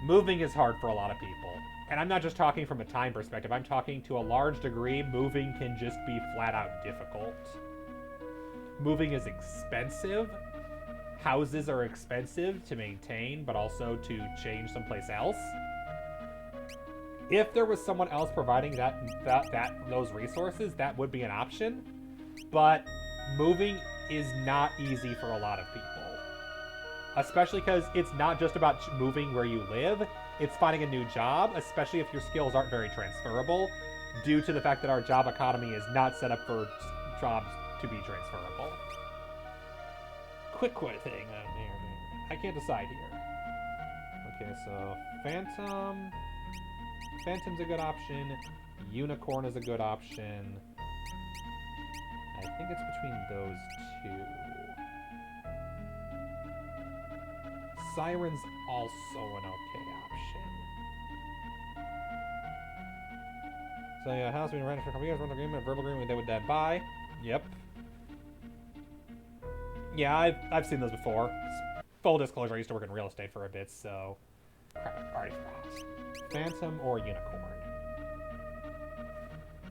Moving is hard for a lot of people. And I'm not just talking from a time perspective, I'm talking to a large degree, moving can just be flat out difficult. Moving is expensive. Houses are expensive to maintain, but also to change someplace else. If there was someone else providing those resources, that would be an option. But moving is not easy for a lot of people. Especially because it's not just about moving where you live, it's finding a new job, especially if your skills aren't very transferable, due to the fact that our job economy is not set up for jobs to be transferable. Quick thing. I can't decide here. Okay, so Phantom. Phantom's a good option. Unicorn is a good option. I think it's between those two. Siren's also an okay option. So yeah, house being rented for a couple years, rental agreement, verbal agreement, they would then buy. Yep. Yeah, I've seen those before. Full disclosure, I used to work in real estate for a bit, so crap, already forgot. Phantom or Unicorn?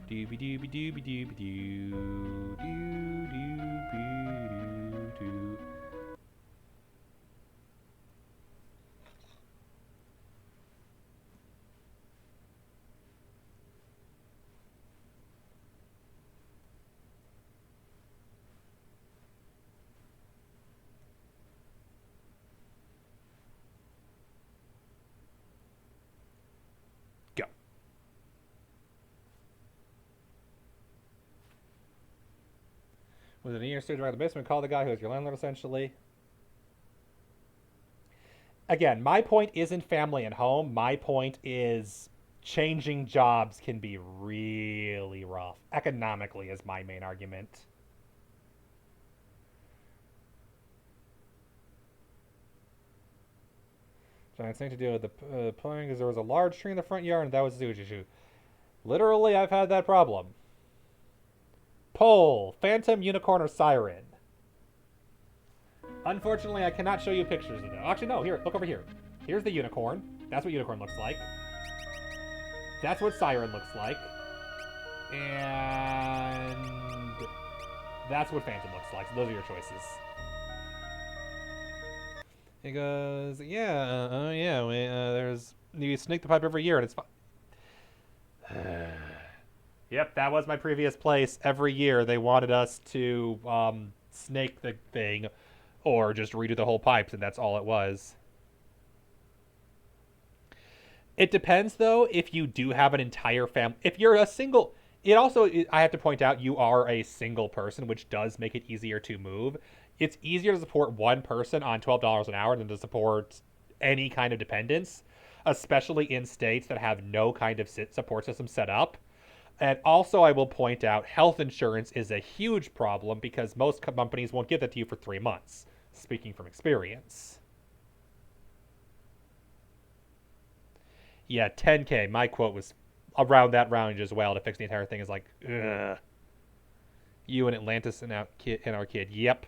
Doobie doobie doobie doobie doo doo doobie doo. Go. With an ear stage around the basement, call the guy who is your landlord, essentially. Again, my point isn't family and home. My point is changing jobs can be really rough. Economically is my main argument. Giant thing to deal with the plumbing because there was a large tree in the front yard and that was the issue. Literally, I've had that problem. Pole, Phantom, Unicorn, or Siren? Unfortunately, I cannot show you pictures of them. Actually, no, here, look over here. Here's the Unicorn. That's what Unicorn looks like. That's what Siren looks like. And that's what Phantom looks like. So those are your choices. He goes, yeah, there's, you snake the pipe every year and it's fine. Yep, that was my previous place. Every year they wanted us to snake the thing or just redo the whole pipes, and that's all it was. It depends, though, if you do have an entire family. If you're a single... I have to point out, you are a single person, which does make it easier to move. It's easier to support one person on $12 an hour than to support any kind of dependents, especially in states that have no kind of support system set up. And also, I will point out, health insurance is a huge problem because most companies won't give that to you for 3 months, speaking from experience. Yeah, 10K. My quote was around that range as well to fix the entire thing is like, ugh. You and Atlantis and our kid. Yep.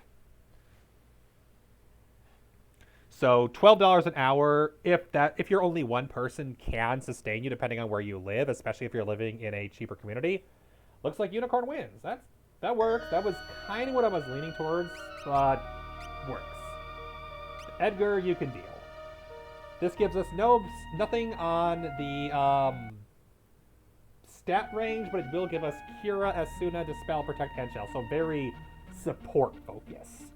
So $12 an hour, if you're only one person, can sustain you depending on where you live, especially if you're living in a cheaper community. Looks like Unicorn wins. That works. That was kind of what I was leaning towards, but works. Edgar, you can deal. This gives us nothing on the stat range, but it will give us Cura, Asuna, Dispel, Protect, and Shell. So very support focused.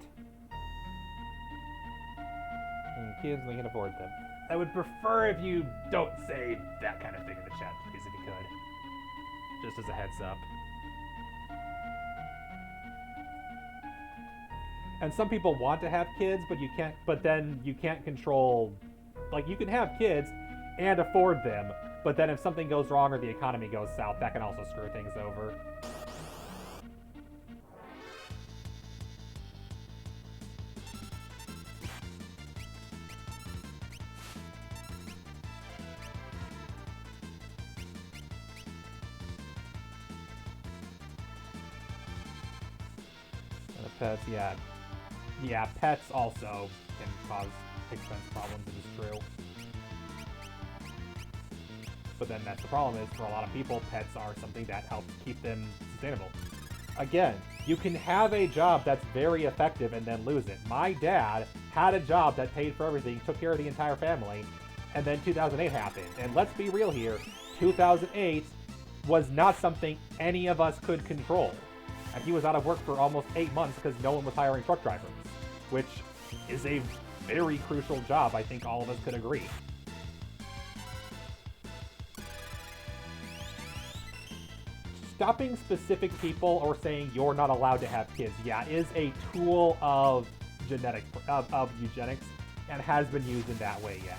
Kids, we can afford them. I would prefer if you don't say that kind of thing in the chat, please, if you could. Just as a heads up. And some people want to have kids, but you can't. But then you can't control. Like, you can have kids and afford them, but then if something goes wrong or the economy goes south, that can also screw things over. Pets, yeah. Yeah, pets also can cause expense problems, it is true. But then that's the problem is, for a lot of people, pets are something that helps keep them sustainable. Again, you can have a job that's very effective and then lose it. My dad had a job that paid for everything, took care of the entire family, and then 2008 happened. And let's be real here, 2008 was not something any of us could control. And he was out of work for almost 8 months because no one was hiring truck drivers, which is a very crucial job, I think all of us could agree. Stopping specific people or saying you're not allowed to have kids, yeah, is a tool of eugenics and has been used in that way, yes.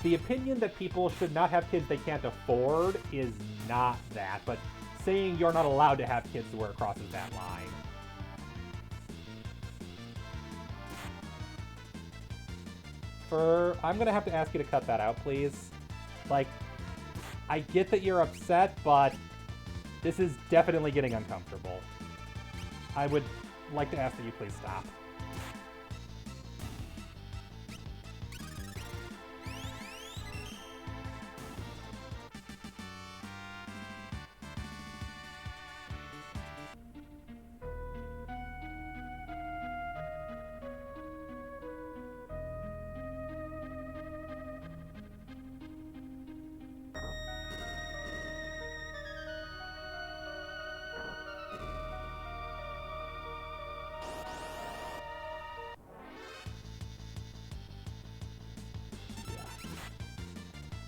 The opinion that people should not have kids they can't afford is not that, but saying you're not allowed to have kids to where it crosses that line. I'm gonna have to ask you to cut that out, please. Like, I get that you're upset, but this is definitely getting uncomfortable. I would like to ask that you please stop.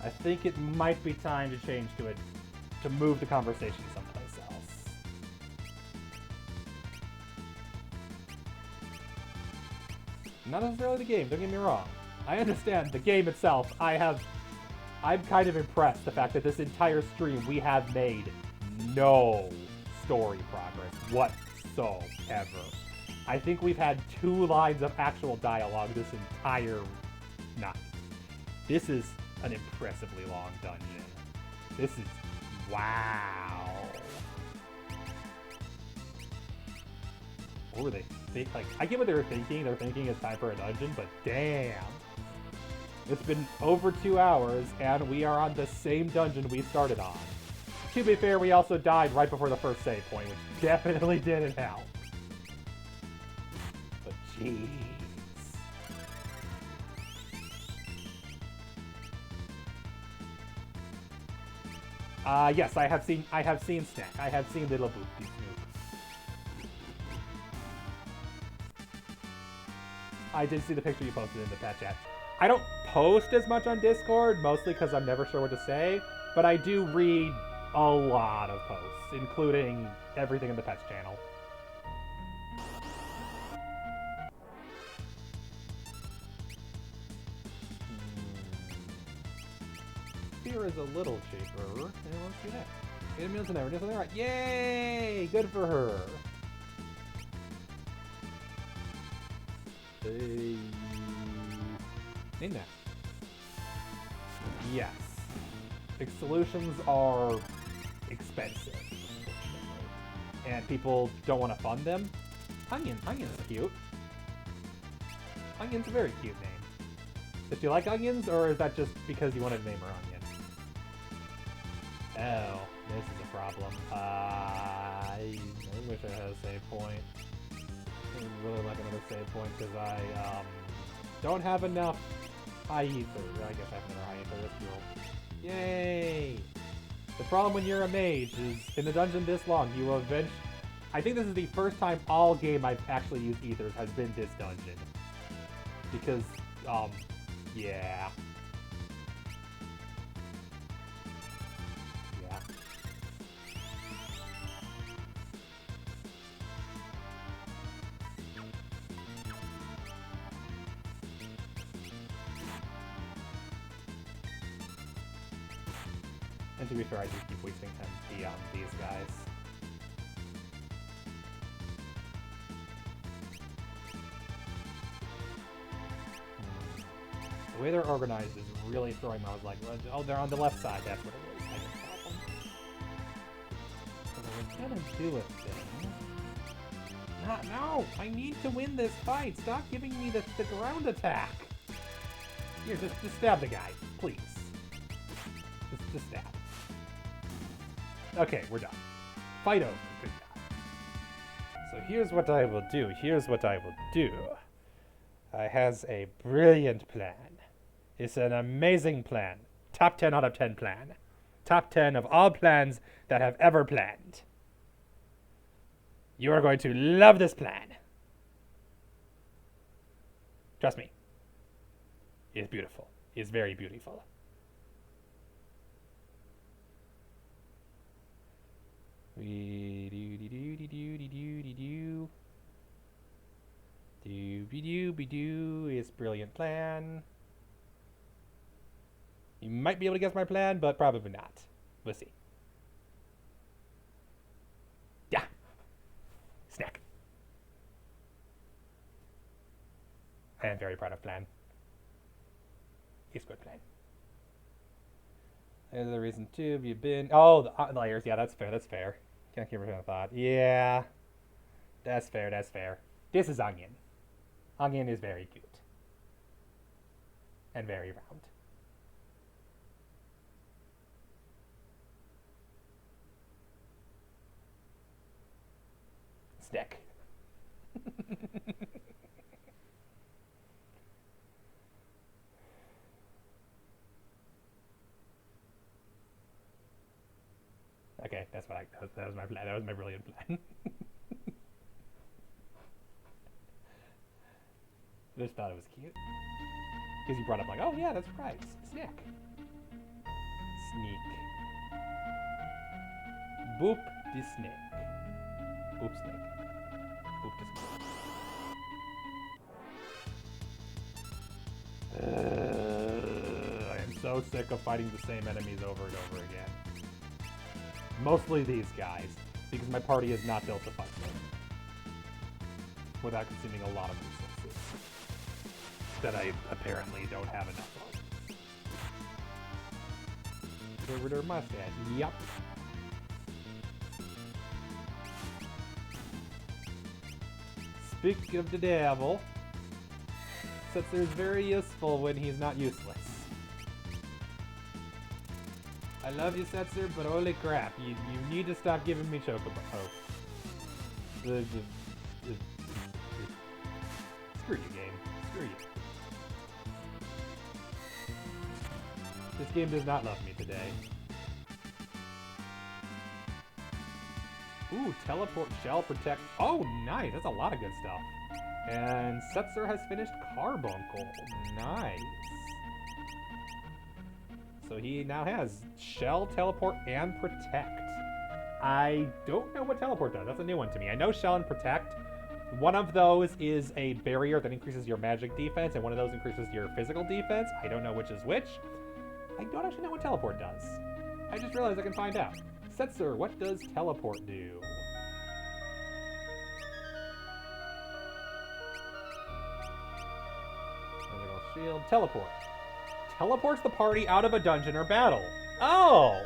I think it might be time to change to it, to move the conversation someplace else. Not necessarily the game, don't get me wrong. I understand the game itself. I'm kind of impressed the fact that this entire stream we have made no story progress whatsoever. I think we've had 2 lines of actual dialogue this entire night. This is an impressively long dungeon. This is... wow. What were they thinking? Like, I get what they were thinking. They're thinking it's time for a dungeon, but damn. It's been over 2 hours, and we are on the same dungeon we started on. To be fair, we also died right before the first save point, which definitely didn't help. But jeez. Yes, I have seen Snack. I have seen Little Boopy Snoop. I did see the picture you posted in the pet chat. I don't post as much on Discord, mostly because I'm never sure what to say, but I do read a lot of posts, including everything in the Pets channel. Beer is a little cheaper. And let's do that. 8 meals an hour. Just right. Yay! Good for her. In that. Yes. Fixed solutions are expensive, unfortunately. And people don't want to fund them. Onion's cute. Onion's a very cute name. Did you like Onions, or is that just because you wanted to name her Onion? Oh, this is a problem. I wish I had a save point. I would really like another save point because I don't have enough high ether. I guess I have another high ether. That's cool. Yay! The problem when you're a mage is in the dungeon this long, you will eventually... I think this is the first time all game I've actually used ethers has been this dungeon. Because Yeah. Yeah. And to be fair, I just keep wasting MP on these guys. The way they're organized is really throwing me. I was like, oh, they're on the left side. That's what it is. I didn't stop them. But I was gonna do a thing. No! I need to win this fight. Stop giving me the ground attack. Here, just stab the guy, please. Just stab. Okay, we're done. Fight over. Good God. So here's what I will do. I has a brilliant plan. It's an amazing plan. Top 10 out of 10 plan. Top 10 of all plans that have ever planned. You are going to love this plan. Trust me. It's beautiful. It's very beautiful. It's brilliant plan. You might be able to guess my plan, but probably not. We'll see. Yeah. Snack. I am very proud of plan. It's good plan. There's a reason too. Have you been? Oh, the layers. Yeah, that's fair. That's fair. Can't keep a thought. Yeah, that's fair. That's fair. This is Onion. Onion is very cute and very round. Stick. Okay, that's what that was my plan. That was my brilliant plan. Just thought it was cute. Because you brought up like, oh yeah, that's right. Snack. Sneak. Boop the snake. Boop snake. Boop the snake. I am so sick of fighting the same enemies over and over again. Mostly these guys, because my party is not built to fight them without consuming a lot of resources that I apparently don't have enough of. Get rid of mustache. Yup. Speaking of the devil, Setzer is very useful when he's not useless. I love you, Setzer, but holy crap, you need to stop giving me Chocobo. Oh. Screw you, game. Screw you. This game does not love me today. Ooh, teleport, shell, protect. Oh, nice. That's a lot of good stuff. And Setzer has finished Carbuncle. Nice. So he now has Shell, Teleport, and Protect. I don't know what Teleport does. That's a new one to me. I know Shell and Protect. One of those is a barrier that increases your magic defense, and one of those increases your physical defense. I don't know which is which. I don't actually know what Teleport does. I just realized I can find out. Setzer, what does Teleport do? Magical Shield. Teleport. Teleports the party out of a dungeon or battle. Oh!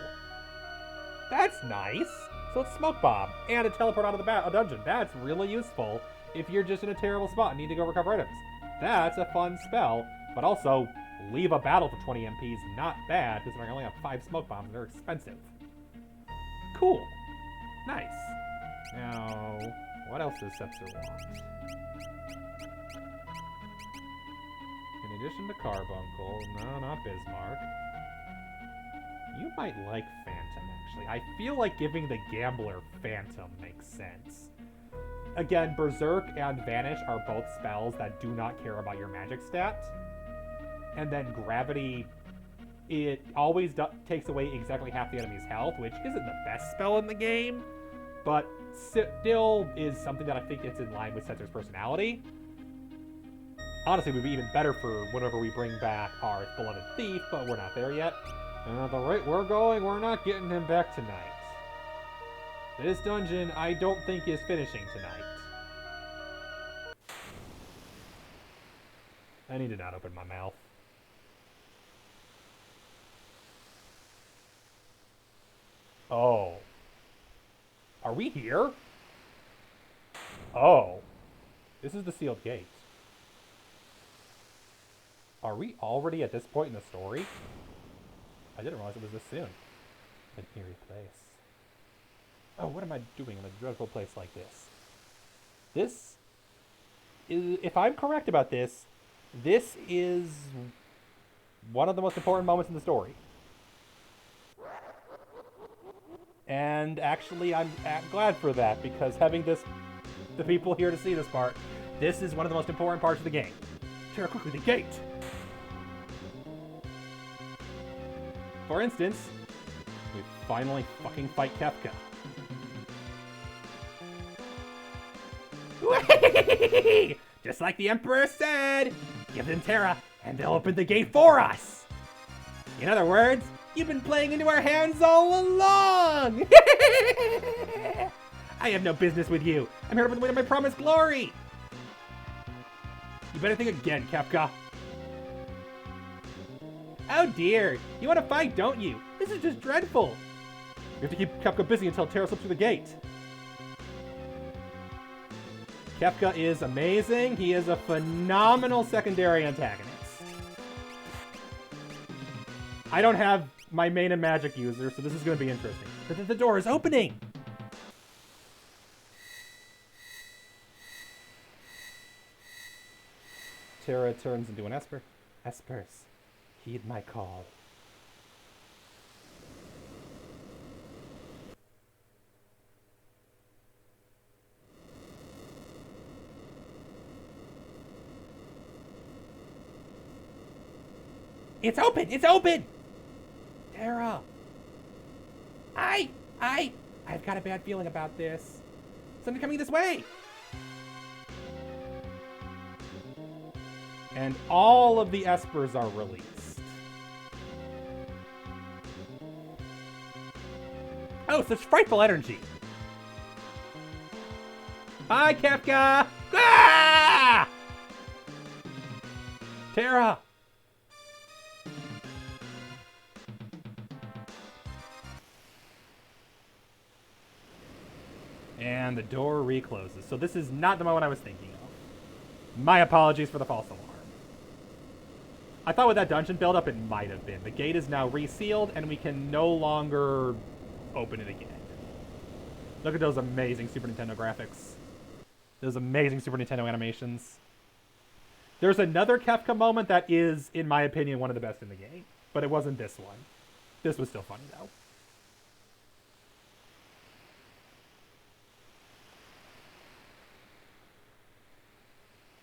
That's nice. So it's Smoke Bomb and a teleport out of the dungeon. That's really useful if you're just in a terrible spot and need to go recover items. That's a fun spell, but also leave a battle for 20 MP is not bad because I only have 5 Smoke Bombs and they're expensive. Cool. Nice. Now, what else does Setzer want? In addition to Carbuncle, no, not Bismarck. You might like Phantom, actually. I feel like giving the Gambler Phantom makes sense. Again, Berserk and Vanish are both spells that do not care about your magic stat. and then gravity, it always takes away exactly half the enemy's health, which isn't the best spell in the game, but still is something that I think is in line with Censor's personality. Honestly, it would be even better for whenever we bring back our beloved thief, but we're not there yet. And at the rate we're going, we're not getting him back tonight. This dungeon, I don't think, is finishing tonight. I need to not open my mouth. Oh. Are we here? Oh. This is the sealed gate. Are we already at this point in the story? I didn't realize it was this soon. An eerie place. Oh, what am I doing in a dreadful place like this? This is, if I'm correct about this, this is one of the most important moments in the story. And actually, I'm glad for that, because having the people here to see this part, this is one of the most important parts of the game. Tear quickly the gate! For instance, we finally fucking fight Kefka. Just like the Emperor said! Give them Terra, and they'll open the gate for us! In other words, you've been playing into our hands all along! I have no business with you. I'm here to win my promised glory! You better think again, Kefka. Oh dear, you want to fight, don't you? This is just dreadful. We have to keep Kefka busy until Terra slips through the gate. Kefka is amazing. He is a phenomenal secondary antagonist. I don't have my main and magic user, so this is going to be interesting. The door is opening! Terra turns into an Esper. Espers, heed my call. It's open! It's open! Terra! I've got a bad feeling about this. Something coming this way! And all of the Espers are released. Oh, such frightful energy! Bye, Kefka! Ah! Terra! And the door recloses. So this is not the moment I was thinking of. My apologies for the false alarm. I thought with that dungeon build-up it might have been. The gate is now resealed, and we can no longer open it again. Look at those amazing Super Nintendo graphics. Those amazing Super Nintendo animations. There's another Kefka moment that is, in my opinion, one of the best in the game. But it wasn't this one. This was still funny, though.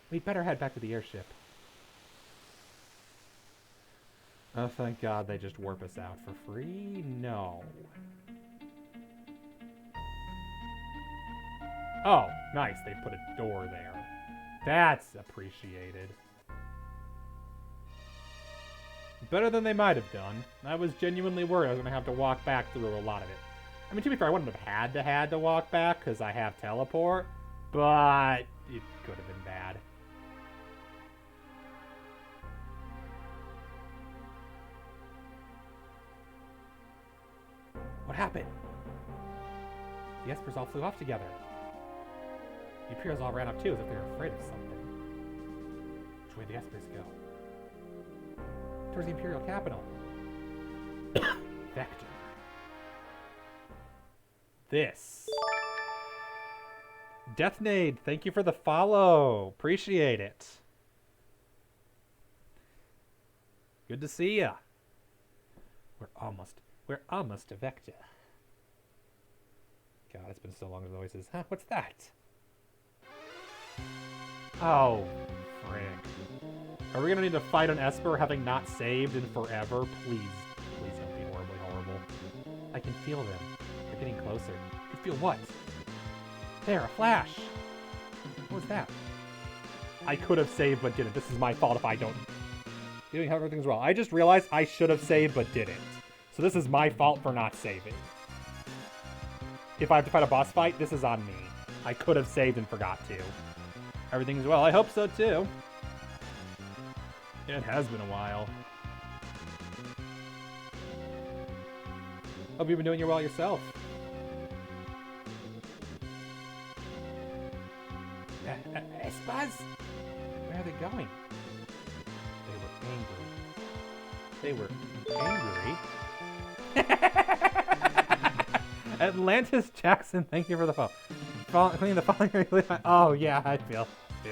We'd better head back to the airship. Oh, thank God they just warp us out for free? No. Oh, nice. They put a door there. That's appreciated. Better than they might have done. I was genuinely worried I was going to have to walk back through a lot of it. I mean, to be fair, I wouldn't have had to walk back because I have teleport, but it could have been bad. What happened? The Espers all flew off together. The Imperials all ran up too, as if they were afraid of something. Which way did the Espers go? Towards the Imperial capital. Vector. This. Deathnade, thank you for the follow. Appreciate it. Good to see ya. We're almost to Vector. God, it's been so long as voices. Huh, what's that? Oh, frick. Are we gonna need to fight an Esper having not saved in forever? Please. Please don't be horribly horrible. I can feel them. They're getting closer. You feel what? There, a flash. What was that? I could have saved but didn't. This is my fault if I don't. Doing everything's well. I just realized I should have saved but didn't. So this is my fault for not saving. If I have to fight a boss fight, this is on me. I could have saved and forgot to. Everything's well. I hope so too. It has been a while. Hope you've been doing well yourself. Espaz? Where are they going? They were angry. Atlantis Jackson, thank you for the phone. Cleaning the following. Oh yeah, I feel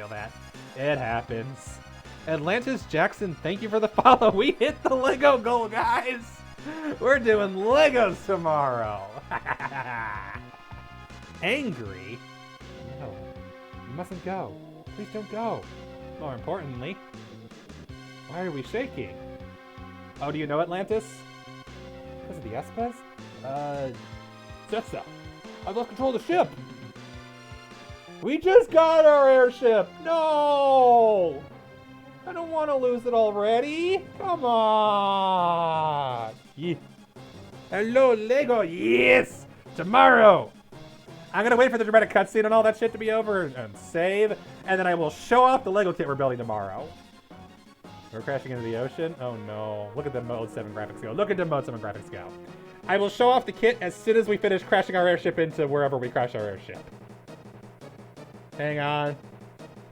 that. It happens. Atlantis Jackson, thank you for the follow. We hit the Lego goal, guys. We're doing Legos tomorrow. Angry? No, you mustn't go. Please don't go. More importantly, why are we shaking? Oh, do you know Atlantis? Because of the Espes? Setsa, I've lost control of the ship. We just got our airship. No! I don't want to lose it already. Come on. Yeah. Hello, Lego. Yes! Tomorrow. I'm going to wait for the dramatic cutscene and all that shit to be over and save. And then I will show off the Lego kit we're building tomorrow. We're crashing into the ocean? Oh no. Look at the Mode 7 graphics go. Look at the Mode 7 graphics go. I will show off the kit as soon as we finish crashing our airship into wherever we crash our airship. Hang on.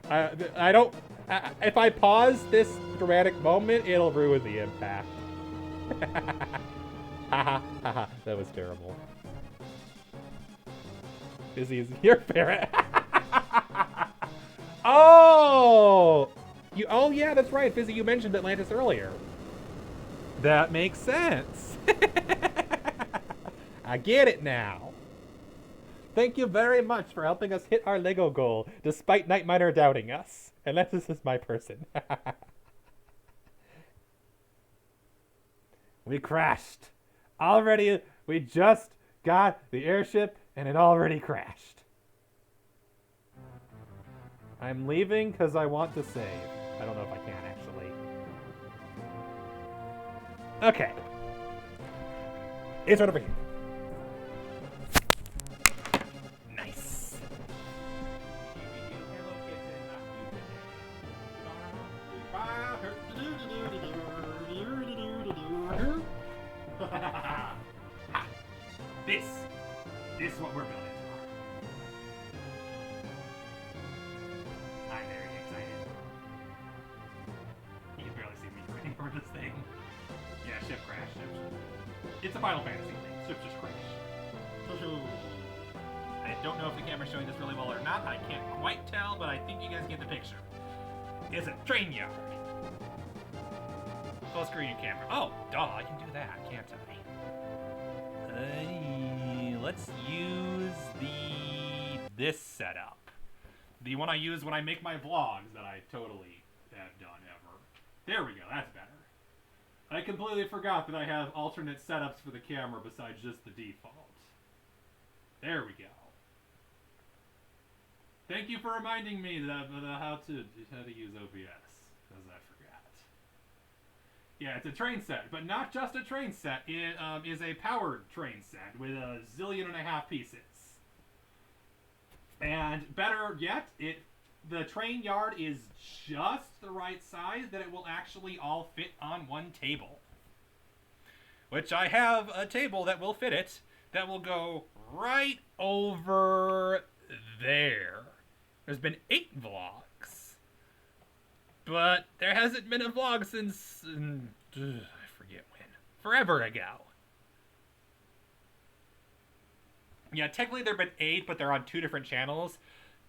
I don't... if I pause this dramatic moment, it'll ruin the impact. Haha, haha. That was terrible. Izzy's your parrot. Oh! Oh yeah, that's right, Fizzy, you mentioned Atlantis earlier. That makes sense. I get it now. Thank you very much for helping us hit our Lego goal, despite Night Miner doubting us. Atlantis is my person. We crashed. Already, we just got the airship, and it already crashed. I'm leaving because I want to save. I don't know if I can, actually. Okay. It's right over here. Nice. This is what we're building tomorrow. I'm very excited. You can barely see me waiting for this thing. Yeah, ship crash. It's a Final Fantasy thing. Ship just crashed. I don't know if the camera's showing this really well or not. I can't quite tell, but I think you guys get the picture. It's a train yard. Full screen camera. Oh, duh, I can do that, can't I? Let's use this setup. The one I use when I make my vlogs that I totally have done ever. There we go, that's better. I completely forgot that I have alternate setups for the camera besides just the default. There we go. Thank you for reminding me that how to use OBS, because I forgot. Yeah, it's a train set, but not just a train set. It is a powered train set with a zillion and a half pieces. And better yet, the train yard is just the right size that it will actually all fit on one table. Which I have a table that will fit it, that will go right over there. There's been 8 vlogs. But there hasn't been a vlog since... I forget when. Forever ago. Yeah, technically there have been 8, but they're on 2 different channels.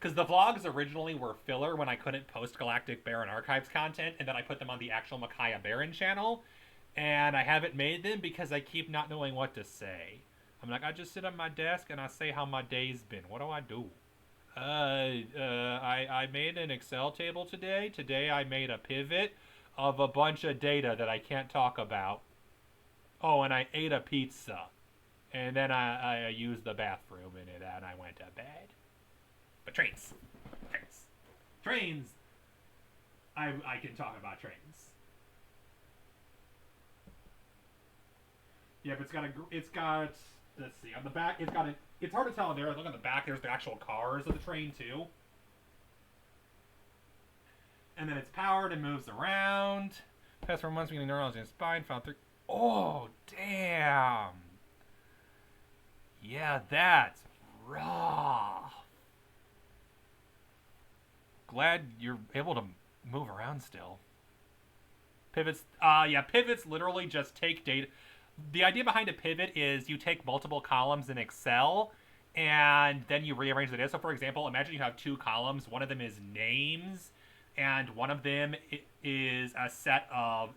Because the vlogs originally were filler when I couldn't post Galactic Baron Archives content, and then I put them on the actual Micaiah Baron channel. And I haven't made them because I keep not knowing what to say. I'm like, I just sit at my desk and I say how my day's been. What do I do? I made an Excel table today. Today I made a pivot. of a bunch of data that I can't talk about. Oh, and I ate a pizza. And then I used the bathroom in it and I went to bed. But trains. Trains. I can talk about trains. Yeah, but it's got, let's see, on the back, it's hard to tell in there. Look on the back, there's the actual cars of the train too. And then it's powered and moves around. Past 4 months, beginning neurology and spine, found 3. Oh, damn. Yeah, that's rough. Glad you're able to move around still. Pivots, pivots literally just take data. The idea behind a pivot is you take multiple columns in Excel and then you rearrange the data. So for example, imagine you have 2 columns. One of them is names and one of them is a set of,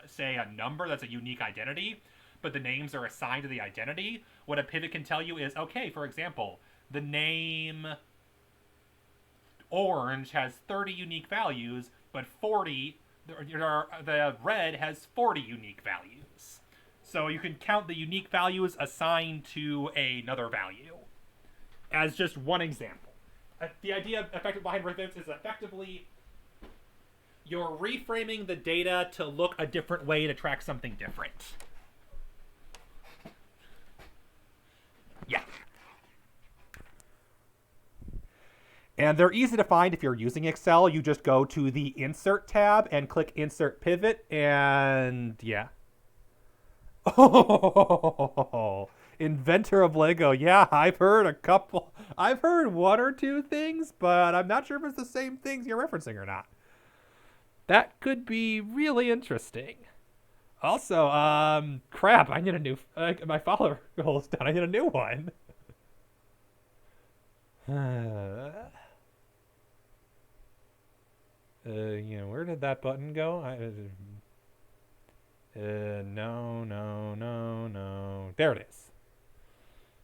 say, a number that's a unique identity, but the names are assigned to the identity. What a pivot can tell you is, okay, for example, the name orange has 30 unique values, but the red has 40 unique values. So you can count the unique values assigned to another value as just one example. The idea effective behind pivots is effectively you're reframing the data to look a different way to track something different. Yeah. And they're easy to find if you're using Excel. You just go to the Insert tab and click Insert Pivot, and yeah. Oh, inventor of Lego. Yeah, I've heard 1 or 2 things, but I'm not sure if it's the same things you're referencing or not. That could be really interesting. Also, crap, I need a new, my follower goal is done. I need a new one. Where did that button go? No. There it is.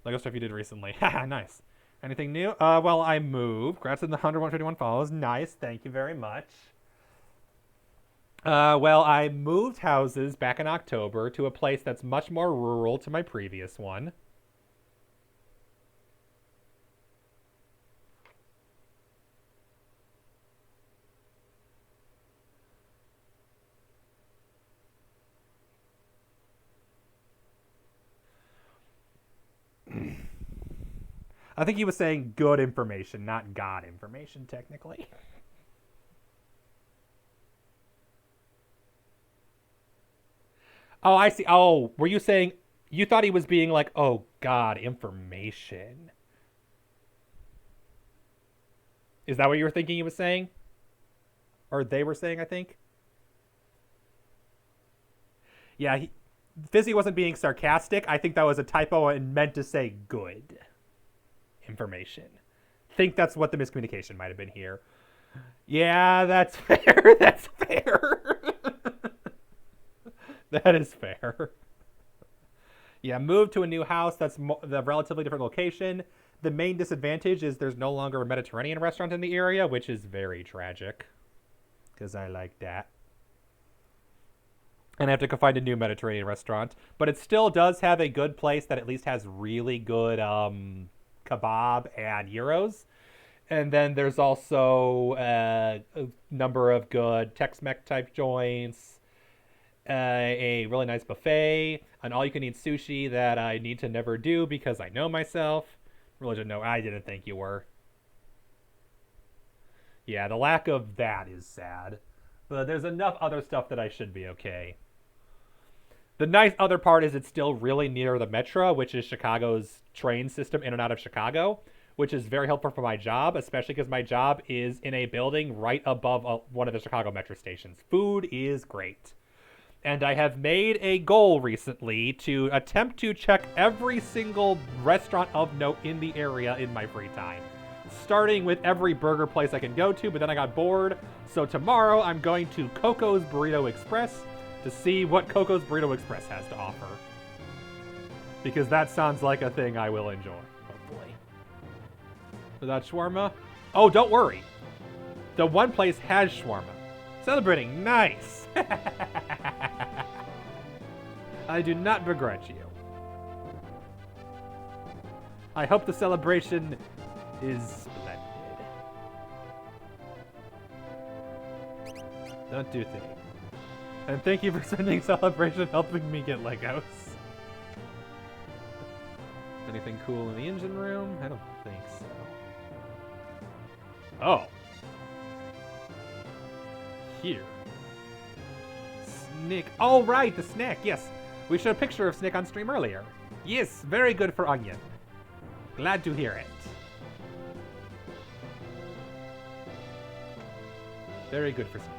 Lego stuff you did recently. Haha, nice. Anything new? Well, I moved. Congrats on the 151 follows. Nice. Thank you very much. Well, I moved houses back in October to a place that's much more rural to my previous one. I think he was saying good information, not God information, technically. Oh, I see. Oh, were you saying... You thought he was being like, oh, God, information. Is that what you were thinking he was saying? Or they were saying, I think? Yeah, Fizzy wasn't being sarcastic. I think that was a typo and meant to say good information. Think that's what the miscommunication might have been here. Yeah, that's fair. That's fair. That is fair. Yeah, moved to a new house that's the relatively different location. The main disadvantage is there's no longer a Mediterranean restaurant in the area, which is very tragic. Because I like that. And I have to go find a new Mediterranean restaurant. But it still does have a good place that at least has really good kebab and gyros. And then there's also a number of good Tex-Mex type joints, a really nice buffet, an all-you-can-eat sushi that I need to never do because I know myself. Really didn't know. I didn't think you were. Yeah, the lack of that is sad. But there's enough other stuff that I should be okay. The nice other part is it's still really near the Metro, which is Chicago's train system in and out of Chicago, which is very helpful for my job, especially because my job is in a building right above one of the Chicago Metro stations. Food is great. And I have made a goal recently to attempt to check every single restaurant of note in the area in my free time. Starting with every burger place I can go to, but then I got bored. So tomorrow I'm going to Coco's Burrito Express to see what Coco's Burrito Express has to offer. Because that sounds like a thing I will enjoy, hopefully. For that shawarma? Oh, don't worry. The one place has shawarma. Celebrating, nice! I do not begrudge you. I hope the celebration is splendid. Don't do things. And thank you for spending celebration helping me get Legos. Anything cool in the engine room? I don't think so. Oh. Here. Snick. Oh, right, the snack. Yes. We showed a picture of Snick on stream earlier. Yes, very good for Onion. Glad to hear it. Very good for Snick.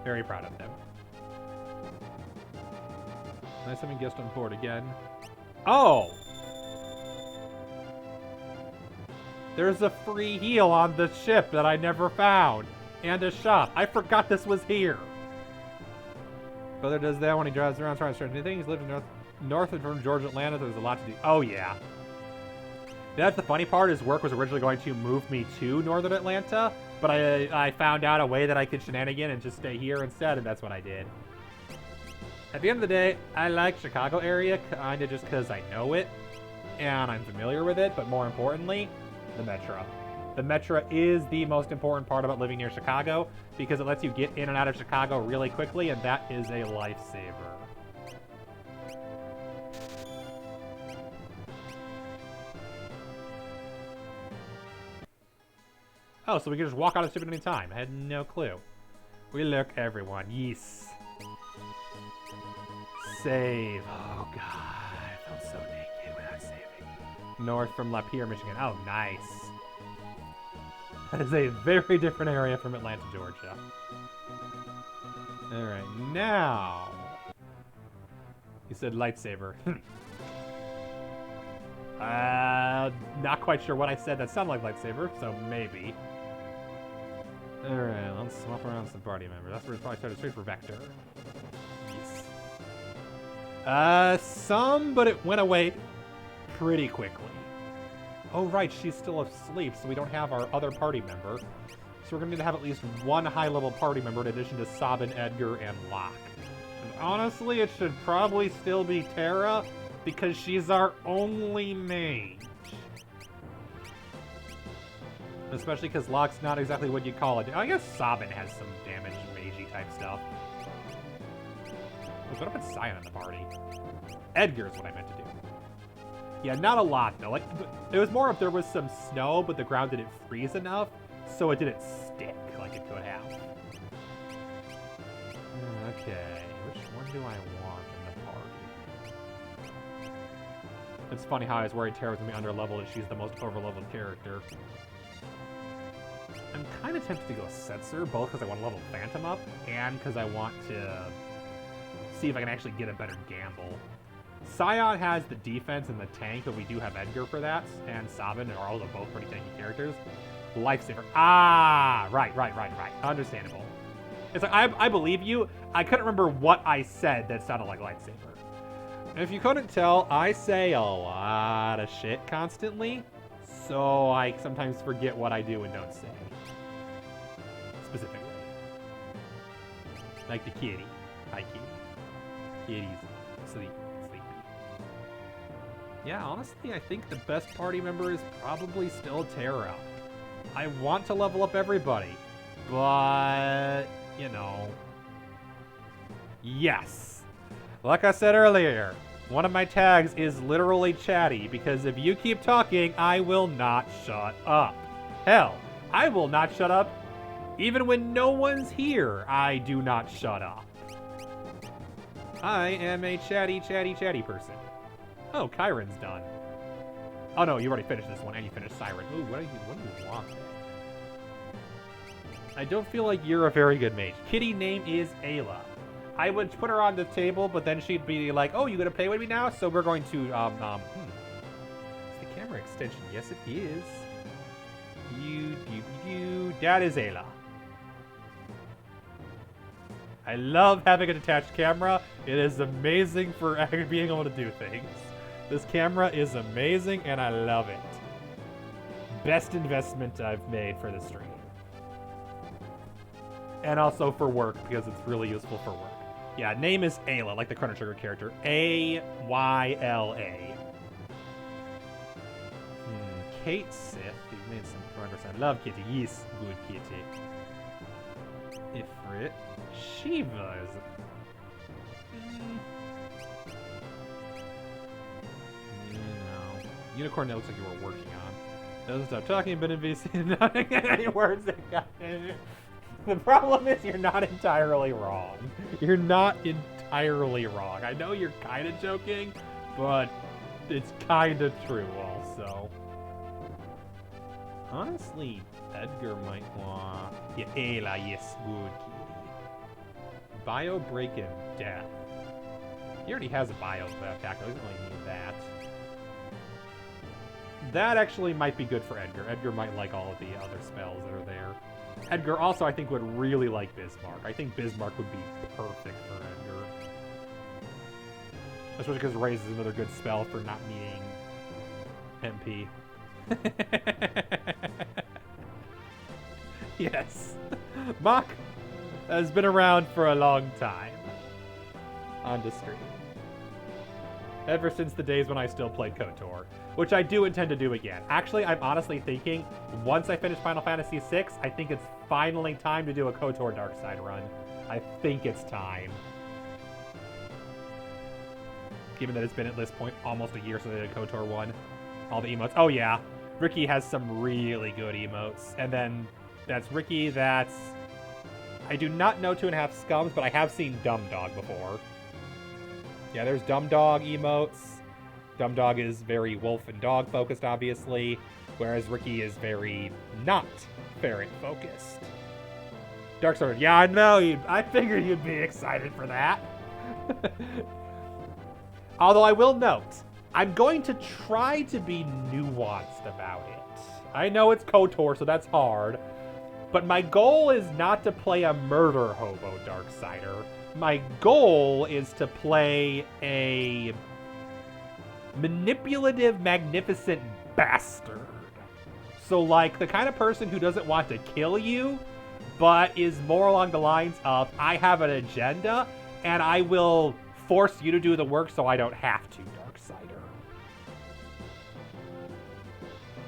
Very proud of them. Nice having guest on board again. Oh! There's a free heal on the ship that I never found. And a shop. I forgot this was here. Brother does that when he drives around trying to start new things. He lives north from Georgia, Atlanta. There's a lot to do. Oh, yeah. That's the funny part is work was originally going to move me to northern Atlanta. But I found out a way that I could shenanigan and just stay here instead. And that's what I did. At the end of the day, I like Chicago area kind of just because I know it. And I'm familiar with it. But more importantly, the Metro. The Metro is the most important part about living near Chicago because it lets you get in and out of Chicago really quickly, and that is a lifesaver. Oh, so we can just walk out of the ship at any time. I had no clue. We look, everyone. Yes. Save. Oh, God. I felt so naked without saving. North from Lapeer, Michigan. Oh, nice. That is a very different area from Atlanta, Georgia. Alright, now... You said lightsaber. Not quite sure what I said that sounded like lightsaber, so maybe. Alright, let's swap around some party members. That's where it's probably started straight for Vector. Yes. Some, but it went away pretty quickly. Oh, right, she's still asleep, so we don't have our other party member. So we're going to need to have at least one high-level party member in addition to Sabin, Edgar, and Locke. And honestly, it should probably still be Tara, because she's our only mage. Especially because Locke's not exactly what you'd call it. I guess Sabin has some damage, magey type stuff. What if I put Cyan in the party? Edgar is what I meant to do. Yeah, not a lot, though. Like, it was more if there was some snow, but the ground didn't freeze enough, so it didn't stick like it could have. Okay, which one do I want in the party? It's funny how I was worried Tara was going to be underleveled and she's the most overleveled character. I'm kind of tempted to go Setzer, both because I want to level Phantom up, and because I want to see if I can actually get a better gamble. Scion has the defense and the tank, but we do have Edgar for that, and Sabin are also both pretty tanky characters. Lifesaver. Ah, right. Understandable. It's like, I believe you. I couldn't remember what I said that sounded like Lightsaber. And if you couldn't tell, I say a lot of shit constantly, so I sometimes forget what I do and don't say. Specifically. Like the kitty. Hi, kitty. Kitty's sleepy. Yeah, honestly, I think the best party member is probably still Tara. I want to level up everybody, but, you know. Yes. Like I said earlier, one of my tags is literally chatty, because if you keep talking, I will not shut up. Hell, I will not shut up even when no one's here. I do not shut up. I am a chatty person. Oh, Kyron's done. Oh no, you already finished this one, and you finished Siren. Ooh, what do you want? I don't feel like you're a very good mage. Kitty name is Ayla. I would put her on the table, but then she'd be like, oh, you gonna play with me now? So we're going to, It's the camera extension. Yes, it is. That is Ayla. I love having a detached camera. It is amazing for being able to do things. This camera is amazing, and I love it. best investment I've made for the stream. And also for work, because it's really useful for work. Yeah, name is Ayla, like the Chrono Trigger character. A-Y-L-A. Kate Sith, you've made some progress. I love Kitty. Yes, good Kitty. Ifrit. Shiva is... Unicorn, that looks like you were working on. Doesn't stop talking, but NBC not any words that got in. The problem is you're not entirely wrong. You're not entirely wrong. I know you're kind of joking, but it's kind of true also. Honestly, Edgar might want... Yeah, Ayla, yes, good kitty. Bio break and death. He already has a bio attack, though. He doesn't really need that. That actually might be good for Edgar. Edgar might like all of the other spells that are there. Edgar also, I think, would really like Bismarck. I think Bismarck would be perfect for Edgar. Especially because Raise is another good spell for not needing MP. Yes. Mach has been around for a long time on the stream. Ever since the days when I still played KOTOR, which I do intend to do again. Actually, I'm honestly thinking, once I finish Final Fantasy VI, I think it's finally time to do a KOTOR Dark Side run. I think it's time. Given that it's been at this point almost a year since I did a KOTOR one. All the emotes. Oh yeah, Ricky has some really good emotes. And then that's Ricky, that's... I do not know 2.5 Scums, but I have seen Dumb Dog before. Yeah, there's Dumb Dog emotes. Dumb Dog is very wolf and dog focused, obviously, whereas Ricky is very not ferret focused. Dark Sword, yeah, I know. I figured you'd be excited for that. Although I will note, I'm going to try to be nuanced about it. I know it's KOTOR, so that's hard, but my goal is not to play a murder hobo Darksider. My goal is to play a manipulative, magnificent bastard. So, like, the kind of person who doesn't want to kill you, but is more along the lines of, I have an agenda, and I will force you to do the work so I don't have to, Darksider.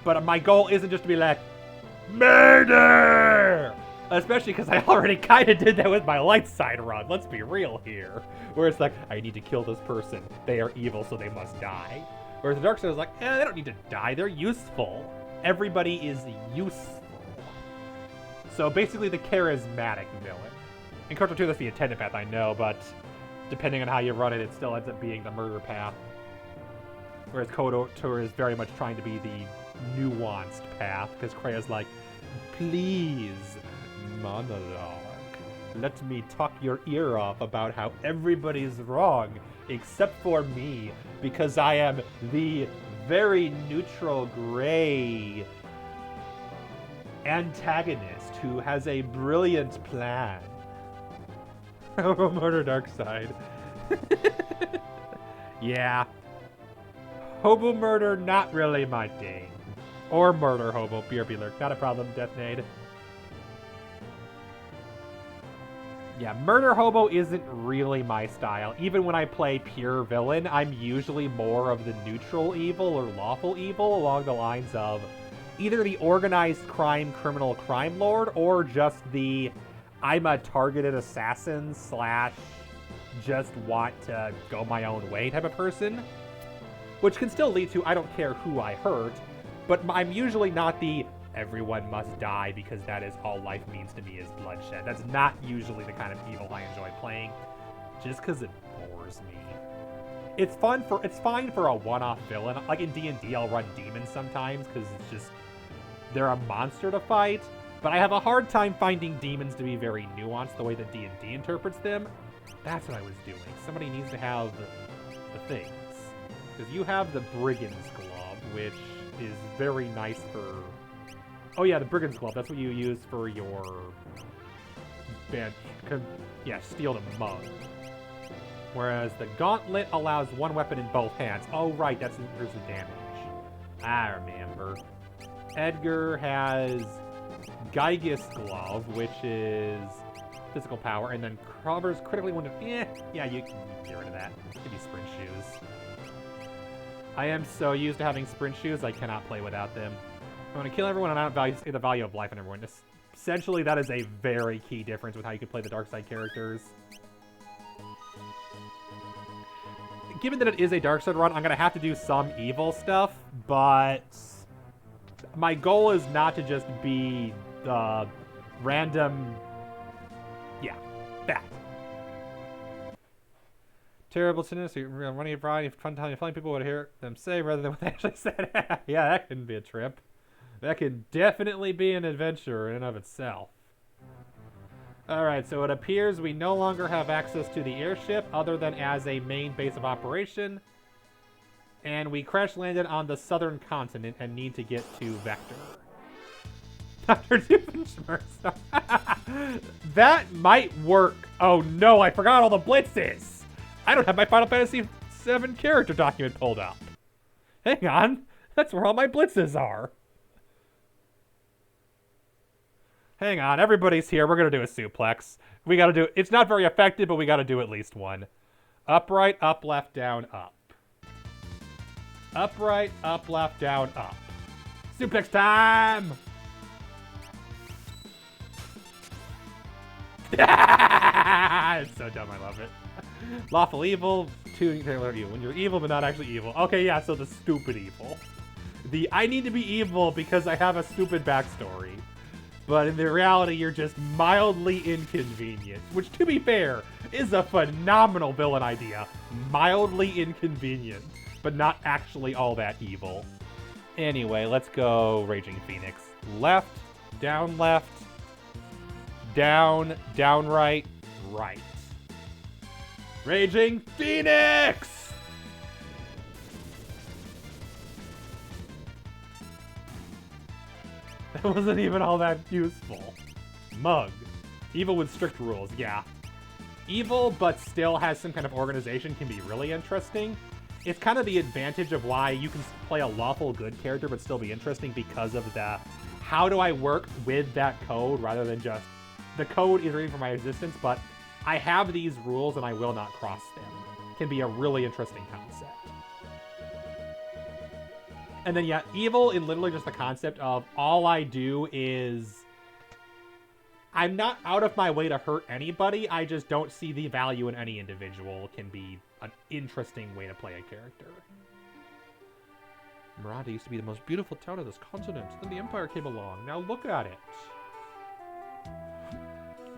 But my goal isn't just to be like, murder! Especially because I already kind of did that with my light side run. Let's be real here. Where it's like, I need to kill this person. They are evil, so they must die. Whereas the dark side is like, they don't need to die. They're useful. Everybody is useful. So basically the charismatic villain. In KOTOR 2, that's the attendant path, I know, but depending on how you run it, it still ends up being the murder path. Whereas KOTOR is very much trying to be the nuanced path, because Krea's like, please, monologue. Let me talk your ear off about how everybody's wrong except for me, because I am the very neutral gray antagonist who has a brilliant plan. Murder Dark Side. Yeah. Hobo murder, not really my thing. Or murder hobo, BRB lurk, not a problem, Deathnade. Yeah, murder hobo isn't really my style. Even when I play pure villain, I'm usually more of the neutral evil or lawful evil along the lines of either the organized crime criminal crime lord or just the I'm a targeted assassin / just want to go my own way type of person. Which can still lead to I don't care who I hurt, but I'm usually not the everyone must die because that is all life means to me is bloodshed. That's not usually the kind of evil I enjoy playing, just because it bores me. It's fine for a one-off villain. Like in D&D, I'll run demons sometimes because it's just they're a monster to fight. But I have a hard time finding demons to be very nuanced the way that D&D interprets them. That's what I was doing. Somebody needs to have the things, because you have the Brigand's Glove, which is very nice for... Oh yeah, the Brigand's Glove. That's what you use for your bench. Yeah, steel to mug. Whereas the Gauntlet allows one weapon in both hands. Oh right, here's the damage. I remember. Edgar has Gygus Glove, which is physical power, and then covers critically wounded. Yeah, you can get rid of that. Give me sprint shoes. I am so used to having sprint shoes, I cannot play without them. I want to kill everyone and I don't value the value of life on everyone. Essentially, that is a very key difference with how you can play the dark side characters. Given that it is a dark side run, I'm going to have to do some evil stuff, but my goal is not to just be the random... Yeah, that. Terrible cynicism. You're running a variety of fun telling people what to hear them say rather than what they actually said. Yeah, that can be a trip. That can definitely be an adventure in and of itself. Alright, so it appears we no longer have access to the airship other than as a main base of operation. And we crash landed on the southern continent and need to get to Vector. Dr. Doofenshmirtz. That might work. Oh no, I forgot all the blitzes. I don't have my Final Fantasy VII character document pulled up. Hang on. That's where all my blitzes are. Hang on. Everybody's here. We're going to do a suplex. We got to do... It's not very effective, but we got to do at least one. Upright, up, left, down, up. Upright, up, left, down, up. Suplex time! It's so dumb. I love it. Lawful evil, when you're evil but not actually evil. Okay, yeah, so the stupid evil. I need to be evil because I have a stupid backstory. But in the reality, you're just mildly inconvenient. Which, to be fair, is a phenomenal villain idea. Mildly inconvenient, but not actually all that evil. Anyway, let's go Raging Phoenix. Left, down, down, right, right. Raging Phoenix! That wasn't even all that useful. Mug. Evil with strict rules, yeah. Evil, but still has some kind of organization can be really interesting. It's kind of the advantage of why you can play a lawful good character but still be interesting because of the how do I work with that code rather than just the code is reading for my existence, but I have these rules and I will not cross them. Can be a really interesting concept. And then, yeah, evil in literally just the concept of all I do is... I'm not out of my way to hurt anybody, I just don't see the value in any individual can be an interesting way to play a character. Murata used to be the most beautiful town of this continent. Then the Empire came along. Now look at it.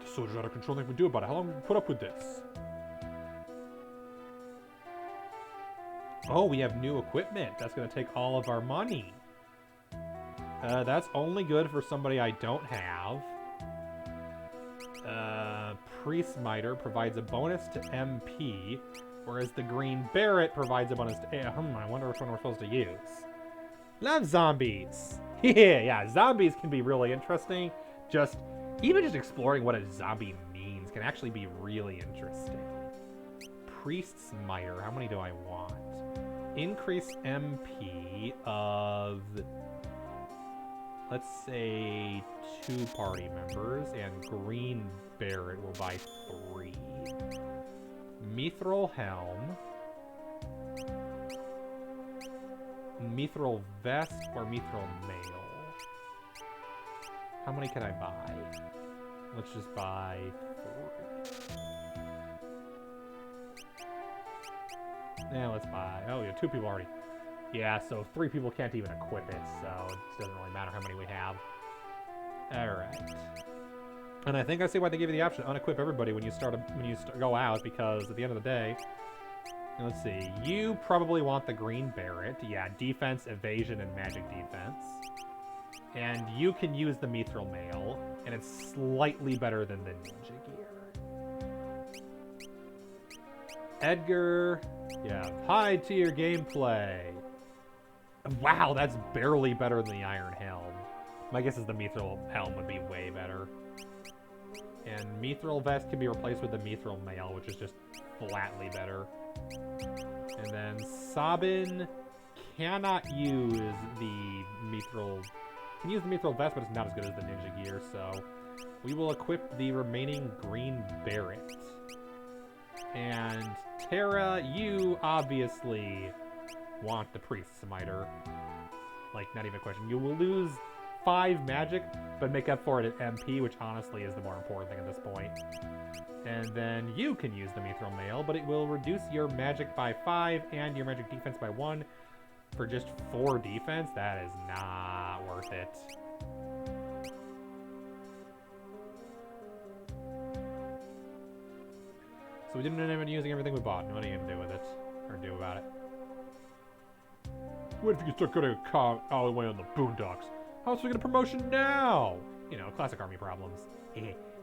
The soldiers are out of control, nothing we can do about it. How long have we put up with this? Oh, we have new equipment. That's going to take all of our money. That's only good for somebody I don't have. Priest Miter provides a bonus to MP, whereas the Green Barret provides a bonus to... I wonder which one we're supposed to use. Love zombies! Yeah, zombies can be really interesting. Even just exploring what a zombie means can actually be really interesting. Priest's Miter, how many do I want? Increase MP of... let's say 2 party members, and Green Barret will buy 3. Mithril Helm. Mithril Vest or Mithril Mail. How many can I buy? Let's just buy 3. Yeah, let's buy... oh, yeah, 2 people already... yeah, so 3 people can't even equip it, so it doesn't really matter how many we have. Alright. And I think I see why they give you the option to unequip everybody when you go out, because at the end of the day... let's see, you probably want the Green Barret. Yeah, defense, evasion, and magic defense. And you can use the Mithril Mail, and it's slightly better than the Ninja Gear. Edgar... yeah, high tier gameplay. Wow, that's barely better than the Iron Helm. My guess is the Mithril Helm would be way better. And Mithril Vest can be replaced with the Mithril Mail, which is just flatly better. And then Sabin cannot use the Mithril can use the mithril vest, but it's not as good as the ninja gear, so we will equip the remaining green beret. And Terra, you obviously want the priest smiter. Like, not even a question. You will lose 5 magic, but make up for it at MP, which honestly is the more important thing at this point. And then you can use the mithril mail, but it will reduce your magic by 5 and your magic defense by 1 for just 4 defense. That is not worth it. So we didn't end up using everything we bought. What are you gonna do with it? Or do about it? What if you start getting a car all the way on the boondocks? How's we get a promotion now? You know, classic army problems.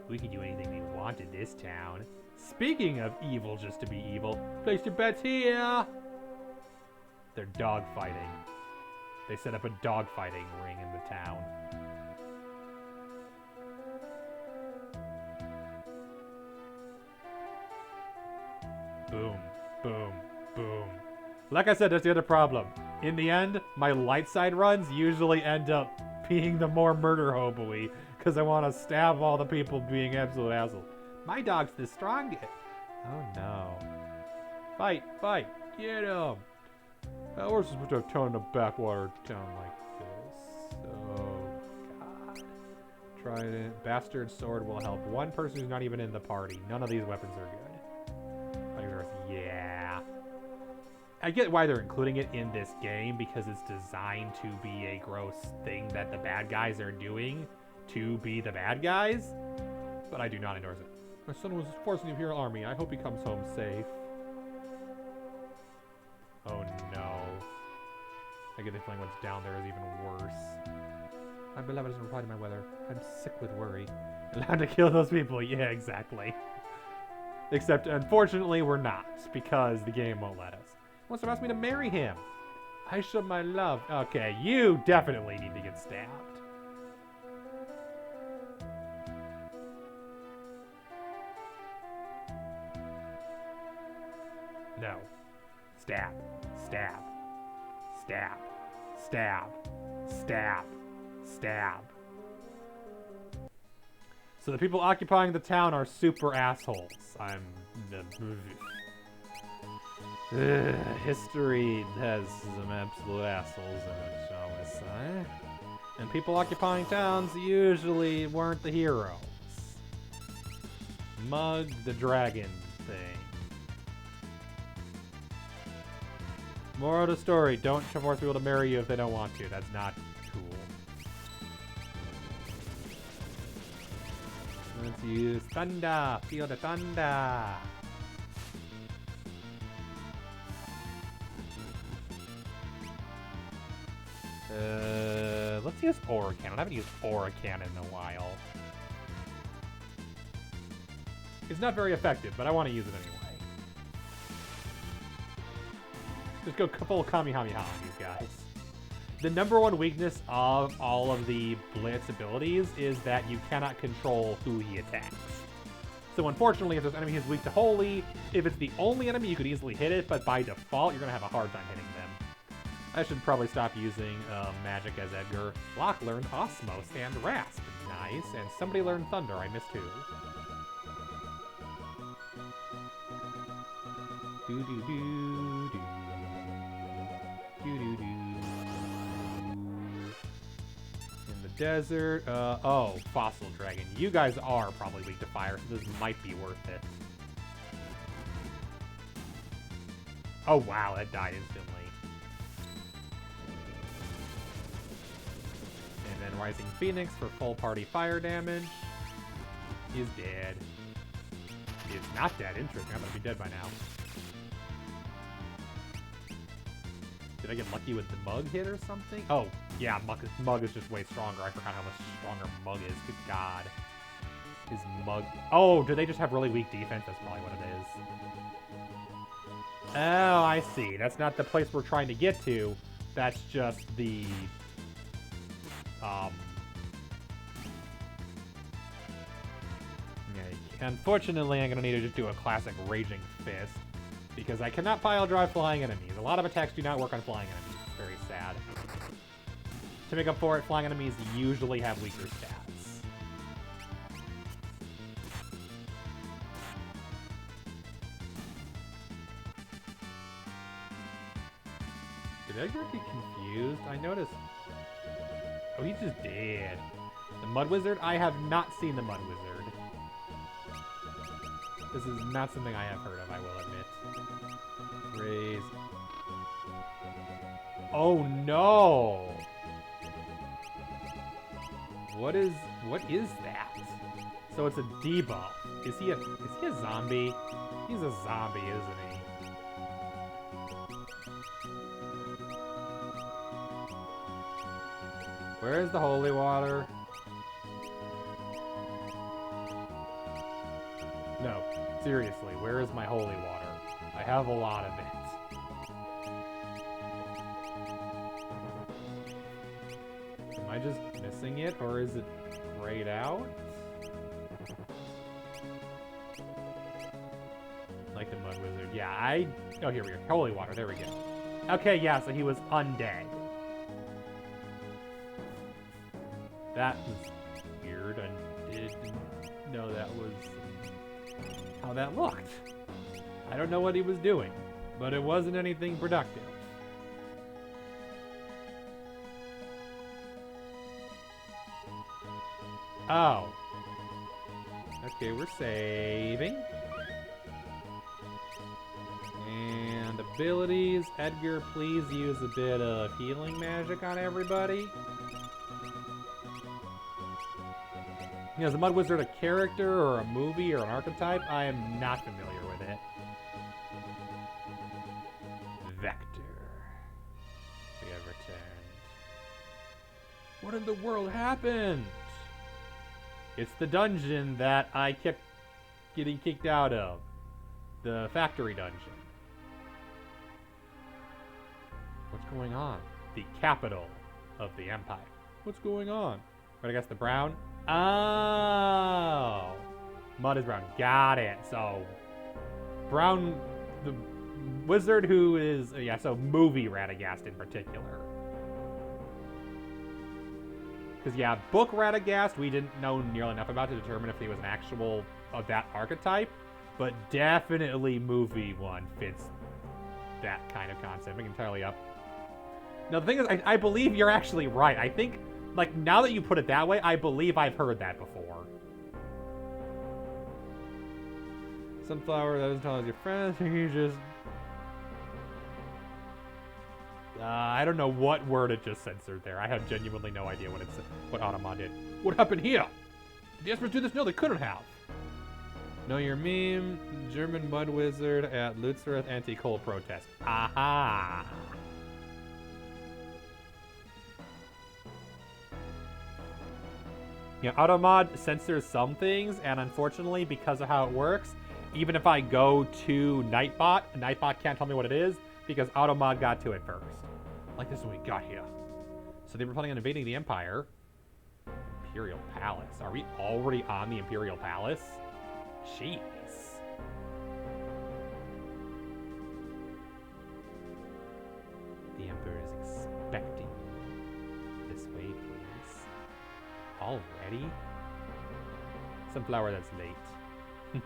We can do anything we want in this town. Speaking of evil just to be evil, place your bets here! They're dogfighting. They set up a dogfighting ring in the town. Boom, boom, boom. Like I said, that's the other problem. In the end, my light side runs usually end up being the more murder hobo-y, because I want to stab all the people being absolute assholes. My dog's the strongest. Oh no. Fight, fight, get him. We're supposed to have town in a backwater town like this. Oh god. Trident, bastard sword will help one person who's not even in the party. None of these weapons are good. Yeah. I get why they're including it in this game, because it's designed to be a gross thing that the bad guys are doing to be the bad guys, but I do not endorse it. My son was forced into the Imperial Army. I hope he comes home safe. Oh no. I get the feeling what's down there is even worse. My beloved doesn't reply to my weather. I'm sick with worry. Allowed to kill those people. Yeah, exactly. Except, unfortunately, we're not, because the game won't let us. He wants to ask me to marry him. I show my love. Okay, you definitely need to get stabbed. No. Stab. Stab. Stab. Stab. Stab. Stab. So the people occupying the town are super assholes. History has some absolute assholes in it, shall we say. And people occupying towns usually weren't the heroes. Mug the dragon thing. Moral of the story, don't force people to marry you if they don't want to. That's not cool. Let's use thunder. Feel the thunder. Let's use aura cannon. I haven't used aura cannon in a while. It's not very effective, but I want to use it anyway. Just go full Kamehameha on these guys. The #1 weakness of all of the Blitz abilities is that you cannot control who he attacks. So unfortunately, if there's an enemy who's weak to Holy, if it's the only enemy, you could easily hit it, but by default, you're going to have a hard time hitting them. I should probably stop using magic as Edgar. Locke learned Osmos and Rasp. Nice. And somebody learned Thunder. I missed who. Do-do-do-do. Do-do-do. In the desert. Oh, Fossil Dragon. You guys are probably weak to fire, so this might be worth it. Oh, wow. That died instantly. And then Rising Phoenix for full party fire damage. He's dead. He's not dead. Interesting. I'm gonna be dead by now. Did I get lucky with the Mug hit or something? Oh, yeah, Mug is just way stronger. I forgot how much stronger Mug is. Good God. His Mug... Oh, do they just have really weak defense? That's probably what it is. Oh, I see. That's not the place we're trying to get to. That's just the... Unfortunately, I'm going to need to just do a classic Raging Fist, because I cannot pile drive flying enemies. A lot of attacks do not work on flying enemies. It's very sad. To make up for it, flying enemies usually have weaker stats. Did Edgar get confused? I noticed... Oh, he's just dead. The Mud Wizard? I have not seen the Mud Wizard. This is not something I have heard of, I will admit. Raise. Oh no! What is that? So it's a debuff. Is he a zombie? He's a zombie, isn't he? Where is the holy water? No, seriously, where is my holy water? I have a lot of it. Am I just missing it, or is it grayed out? Like the Mud Wizard. Yeah, oh, here we go. Holy water, there we go. Okay, yeah, so he was undead. That was weird. I didn't know that was how that looked. I don't know what he was doing, but it wasn't anything productive. Oh. Okay, we're saving. And abilities. Edgar, please use a bit of healing magic on everybody. You know, is the Mud Wizard a character or a movie or an archetype? I am not familiar with it. Vector. We have returned. What in the world happened? It's the dungeon that I kept getting kicked out of. The factory dungeon. What's going on? The capital of the Empire. What's going on? But I guess the brown? Oh. Mud is brown. Got it. So, brown, the wizard who is, yeah, so movie Radagast in particular. Because, yeah, book Radagast, we didn't know nearly enough about to determine if he was an actual of that archetype, but definitely movie one fits that kind of concept. Make it entirely up. Now, the thing is, I believe you're actually right. I think, like, now that you put it that way, I believe I've heard that before. Sunflower, that doesn't tell us your friends, you just... I don't know what word it just censored there. I have genuinely no idea what Automa did. What happened here? Did the Espers do this? No, they couldn't have. Know your meme, German Mud Wizard at Lutzerath anti-coal protest. Aha! Yeah, Automod censors some things, and unfortunately, because of how it works, even if I go to Nightbot, Nightbot can't tell me what it is, because Automod got to it first. Like this when we got here. So they were planning on invading the Empire. Imperial Palace. Are we already on the Imperial Palace? Jeez. The Emperor is expecting you. This way, please. Already? Sunflower, that's late.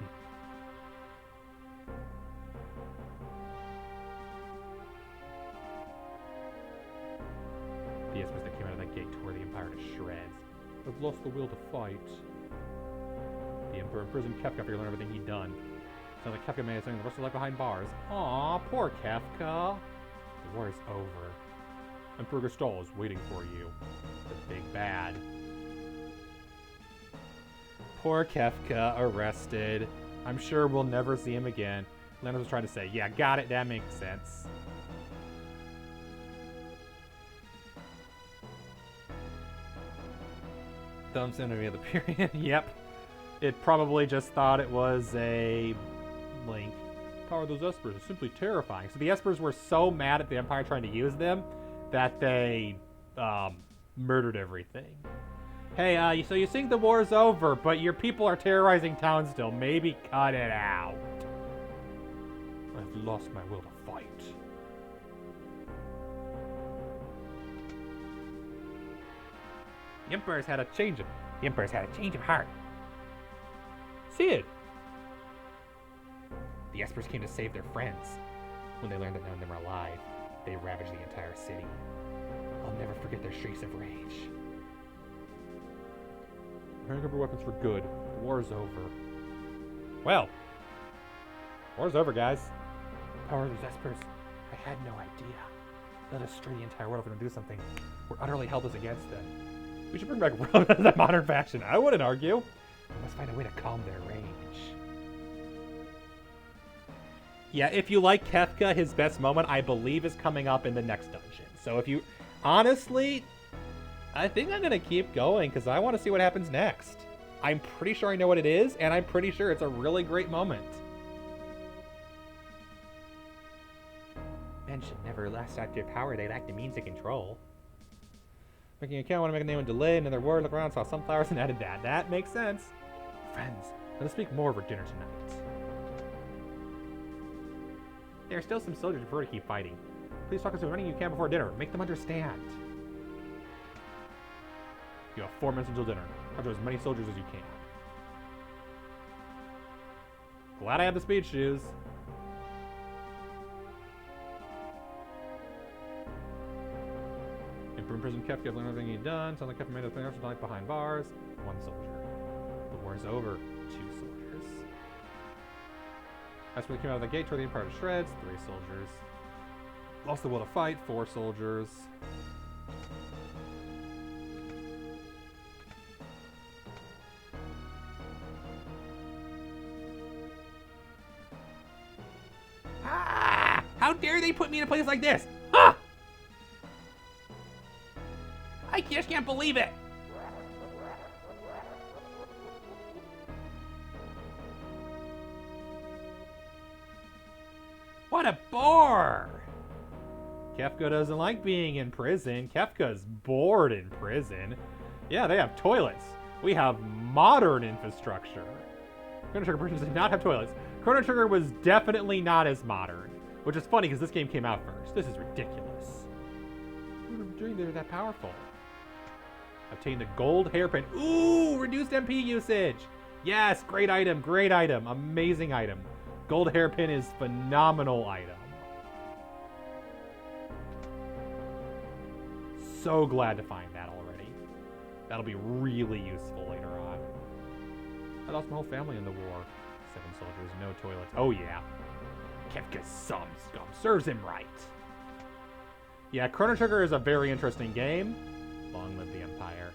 The Espers that came out of that gate tore the Empire to shreds. I've lost the will to fight. The Emperor imprisoned Kefka after he learned everything he'd done. Sounds like Kefka may have spent the rest of life behind bars. Aw, poor Kefka. The war is over. Emperor Gestal is waiting for you. The big bad. Poor Kefka, arrested. I'm sure we'll never see him again. Leonard was trying to say, yeah, got it, that makes sense. Thumbs in of the period. Yep. It probably just thought it was a link. Power of those Espers is simply terrifying. So the Espers were so mad at the Empire trying to use them that they murdered everything. Hey, so you think the war's over, but your people are terrorizing town still. Maybe cut it out. I've lost my will to fight. The Emperor's had a change of heart. Sid! The Espers came to save their friends. When they learned that none of them were alive, they ravaged the entire city. I'll never forget their shrieks of rage. Hand over weapons for good. The war's over. Well, war's over, guys. Power of those Espers. I had no idea. They'll destroy the entire world if we don't do something. We're utterly helpless against them. We should bring back Rome as a modern fashion. I wouldn't argue. We must find a way to calm their rage. Yeah, if you like Kefka, his best moment, I believe, is coming up in the next dungeon. So if you... Honestly, I think I'm going to keep going because I want to see what happens next. I'm pretty sure I know what it is, and I'm pretty sure it's a really great moment. Men should never last out their power. They lack the means to control. Making a count, want to make a name and delay, another word, look around, saw sunflowers and added that. That makes sense. Friends, let us speak more over dinner tonight. There are still some soldiers who prefer to keep fighting. Please talk as many you can before dinner. Make them understand. You have 4 minutes until dinner. Talk to as many soldiers as you can. Glad I have the speed shoes. In prison, Kefka learned everything he'd done. Sounds like Kefka made a thing like behind bars. 1 soldier. The war's over. 2 soldiers. That's when they came out of the gate, tore the Empire to shreds. 3 soldiers. Lost the will to fight. 4 soldiers. Ah! How dare they put me in a place like this? Ah! I just can't believe it! What a bore! Kefka doesn't like being in prison. Kefka's bored in prison. Yeah, they have toilets. We have modern infrastructure. Chrono Trigger versions did not have toilets. Chrono Trigger was definitely not as modern. Which is funny because this game came out first. This is ridiculous. What are you doing there that powerful? Obtain the gold hairpin. Ooh, reduced MP usage. Yes, great item, amazing item. Gold hairpin is phenomenal item. So glad to find that already. That'll be really useful later on. I lost my whole family in the war. 7 soldiers, no toilets. Oh yeah. Kefka's some scum. Serves him right. Yeah, Chrono Trigger is a very interesting game. Long live the Empire.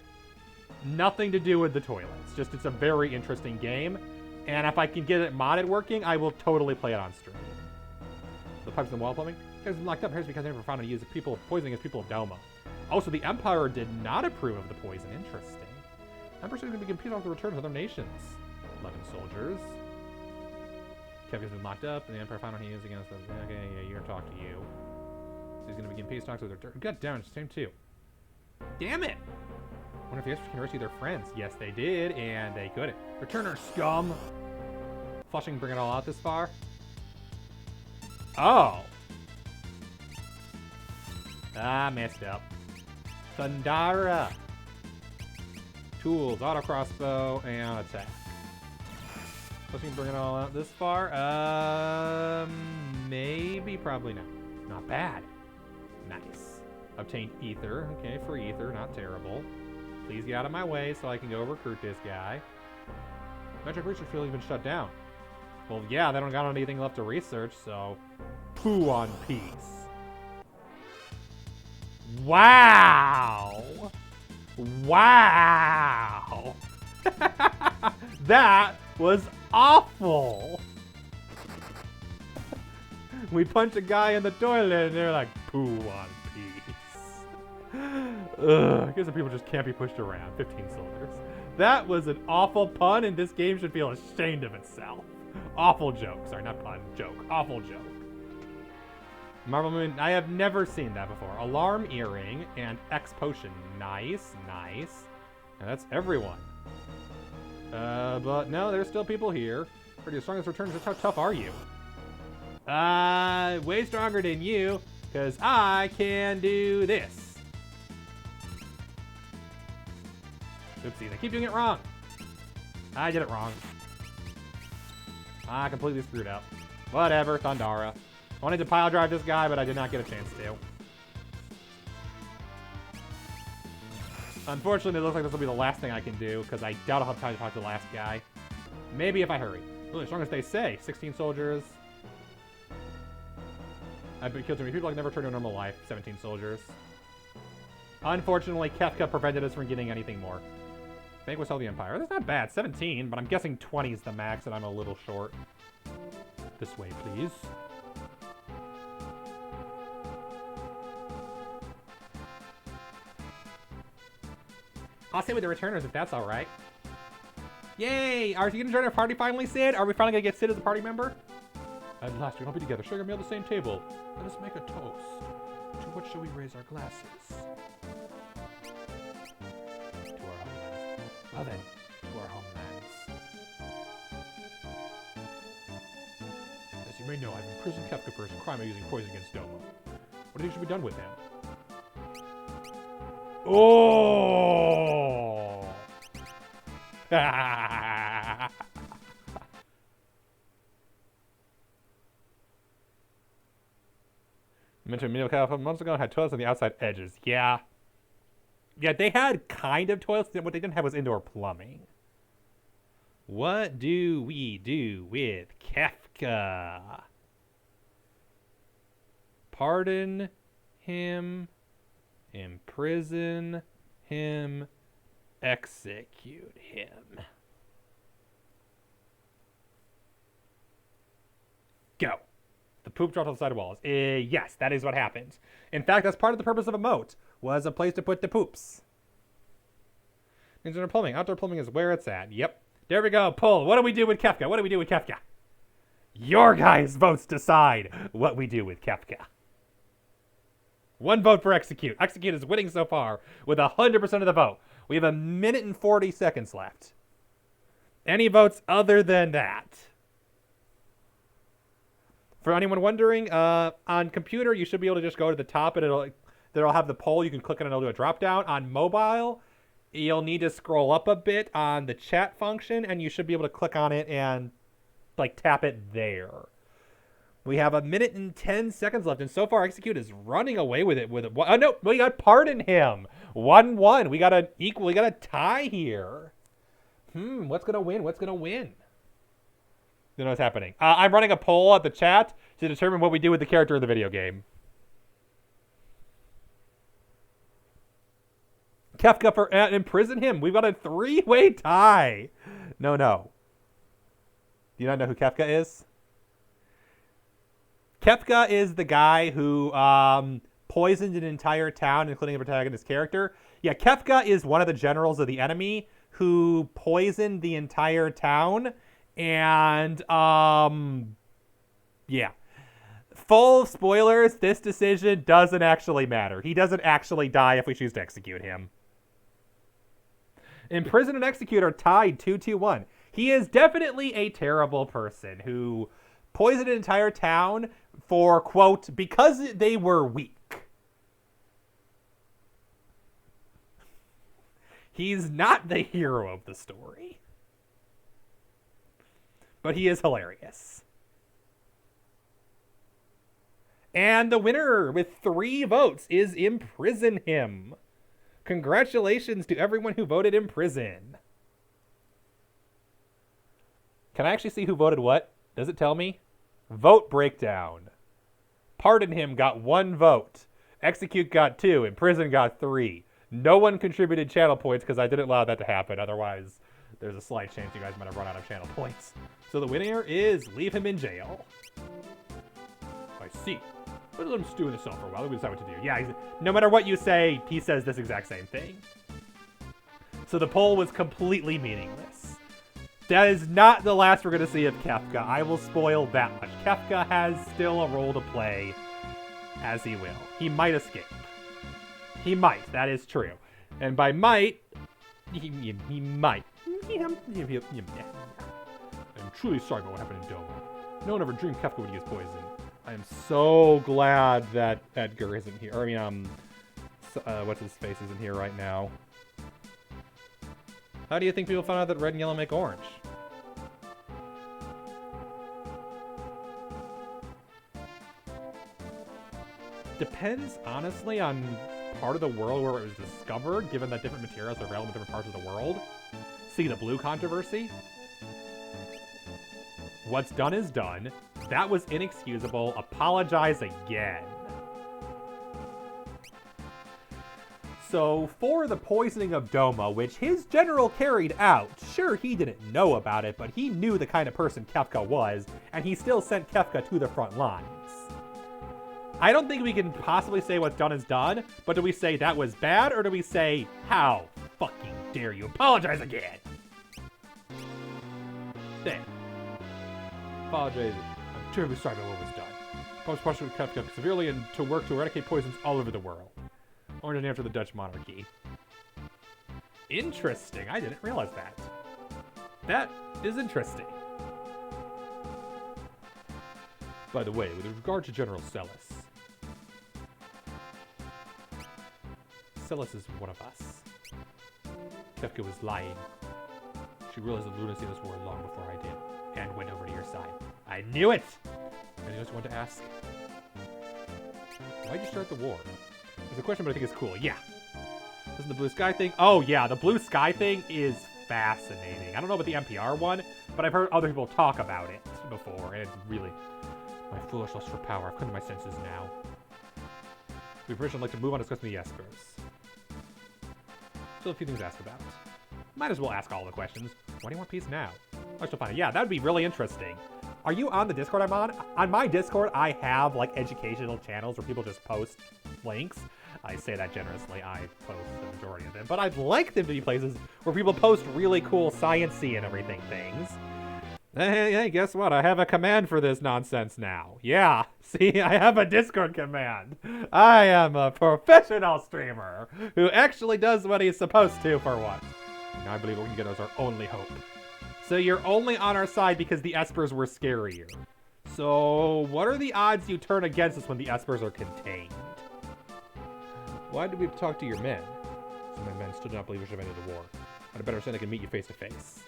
Nothing to do with the toilets. Just it's a very interesting game. And if I can get it modded working, I will totally play it on stream. The pipes and wall plumbing? It's been locked up here because they never found any use of people poisoning as people of Doma. Also, the Empire did not approve of the poison. Interesting. Emperor's going to begin peace off the return to other nations. 11 soldiers. Kefka's been locked up, and the Empire found out he is against them. Okay, yeah, you're gonna talk to you. So he's gonna begin peace talks with their return. God damn it, same too. Damn it! I wonder if the Espers can rescue their friends. Yes, they did, and they couldn't. Returner scum! Flushing bring it all out this far? Oh! Ah, messed up. Thundara! Tools, auto crossbow, and attack. Flushing bring it all out this far? Maybe, probably not. Not bad. Nice. Obtain ether. Okay, free ether, not terrible. Please get out of my way so I can go recruit this guy. Metric research field has been shut down. Well, yeah, they don't got anything left to research, so poo on peace. Wow! Wow! That was awful! We punch a guy in the toilet and they're like, poo on peace. Ugh, I guess some people just can't be pushed around. 15 soldiers. That was an awful pun, and this game should feel ashamed of itself. Awful joke. Sorry, not pun. Joke. Awful joke. Marble Moon, I have never seen that before. Alarm earring and X potion. Nice, nice. And that's everyone. But no, there's still people here. Pretty strongest returns. Just how tough are you? Way stronger than you, because I can do this. Oopsies, I keep doing it wrong. I did it wrong. I completely screwed up. Whatever, Thundara. I wanted to pile drive this guy, but I did not get a chance to. Unfortunately, it looks like this will be the last thing I can do, because I doubt I'll have time to talk to the last guy. Maybe if I hurry. Really strong as they say. 16 soldiers. I've been killed too many people. I can never return to a normal life. 17 soldiers. Unfortunately, Kefka prevented us from getting anything more. Vanquish all the Empire. That's not bad. 17, but I'm guessing 20 is the max, and I'm a little short. This way, please. I'll stay with the returners if that's alright. Yay! Are you gonna join our party finally, Sid? Are we finally gonna get Sid as a party member? At last, we can all be together, sharing a meal at the same table. Let us make a toast. To what shall we raise our glasses? To our homelands. Well then, to our homelands. As you may know, I've imprisoned Kefka for his crime of using poison against Doma. What do you think should be done with him? Oh! Mentioned a meal a couple months ago and had toilets on the outside edges. Yeah. Yeah, they had kind of toilets. What they didn't have was indoor plumbing. What do we do with Kefka? Pardon him. Imprison him. Execute him. Go. The poop dropped off the side of walls. Yes, that is what happens. In fact, that's part of the purpose of a moat, was a place to put the poops. Indoor plumbing. Outdoor plumbing is where it's at. Yep. There we go. Pull. What do we do with Kefka? What do we do with Kefka? Your guys' votes decide what we do with Kefka. 1 vote for Execute. Execute is winning so far with 100% of the vote. We have 1 minute and 40 seconds left. Any votes other than that? For anyone wondering, on computer, you should be able to just go to the top and it'll have the poll. You can click on it and it'll do a drop down. On mobile, you'll need to scroll up a bit on the chat function and you should be able to click on it and like tap it there. We have 1 minute and 10 seconds left, and so far Execute is running away with it. Oh no, we got Pardon him. 1-1. We got an equal. We got a tie here. What's gonna win? What's gonna win? You know what's happening. I'm running a poll at the chat to determine what we do with the character in the video game. Kefka for imprison him. We've got a 3-way tie. No. Do you not know who Kefka is? Kefka is the guy who poisoned an entire town, including the protagonist's character. Yeah, Kefka is one of the generals of the enemy who poisoned the entire town. And, yeah. Full spoilers, this decision doesn't actually matter. He doesn't actually die if we choose to execute him. Imprison and Execute are tied 2-1. He is definitely a terrible person who poisoned an entire town for, quote, because they were weak. He's not the hero of the story. But he is hilarious. And the winner with 3 votes is Imprison him. Congratulations to everyone who voted Imprison. Can I actually see who voted what? Does it tell me? Vote breakdown. Pardon him got 1 vote. Execute got 2. Imprison got 3. No one contributed channel points because I didn't allow that to happen. Otherwise, there's a slight chance you guys might have run out of channel points. So the winner is leave him in jail. I see. But let him stew in the cell for a while. We decide what to do. Yeah, no matter what you say, he says this exact same thing. So the poll was completely meaningless. That is not the last we're going to see of Kefka. I will spoil that much. Kefka has still a role to play, as he will. He might escape. He might. That is true. And by might, he might. I'm truly sorry about what happened in Doma. No one ever dreamed Kefka would use poison. I am so glad that Edgar isn't here. Or, I mean, what's his face isn't here right now. How do you think people found out that red and yellow make orange? Depends, honestly, on part of the world where it was discovered, given that different materials are available in different parts of the world. See the blue controversy? What's done is done. That was inexcusable. Apologize again. So, for the poisoning of Doma, which his general carried out, sure, he didn't know about it, but he knew the kind of person Kefka was, and he still sent Kefka to the front lines. I don't think we can possibly say what's done is done, but do we say that was bad, or do we say, how fucking dare you apologize again? There. Apologize. I'm terribly sorry about what was done. Post partially Kefka severely and to work to eradicate poisons all over the world. Ordered after the Dutch monarchy. Interesting. I didn't realize that. That is interesting. By the way, with regard to General Celis. Celis is one of us. Kefka was lying. She realized the lunacy of this war long before I did, and went over to your side. I knew it! I just wanted to ask, why'd you start the war? It's a question, but I think it's cool. Yeah. Isn't the blue sky thing? Oh, yeah, the blue sky thing is fascinating. I don't know about the NPR one, but I've heard other people talk about it before, and it's really... My foolish lust for power. I've come to my senses now. We first would like to move on discussing the Espers. Still a few things to ask about. Might as well ask all the questions. Why do you want peace now? I still find it. Yeah, that would be really interesting. Are you on the Discord I'm on? On my Discord, I have, like, educational channels where people just post links. I say that generously. I post the majority of them. But I'd like them to be places where people post really cool science-y and everything things. Hey, guess what? I have a command for this nonsense now. Yeah, see, I have a Discord command. I am a professional streamer who actually does what he's supposed to for once. And I believe what we can get is our only hope. So you're only on our side because the Espers were scarier. So what are the odds you turn against us when the Espers are contained? Why did we have to talk to your men? So my men still do not believe we should have ended the war. I'd better understand I can meet you face to face.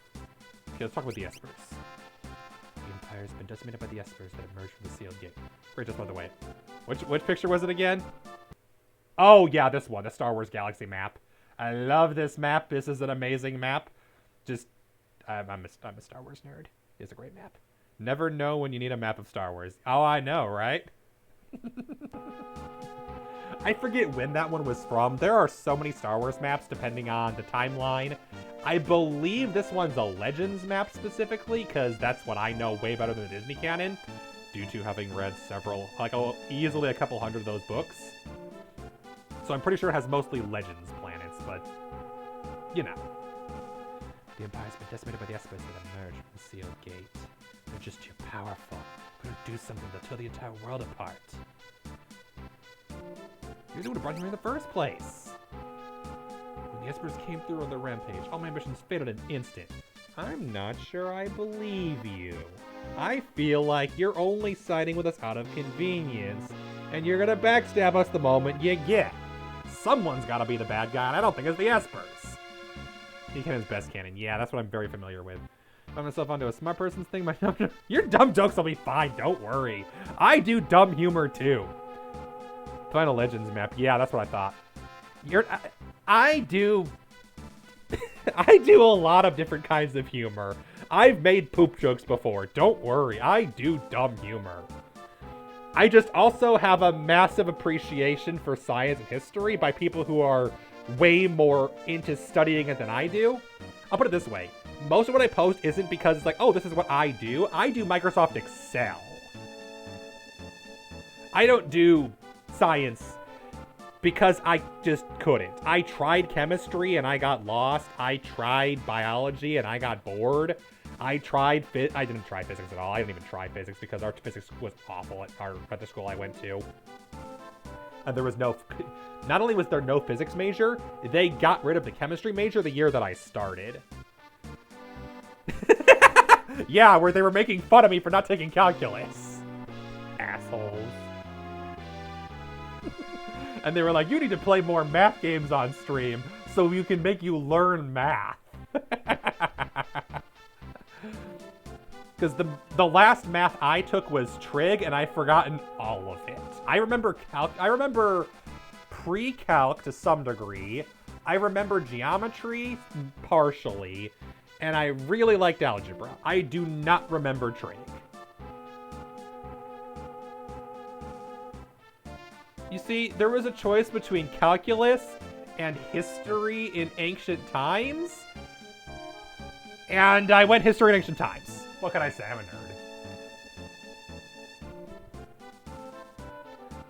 Okay, let's talk about the Espers. The Empire has been decimated by the Espers that emerged from the sealed gate. Right, just by the way. Which picture was it again? Oh, yeah, this one. The Star Wars Galaxy map. I love this map. This is an amazing map. Just, I'm a Star Wars nerd. It's a great map. Never know when you need a map of Star Wars. Oh, I know, right? I forget when that one was from. There are so many Star Wars maps depending on the timeline. I believe this one's a Legends map specifically, because that's what I know way better than the Disney canon, due to having read several, like easily a couple hundred of those books. So I'm pretty sure it has mostly Legends planets, but, you know. The Empire's been decimated by the Espers that emerged from the sealed gate. They're just too powerful. We're gonna do something to tear the entire world apart. You're the one who brought me here in the first place. When the Espers came through on their rampage, all my ambitions failed in an instant. I'm not sure I believe you. I feel like you're only siding with us out of convenience, and you're gonna backstab us the moment you get. Someone's gotta be the bad guy, and I don't think it's the Espers. Canon's best canon. Yeah, that's what I'm very familiar with. I'm myself onto a smart person's thing. Your dumb jokes will be fine, don't worry. I do dumb humor too. Final Legends map. Yeah, that's what I thought. I do I do a lot of different kinds of humor. I've made poop jokes before. Don't worry. I do dumb humor. I just also have a massive appreciation for science and history by people who are way more into studying it than I do. I'll put it this way. Most of what I post isn't because it's like, oh, this is what I do. I do Microsoft Excel. I don't do science because I just couldn't. I tried chemistry and I got lost. I tried biology and I got bored. I didn't try physics at all. I didn't even try physics because our physics was awful at the school I went to. And there was not only was there no physics major, they got rid of the chemistry major the year that I started. Yeah, where they were making fun of me for not taking calculus. Assholes. And they were like, you need to play more math games on stream. so you can make you learn math. Because the last math I took was trig, and I've forgotten all of it. I remember pre-calc to some degree. I remember geometry partially, and I really liked algebra. I do not remember trig. You see, there was a choice between calculus and history in ancient times, and I went history in ancient times. What can I say? I'm a nerd.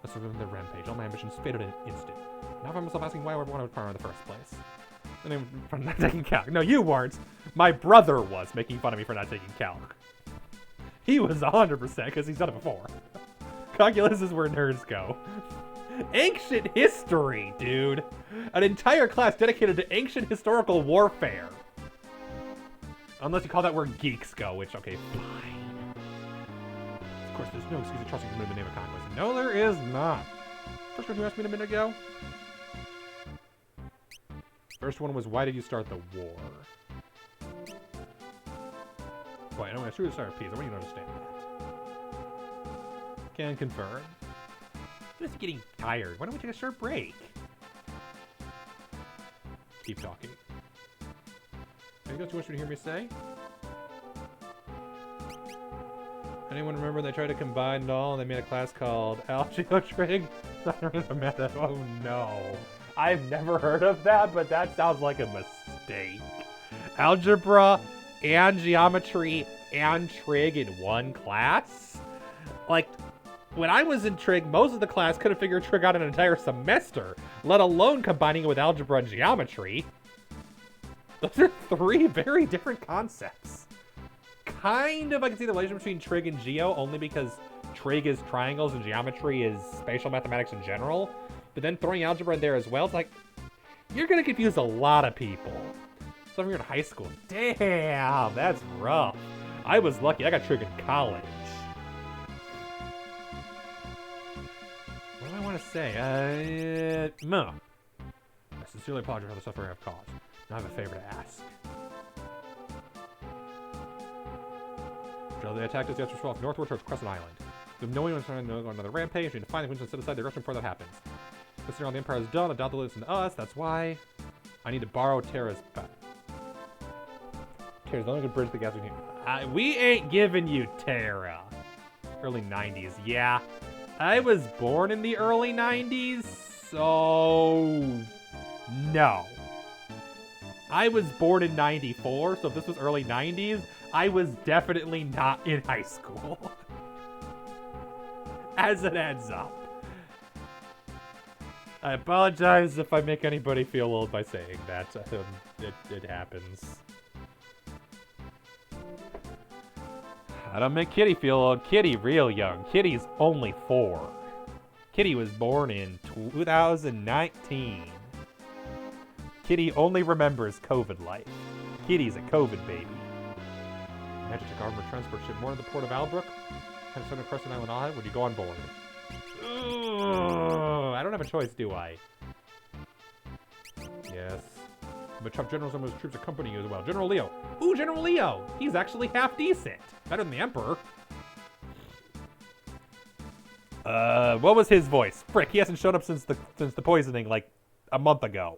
Let's remember the rampage. All my ambitions faded in an instant. Now I find myself asking why I would want to partner in the first place. And then for not taking calc. No, you weren't. My brother was making fun of me for not taking calc. He was 100% because he's done it before. Calculus is where nerds go. Ancient history, dude. An entire class dedicated to ancient historical warfare. Unless you call that where geeks go, which, okay, fine. Of course, there's no excuse to trusting him in the name of conquest. No, there is not. First one you asked me a minute ago? First one was, why did you start the war? Wait, no, I should have started peace. I want you to understand that. Can confirm. I'm just getting tired. Why don't we take a short break? Keep talking. Anything else you want to hear me say? Anyone remember they tried to combine it all and they made a class called Algebra? Oh no. I've never heard of that, but that sounds like a mistake. Algebra and geometry and trig in one class? Like, when I was in trig, most of the class couldn't figure trig out an entire semester, let alone combining it with algebra and geometry. Those are three very different concepts. Kind of, I can see the relation between trig and geo, only because trig is triangles and geometry is spatial mathematics in general. But then throwing algebra in there as well, it's like, you're going to confuse a lot of people. So if you're in high school, damn, that's rough. I was lucky, I got trig in college. What do I want to say? I sincerely apologize for the suffering I've caused. Now I have a favor to ask. They attacked us yesterday off northward towards Crescent Island. We have no one trying to go on another rampage. We need to find the Queens and set aside the rest before that happens. Considering all the Empire is done, I doubt they'll listen to us. That's why I need to borrow Terra's pet. Terra's the only good bridge the guys we need. We ain't giving you Terra. Early 90s, yeah. I was born in the early 90s, so no. I was born in 94, so if this was early 90s, I was definitely not in high school. As it adds up. I apologize if I make anybody feel old by saying that. It happens. I don't make Kitty feel old. Kitty real young. Kitty's only 4. Kitty was born in 2019. Kitty only remembers COVID life. Kitty's a COVID baby. Magic armored transport ship more to the port of Albrook. Kind of Crescent Island Island. Would you go on board? I don't have a choice, do I? Yes. But tough generals and his troops accompany you as well. General Leo. Ooh, General Leo! He's actually half decent. Better than the Emperor. What was his voice? Frick, he hasn't shown up since the poisoning, like, a month ago.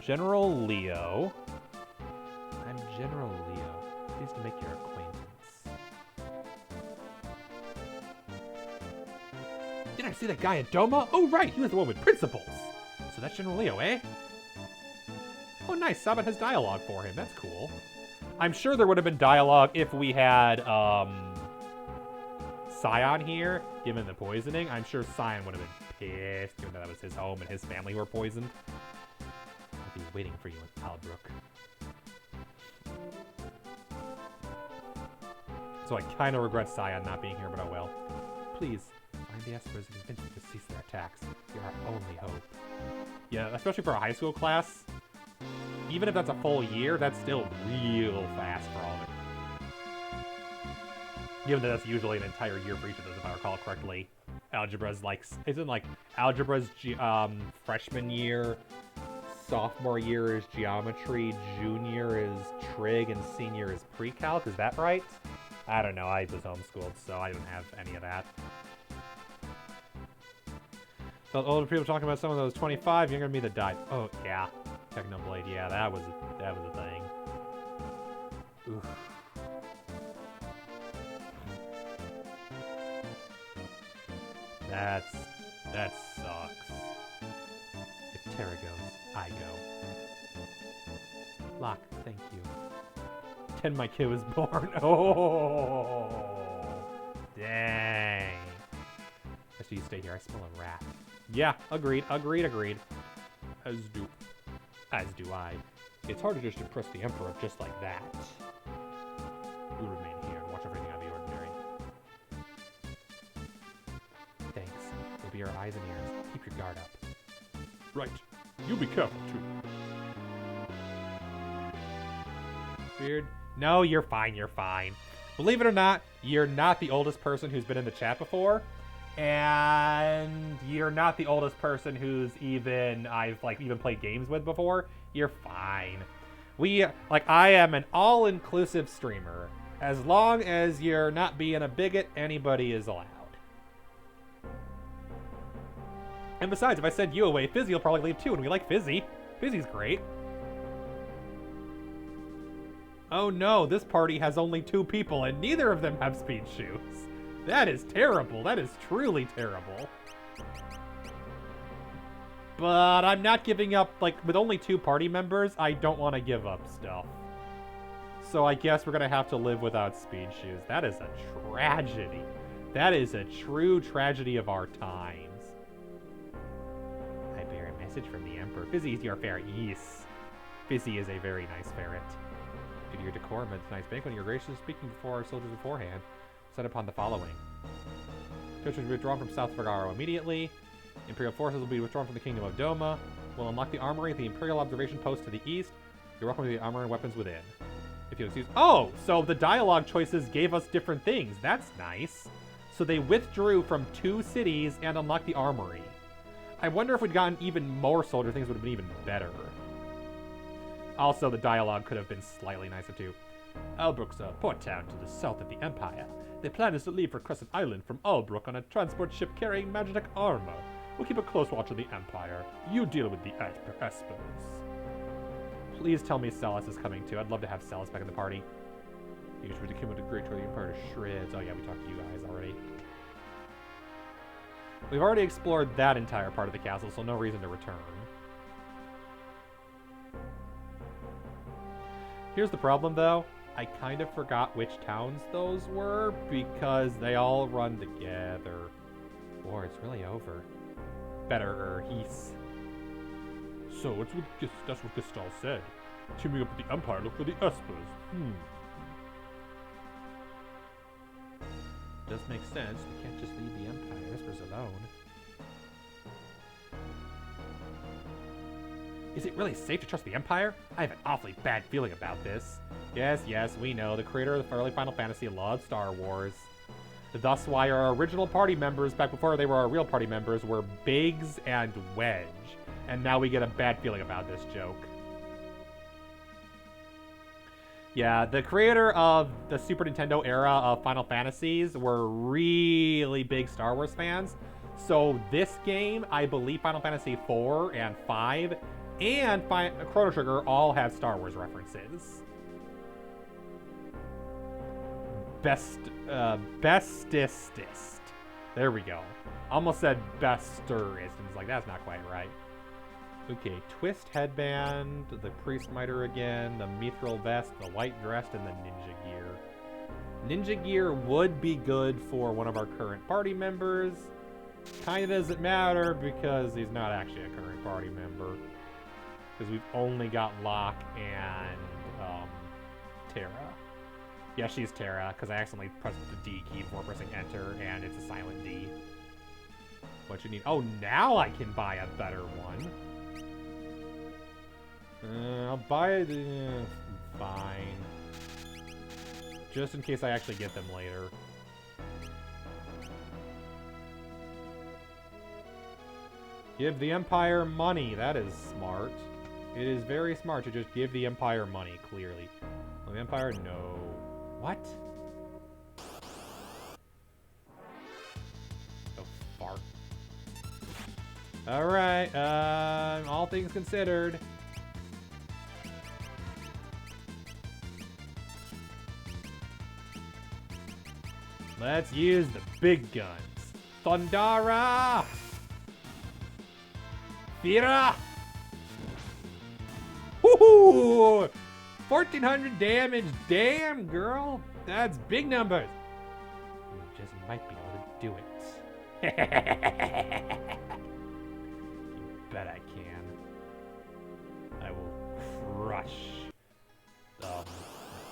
General Leo. I'm General Leo. Pleased to make your acquaintance. Did I see that guy at Doma? Oh, right, he was the one with principles. So that's General Leo, eh? Oh, nice. Sabat has dialogue for him. That's cool. I'm sure there would have been dialogue if we had Scion here, given the poisoning. I'm sure Scion would have been pissed, given that was his home and his family who were poisoned. I'll be waiting for you in Albrook. So I kind of regret Scion not being here, but oh well. Please, find the Espers and convince them to cease their attacks. You're our only hope. Yeah, especially for a high school class. Even if that's a full year, that's still real fast for all of it. Given that that's usually an entire year for each of those, if I recall correctly. Algebra's like, isn't like algebra's freshman year, sophomore year is geometry, junior is trig, and senior is pre-calc. Is that right? I don't know. I was homeschooled, so I didn't have any of that. Felt older people talking about someone that was 25 younger than me that died. Oh yeah, Technoblade. Yeah, that was a thing. Oof. That sucks. If Terra goes, I go. Locke, thank you. 10 my kid was born. Oh, dang. Actually, you stay here. I smell a rat. Yeah, agreed. As do I. It's hard to just impress the Emperor just like that. We'll remain here and watch everything out of the ordinary. Thanks. We'll be our eyes and ears. Keep your guard up. Right. You be careful, too. Weird. No, you're fine. Believe it or not, you're not the oldest person who's been in the chat before. And you're not the oldest person who's I've even played games with before. You're fine. I am an all-inclusive streamer. As long as you're not being a bigot, anybody is allowed. And besides, if I send you away, Fizzy will probably leave too, and we like Fizzy. Fizzy's great. Oh no, this party has only 2 people, and neither of them have speed shoes. That is terrible. That is truly terrible. But I'm not giving up, with only 2 party members, I don't want to give up stuff. So I guess we're going to have to live without speed shoes. That is a tragedy. That is a true tragedy of our times. I bear a message from the Emperor. Fizzy is your ferret. Yes. Fizzy is a very nice ferret. Due to your decorum at tonight's banquet, you're gracious speaking before our soldiers beforehand. Set upon the following. Troops will be withdrawn from South Vergaro immediately. Imperial forces will be withdrawn from the Kingdom of Doma. We'll unlock the armory at the Imperial Observation Post to the east. You're welcome to the armor and weapons within. If you'll excuse... Oh! So the dialogue choices gave us different things. That's nice. So they withdrew from 2 cities and unlocked the armory. I wonder if we'd gotten even more soldier things would have been even better. Also, the dialogue could have been slightly nicer too. Albrook's a port town to the south of the Empire. Their plan is to leave for Crescent Island from Albrook on a transport ship carrying magic armor. We'll keep a close watch on the Empire. You deal with the Espers. Please tell me Celis is coming too. I'd love to have Celis back in the party. You should become a great toward the Empire to shreds. Oh yeah, we talked to you guys already. We've already explored that entire part of the castle, so no reason to return. Here's the problem, though. I kind of forgot which towns those were, because they all run together. War is really over. Better, he's... So, that's what Gestal said. Teaming up with the Empire, look for the Espers. Does make sense. We can't just leave the Empire Espers alone. Is it really safe to trust the Empire? I have an awfully bad feeling about this. Yes, we know. The creator of the early Final Fantasy loved Star Wars. Thus why our original party members, back before they were our real party members, were Biggs and Wedge. And now we get a bad feeling about this joke. Yeah, the creator of the Super Nintendo era of Final Fantasies were really big Star Wars fans. So this game, I believe Final Fantasy 4 and 5 and Chrono Trigger all have Star Wars references. Bestestist. There we go. Almost said besterist, and it's like, that's not quite right. Okay, twist headband, the priest miter again, the mithril vest, the white dress, and the ninja gear. Ninja gear would be good for one of our current party members. Kind of doesn't matter because he's not actually a current party member. Because we've only got Locke and Terra. Yeah, she's Terra, because I accidentally pressed the D key before pressing enter, and it's a silent D. What you need? Oh, now I can buy a better one. I'll buy it. Fine. Just in case I actually get them later. Give the Empire money. That is smart. It is very smart to just give the Empire money, clearly. Well, the Empire, no. What? Oh, fart. Alright, all things considered. Let's use the big guns. Thundara! Fira! Woohoo! 1,400 damage. Damn, girl. That's big numbers. You just might be able to do it. You bet I can. I will crush. Not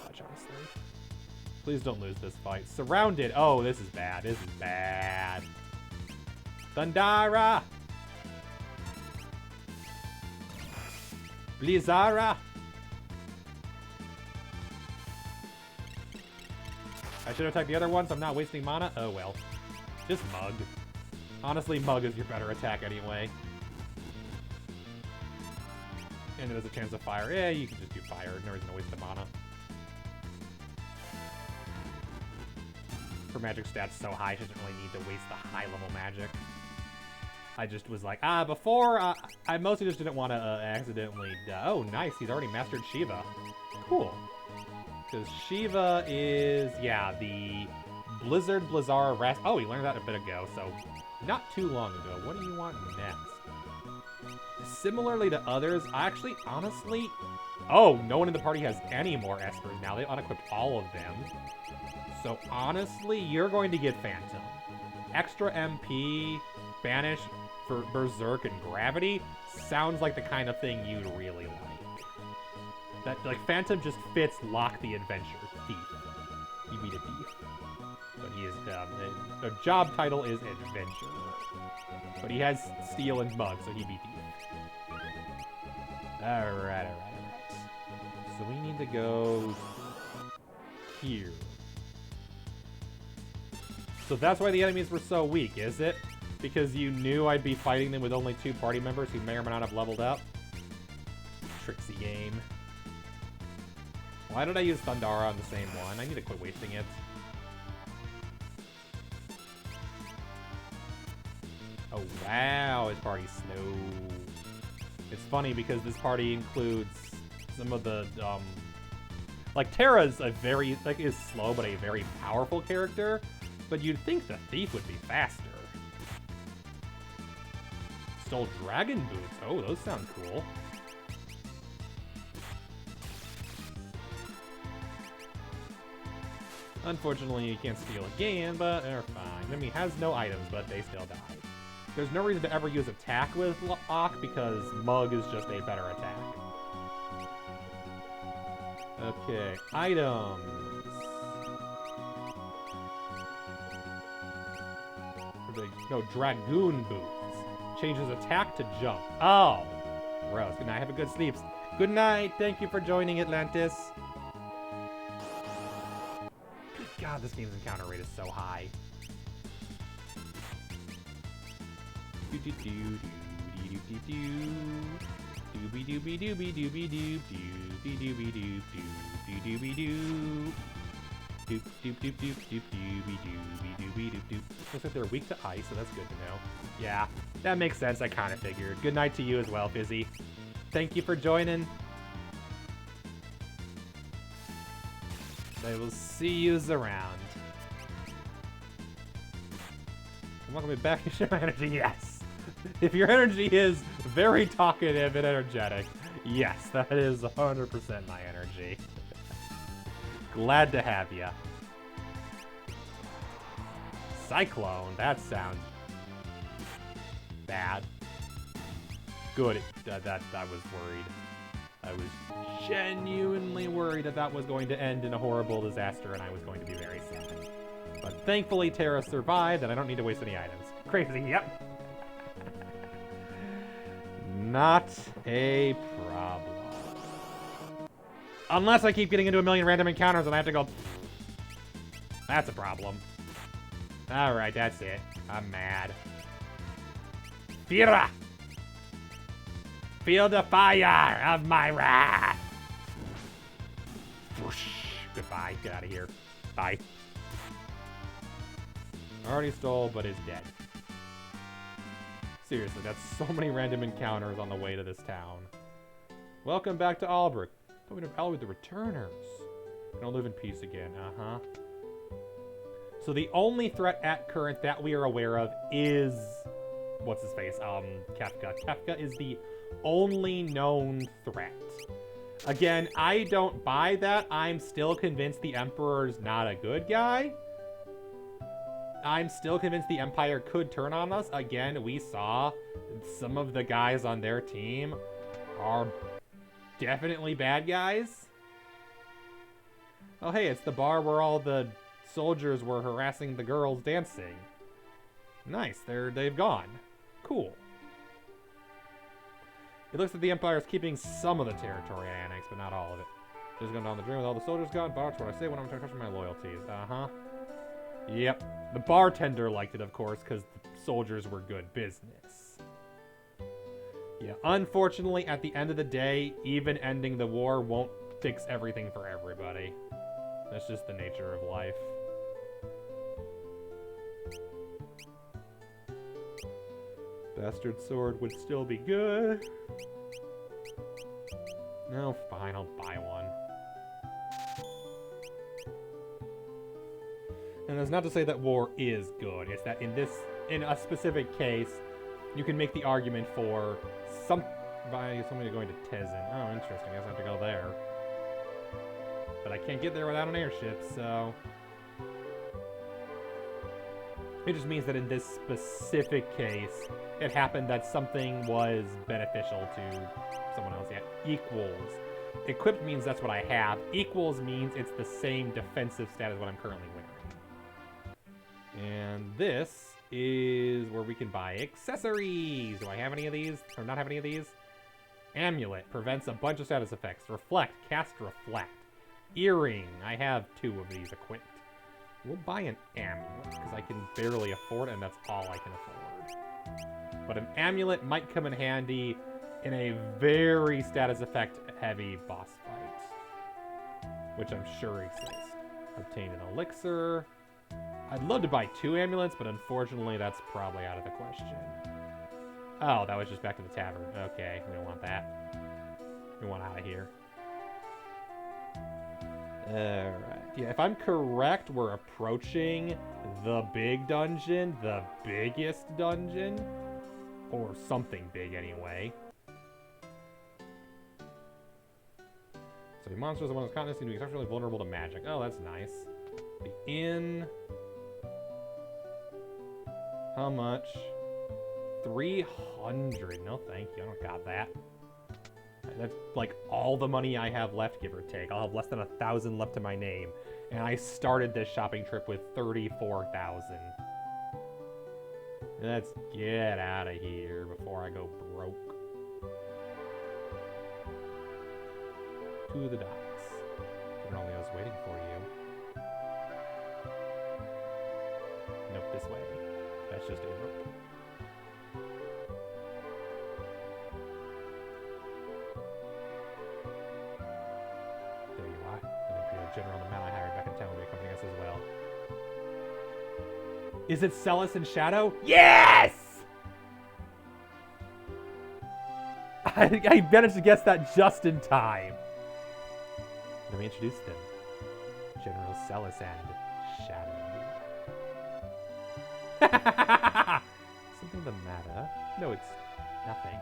much, honestly. Please don't lose this fight. Surrounded. Oh, this is bad. This is bad. Thundara! Blizzara! I should attack the other one so I'm not wasting mana. Oh well. Just Mug. Honestly, Mug is your better attack anyway. And there's a chance of fire. Yeah, you can just do fire. No reason to waste the mana. Her magic stats so high, she doesn't really need to waste the high level magic. I just was like, before, I mostly just didn't want to accidentally oh, nice, he's already mastered Shiva. Cool. Because Shiva is, yeah, the Blizzara Rast. Oh, he learned that a bit ago, so not too long ago. What do you want next? Similarly to others, I actually, honestly, oh, no one in the party has any more Espers now. They unequipped all of them. So honestly, you're going to get Phantom. Extra MP, Banish for Berserk and Gravity sounds like the kind of thing you'd really like. That, like, Phantom just fits Lock the Adventure. Thief. You beat a thief. But he is, the job title is Adventure. But he has Steel and Mug, so he beat Thief. Alright. So we need to go here. So that's why the enemies were so weak, is it? Because you knew I'd be fighting them with only 2 party members who may or may not have leveled up? Tricksy game. Why did I use Thundara on the same one? I need to quit wasting it. Oh wow, his party's slow. It's funny because this party includes some of the, like Terra's a very, like, is slow but a very powerful character. But you'd think the thief would be faster. Stole dragon boots. Oh, those sound cool. Unfortunately, you can't steal again, but they're fine. I mean, he has no items, but they still die. There's no reason to ever use attack with Locke because Mug is just a better attack. Okay, items. No, Dragoon Boots. Changes attack to jump. Oh! Gross. Good night. Have a good sleep. Good night. Thank you for joining, Atlantis. Good God, this game's encounter rate is so high. Looks like they're weak to ice, so that's good to know. Yeah, that makes sense. I kind of figured. Good night to you as well, Fizzy. Thank you for joining. I will see yous around. Welcome me back to share my energy. Yes. If your energy is very talkative and energetic, yes, that is 100% my energy. Glad to have ya. Cyclone, that sounds bad. Good. I was worried. I was genuinely worried that that was going to end in a horrible disaster and I was going to be very sad. But thankfully Terra survived and I don't need to waste any items. Crazy, yep. Not a problem. Unless I keep getting into a million random encounters and I have to go... That's a problem. Alright, that's it. I'm mad. Fira! Feel the fire of my wrath. Whoosh. Goodbye. Get out of here. Bye. Already stole, but is dead. Seriously, that's so many random encounters on the way to this town. Welcome back to Albrecht. Thought we'd have allied with the returners. Gonna live in peace again. Uh-huh. So the only threat at current that we are aware of is... What's his face? Kefka. Kefka is the only known threat. Again, I don't buy that. I'm still convinced the Emperor's not a good guy. I'm still convinced the Empire could turn on us. Again, we saw some of the guys on their team are definitely bad guys. Oh, hey, it's the bar where all the soldiers were harassing the girls dancing. Nice, they've gone. Cool. It looks like the Empire is keeping some of the territory annexed, but not all of it. Just going down the drain with all the soldiers gone. Watch what I say when I'm touching my loyalties. Uh-huh. Yep. The bartender liked it, of course, because the soldiers were good business. Yeah, unfortunately, at the end of the day, even ending the war won't fix everything for everybody. That's just the nature of life. Bastard sword would still be good. No, fine, I'll buy one. And that's not to say that war is good. It's that in a specific case, you can make the argument for somebody going to Tezen. Oh, interesting. I guess I have to go there. But I can't get there without an airship, so... It just means that in this specific case, it happened that something was beneficial to someone else. Yeah, equals. Equipped means that's what I have. Equals means it's the same defensive stat as what I'm currently wearing. And this is where we can buy accessories. Do I have any of these? Or not have any of these? Amulet. Prevents a bunch of status effects. Reflect. Cast Reflect. Earring. I have 2 of these equipped. We'll buy an amulet, because I can barely afford it, and that's all I can afford. But an amulet might come in handy in a very status effect heavy boss fight, which I'm sure exists. Obtained an elixir. I'd love to buy 2 amulets, but unfortunately that's probably out of the question. Oh, that was just back to the tavern. Okay, we don't want that. We want out of here. Alright. Yeah, if I'm correct, we're approaching the big dungeon. The biggest dungeon. Or something big, anyway. So the monsters, the one that's continent, seem to be exceptionally vulnerable to magic. Oh, that's nice. The inn. How much? 300. No, thank you. I don't got that. That's like all the money I have left, give or take. I'll have less than 1,000 left to my name. And I started this shopping trip with 34,000. Let's get out of here before I go broke. To the docks. Generalio's waiting for you. Nope, this way. That's just a rope. There you are. An Imperial General, the man I hired back in town, will be accompanying us as well. Is it Celis and Shadow? Yes! I managed to guess that just in time. Let me introduce them. General Celis and Shadow. Something the matter? No, it's nothing.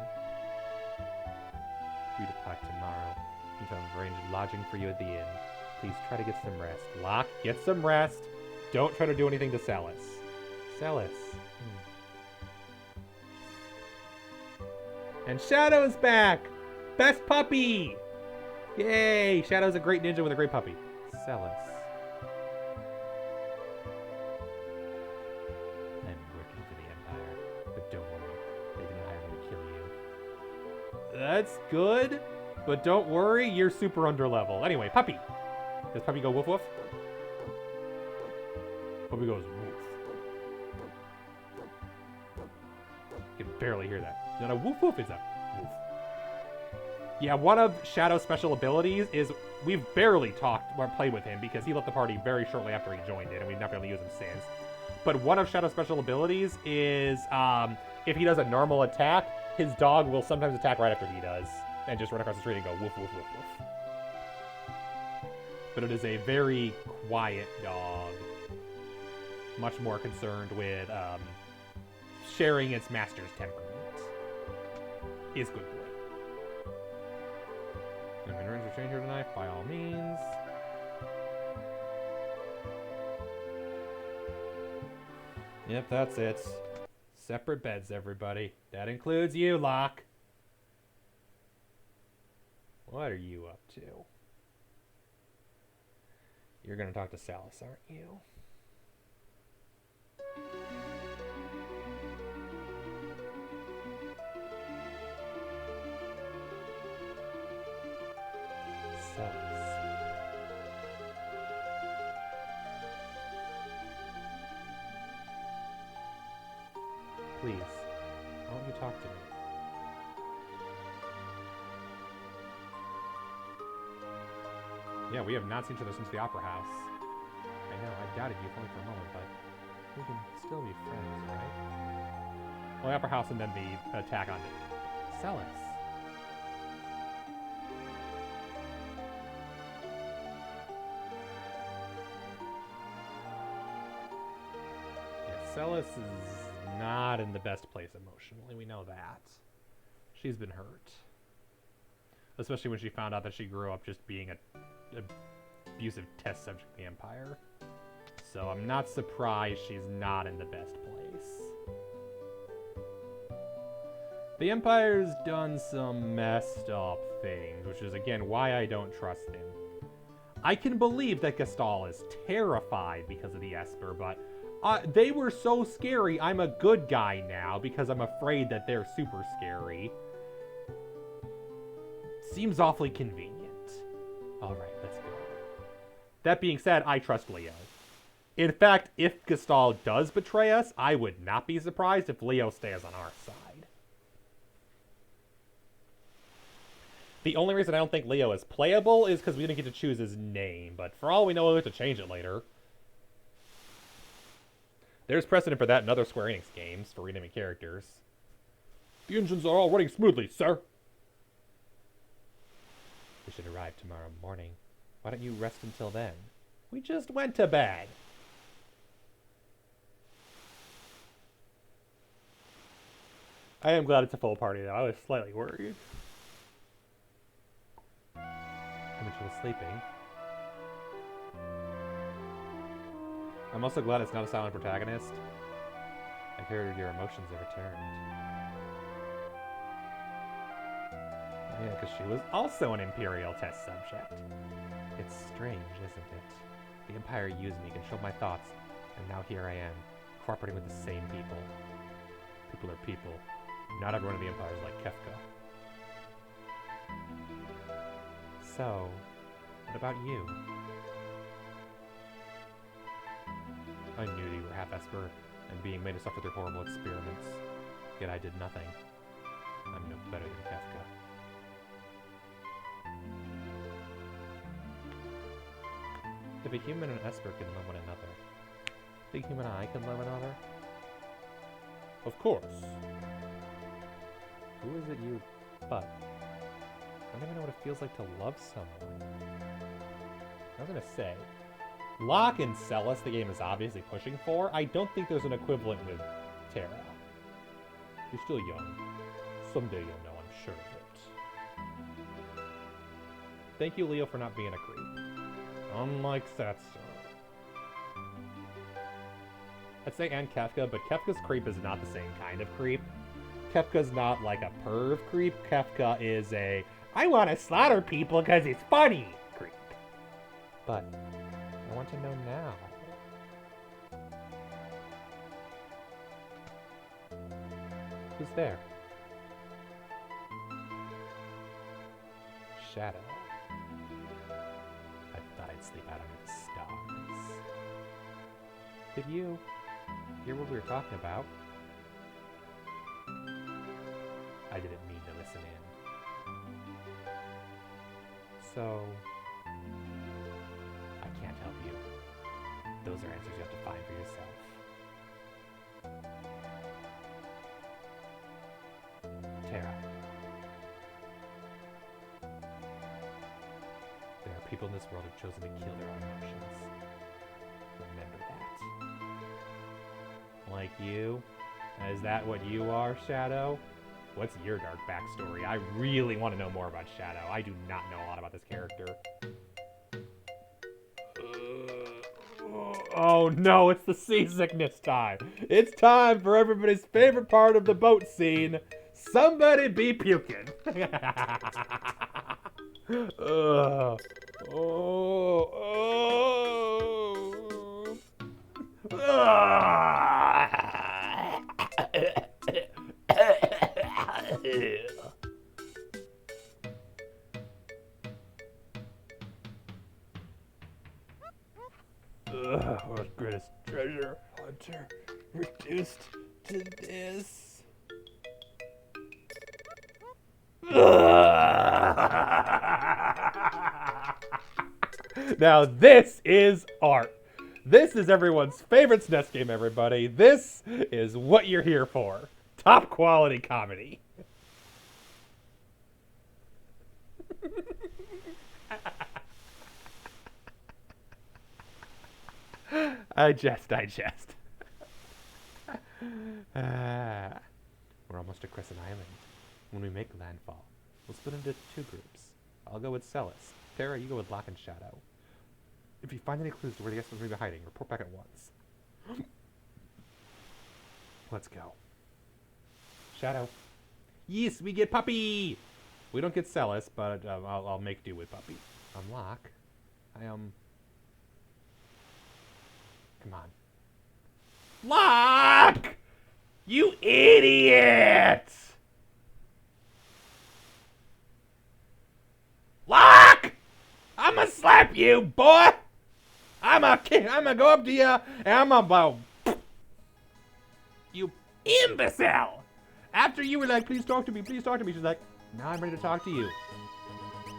We depart tomorrow. You have arranged lodging for you at the inn. Please try to get some rest. Locke, get some rest. Don't try to do anything to Celis. Celis. And Shadow's back! Best puppy! Yay! Shadow's a great ninja with a great puppy. Celis. I'm working for the Empire, but don't worry. They didn't hire me to kill you. That's good, but don't worry, you're super under level. Anyway, puppy. Does puppy go woof woof? Puppy goes woof. You can barely hear that. It's not a woof woof, it's a woof. Yeah, one of Shadow's special abilities is we've barely talked or played with him because he left the party very shortly after he joined it, and we've not been able to use him since. But one of Shadow's special abilities is if he does a normal attack, his dog will sometimes attack right after he does, and just run across the street and go woof, woof, woof, woof. But it is a very quiet dog. Much more concerned with sharing its master's temperament. Is good boy. If you to change her tonight, by all means. Yep, that's it. Separate beds, everybody. That includes you, Locke. What are you up to? You're gonna talk to Sallis, aren't you? Sallis. Please, why don't you talk to me? Yeah, we have not seen each other since the Opera House. I know, I doubted you only for a moment, but we can still be friends, right? Well, the Opera House and then the attack on Sallis. Yeah, Sallis is not in the best place emotionally, we know that. She's been hurt. Especially when she found out that she grew up just being a abusive test subject of the Empire. So I'm not surprised she's not in the best place. The Empire's done some messed up things, which is again why I don't trust him. I can believe that Gestal is terrified because of the Esper, but they were so scary, I'm a good guy now because I'm afraid that they're super scary. Seems awfully convenient. Alright, let's go. That being said, I trust Leo. In fact, if Gestal does betray us, I would not be surprised if Leo stays on our side. The only reason I don't think Leo is playable is because we didn't get to choose his name, but for all we know, we'll have to change it later. There's precedent for that in other Square Enix games for renaming characters. The engines are all running smoothly, sir. We should arrive tomorrow morning. Why don't you rest until then? We just went to bed. I am glad it's a full party, though. I was slightly worried. When she was sleeping. I'm also glad it's not a silent protagonist. I heard your emotions have returned. Yeah, because she was also an Imperial test subject. It's strange, isn't it? The Empire used me, controlled my thoughts, and now here I am, cooperating with the same people. People are people. Not everyone in the Empire is like Kefka. So, what about you? I knew you were half Esper, and being made to suffer through horrible experiments. Yet I did nothing. I'm no better than Kefka. If a human and an Esper can love one another, think human and I can love another? Of course. Who is it you... But... I don't even know what it feels like to love someone. I was gonna say... Locke and Celes, the game is obviously pushing for. I don't think there's an equivalent with Terra. You're still young. Someday you'll know, I'm sure of it. Thank you, Leo, for not being a creep. Unlike Setsu. I'd say and Kefka, but Kefka's creep is not the same kind of creep. Kefka's not like a perv creep. Kefka is a, I want to slaughter people because it's funny creep. But I want to know now. Who's there? Shadow. I thought I'd sleep out under the stars. Did you hear what we were talking about? I didn't mean to listen in. So, I can't help you. Those are answers you have to find for yourself. Tara. There are people in this world who've chosen to kill their own emotions. Remember that. Like you? Is that what you are, Shadow? What's your dark backstory? I really want to know more about Shadow. I do not know a lot about this character. Oh no, it's the seasickness time. It's time for everybody's favorite part of the boat scene. Somebody be puking. Oh. World's greatest treasure hunter reduced to this. Now this is art. This is everyone's favorite SNES game, everybody. This is what you're here for. Top quality comedy. I jest. We're almost to Crescent Island. When we make landfall, we'll split into 2 groups. I'll go with Celis. Tara, you go with Locke and Shadow. If you find any clues to where the guests may be hiding, report back at once. Let's go. Shadow. Yes, we get Puppy! We don't get Celis, but I'll make do with Puppy. Locke. Come on. Locke! You idiot! Locke! I'ma slap you, boy! I'ma go up to you, and I'ma you imbecile! After you were like, please talk to me, she's like, now I'm ready to talk to you.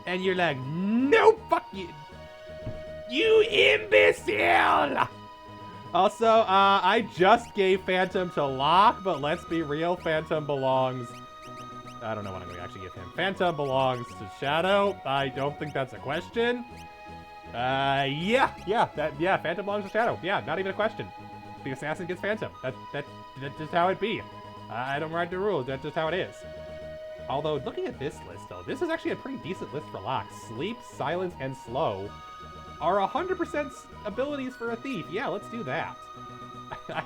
And you're like, no, fuck you. You imbecile! Also, I just gave Phantom to Locke, but let's be real, Phantom belongs... I don't know what I'm going to actually give him. Phantom belongs to Shadow. I don't think that's a question. Yeah, Phantom belongs to Shadow. Yeah, not even a question. The assassin gets Phantom. That's just how it be. I don't write the rules. That's just how it is. Although, looking at this list, though, this is actually a pretty decent list for Locke. Sleep, Silence, and Slow are 100% abilities for a thief. Yeah, let's do that.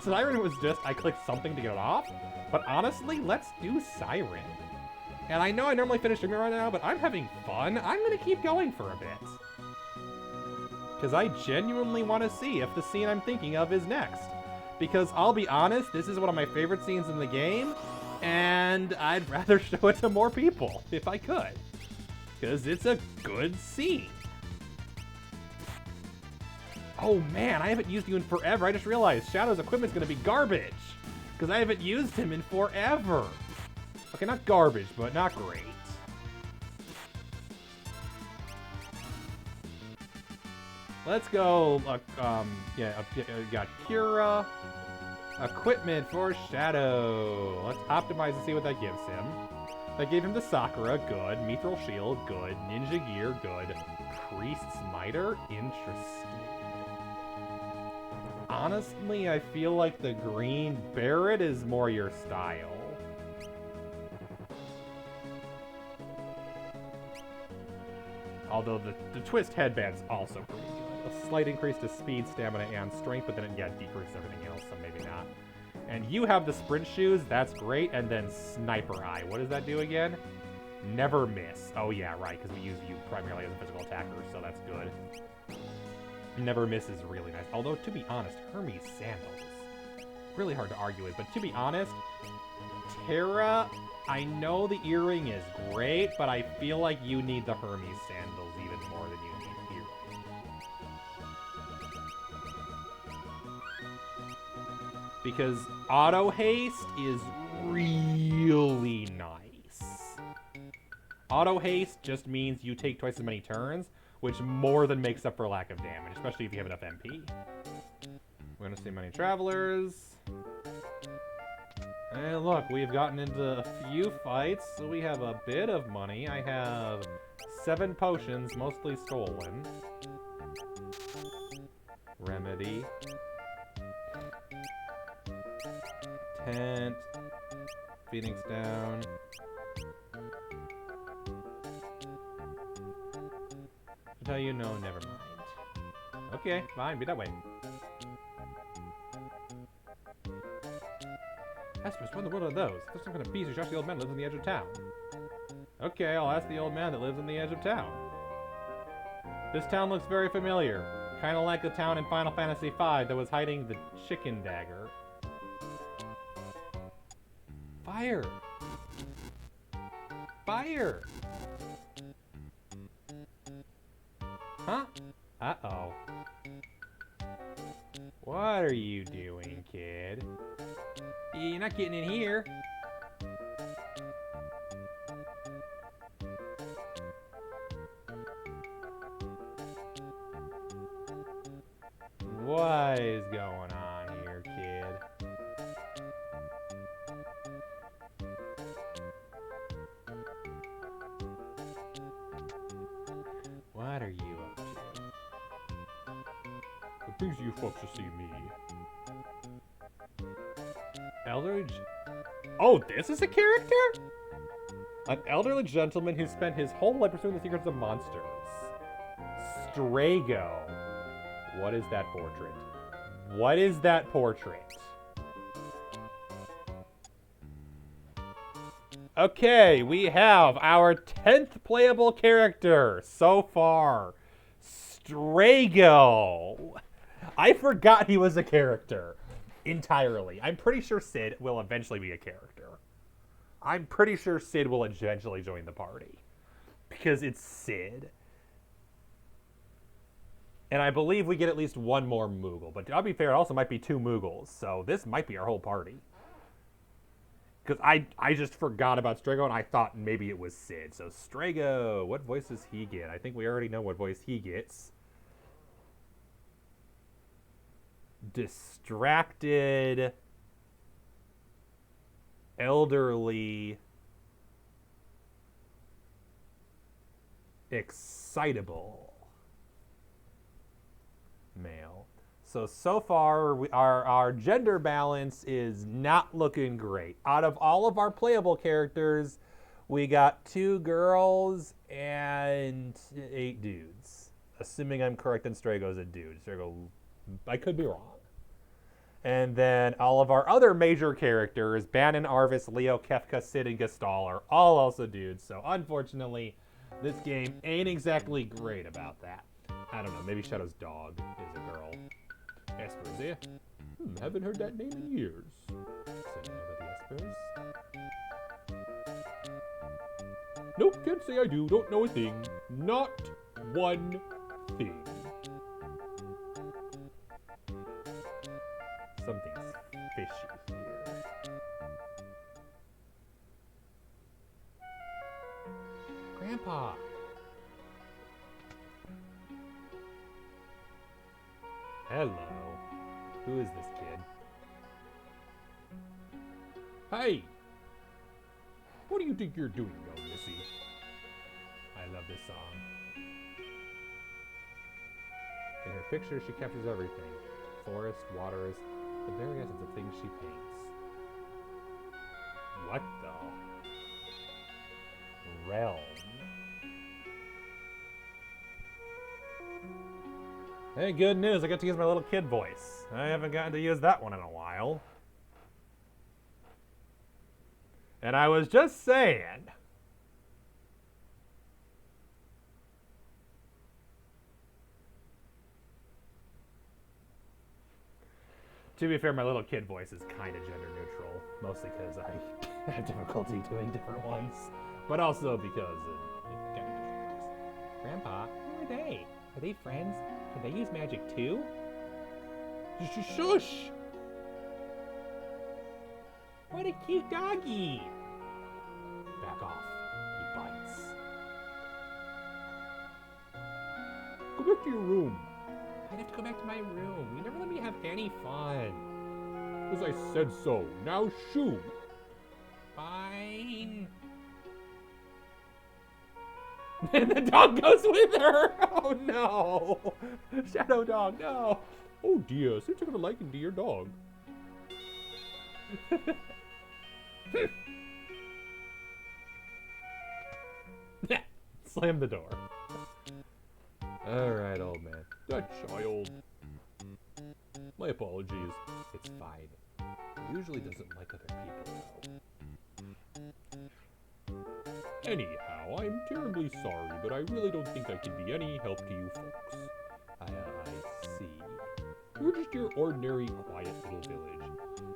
Siren was just, I clicked something to get it off, but honestly, let's do Siren. And I know I normally finish doing it right now, but I'm having fun. I'm going to keep going for a bit. Because I genuinely want to see if the scene I'm thinking of is next. Because I'll be honest, this is one of my favorite scenes in the game, and I'd rather show it to more people, if I could. Because it's a good scene. Oh man, I haven't used you in forever. I just realized Shadow's equipment's going to be garbage. Because I haven't used him in forever. Okay, not garbage, but not great. Let's go, got Kira. Equipment for Shadow. Let's optimize and see what that gives him. That gave him the Sakura, good. Mithril Shield, good. Ninja Gear, good. Priest's Miter, interesting. Honestly, I feel like the green Barret is more your style. Although the twist headband's also pretty good. A slight increase to speed, stamina, and strength, but then it decreases everything else, so maybe not. And you have the sprint shoes, that's great, and then Sniper Eye. What does that do again? Never miss. Oh yeah, right, because we use you primarily as a physical attacker, so that's good. Never miss is really nice. Although, to be honest, Hermes sandals. Really hard to argue with, but to be honest, Terra, I know the earring is great, but I feel like you need the Hermes sandals even more than you need the earring. Because auto haste is really nice. Auto haste just means you take twice as many turns, which more than makes up for lack of damage, especially if you have enough MP. We're gonna see many travelers. And look, we've gotten into a few fights, so we have a bit of money. I have 7 potions, mostly stolen. Remedy. Tent. Phoenix down. To tell you no, never mind. Okay, fine, be that way. Espers, what in the world are those? There's some kind of beast who shot the old man that lives on the edge of town. Okay, I'll ask the old man that lives on the edge of town. This town looks very familiar. Kind of like the town in Final Fantasy V that was hiding the chicken dagger. Fire! Fire! Huh? Uh-oh. What are you doing, kid? You're not getting in here. What is going on here, kid? What are you up to? What brings you folks to see me? Elderly... Oh, this is a character? An elderly gentleman who spent his whole life pursuing the secrets of monsters. Strago. What is that portrait? What is that portrait? Okay, we have our 10th playable character so far. Strago. I forgot he was a character entirely. I'm pretty sure Sid will eventually be a character. I'm pretty sure Sid will eventually join the party. Because it's Sid. And I believe we get at least one more Moogle. But I'll be fair, it also might be 2 Moogles. So this might be our whole party. Because I just forgot about Strago and I thought maybe it was Sid. So Strago, what voice does he get? I think we already know what voice he gets. Distracted, elderly, excitable male. So far, our gender balance is not looking great. Out of all of our playable characters, we got 2 girls and 8 dudes. Assuming I'm correct and Strago's a dude. Strago, I could be wrong. And then all of our other major characters, Bannon, Arvis, Leo, Kefka, Sid, and Gestal, are all also dudes. So unfortunately, this game ain't exactly great about that. I don't know, maybe Shadow's dog is a girl. Espers, eh? Haven't heard that name in years. Say about the Espers. Nope, can't say I do. Don't know a thing. Not one thing. Something's fishy here. Grandpa! Hello. Who is this kid? Hey! What do you think you're doing, young Missy? I love this song. In her pictures, she captures everything. Forest, waters, the very essence of things she paints. What the? Realm. Hey, good news. I got to use my little kid voice. I haven't gotten to use that one in a while. And I was just saying. To be fair, my little kid voice is kind of gender neutral. Mostly because I have difficulty doing different ones. But also because it kind of Grandpa, who are they? Are they friends? Can they use magic too? Shush! What a cute doggy! Back off. He bites. back to your room. I'd have to go back to my room. You never let me have any fun. As I said so. Now shoo. Fine. And the dog goes with her. Oh no. Shadow dog, no. Oh dear, seems like a liking to your dog. Slam the door. Alright, old man. That child. My apologies. It's fine. He usually doesn't like other people, though. Anyhow, I'm terribly sorry, but I really don't think I can be any help to you folks. I see. We're just your ordinary, quiet little village.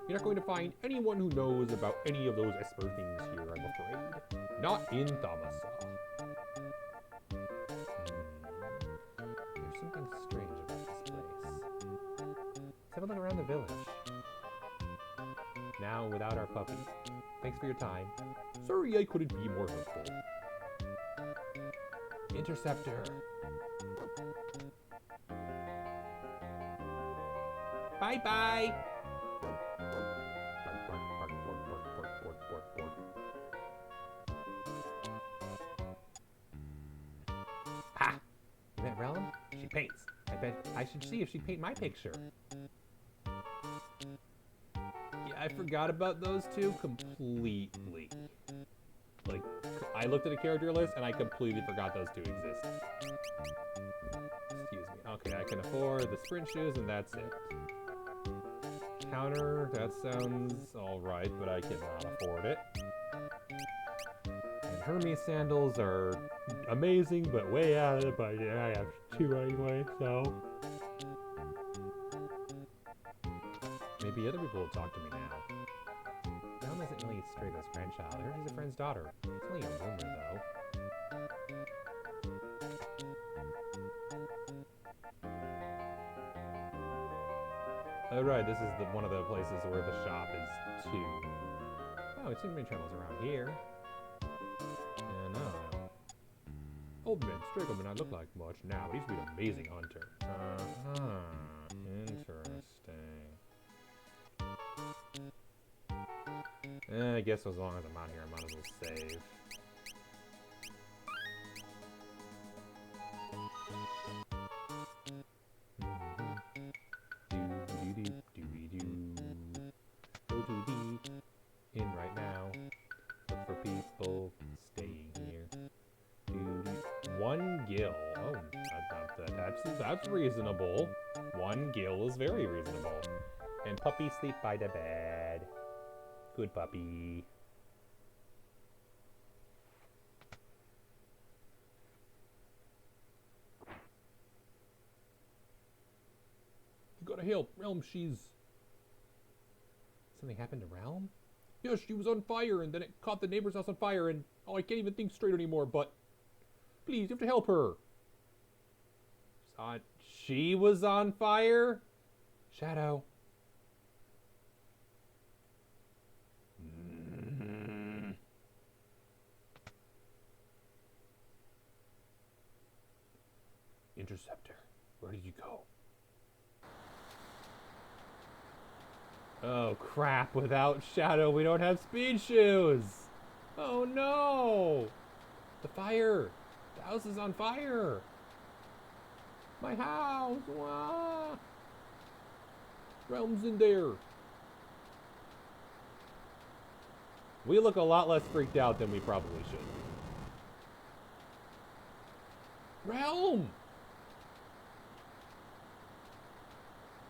You're not going to find anyone who knows about any of those Esper things here, I'm afraid. Not in Thamasa. There's something strange about this place. Let's have a look around the village. Now, without our puppy. Thanks for your time. Sorry I couldn't be more helpful. Interceptor. Bye-bye. Ha! You met Realm? She paints. I bet I should see if she'd paint my picture. Yeah, I forgot about those two completely. Like, I looked at a character list and I completely forgot those two exist. Excuse me. Okay, I can afford the sprint shoes and that's it. Counter, that sounds alright, but I cannot afford it. And Hermes sandals are amazing, but way out of the budget. I have two anyway, so. Maybe other people will talk to me now. Realm isn't really Strato's grandchild. I heard she's a friend's daughter. It's only a rumor, though. Alright, this is one of the places where the shop is too. Oh, it seems to be travels around here. And Old man, Strago may not look like much now, but he's been an amazing hunter. Interesting. I guess as long as I'm out here, I might as well save. Go to the inn right now. Look for people staying here. 1 gil. Oh, that's reasonable. 1 gil is very reasonable. And puppy sleep by the bed. Good puppy. You gotta help. Realm, she's... Something happened to Realm? Yes, she was on fire, and then it caught the neighbor's house on fire, and... Oh, I can't even think straight anymore, but... Please, you have to help her. She was on fire? Shadow. Interceptor, where did you go? Oh crap, without Shadow we don't have speed shoes! Oh no! The fire! The house is on fire! My house! Wah! Realm's in there! We look a lot less freaked out than we probably should. Realm!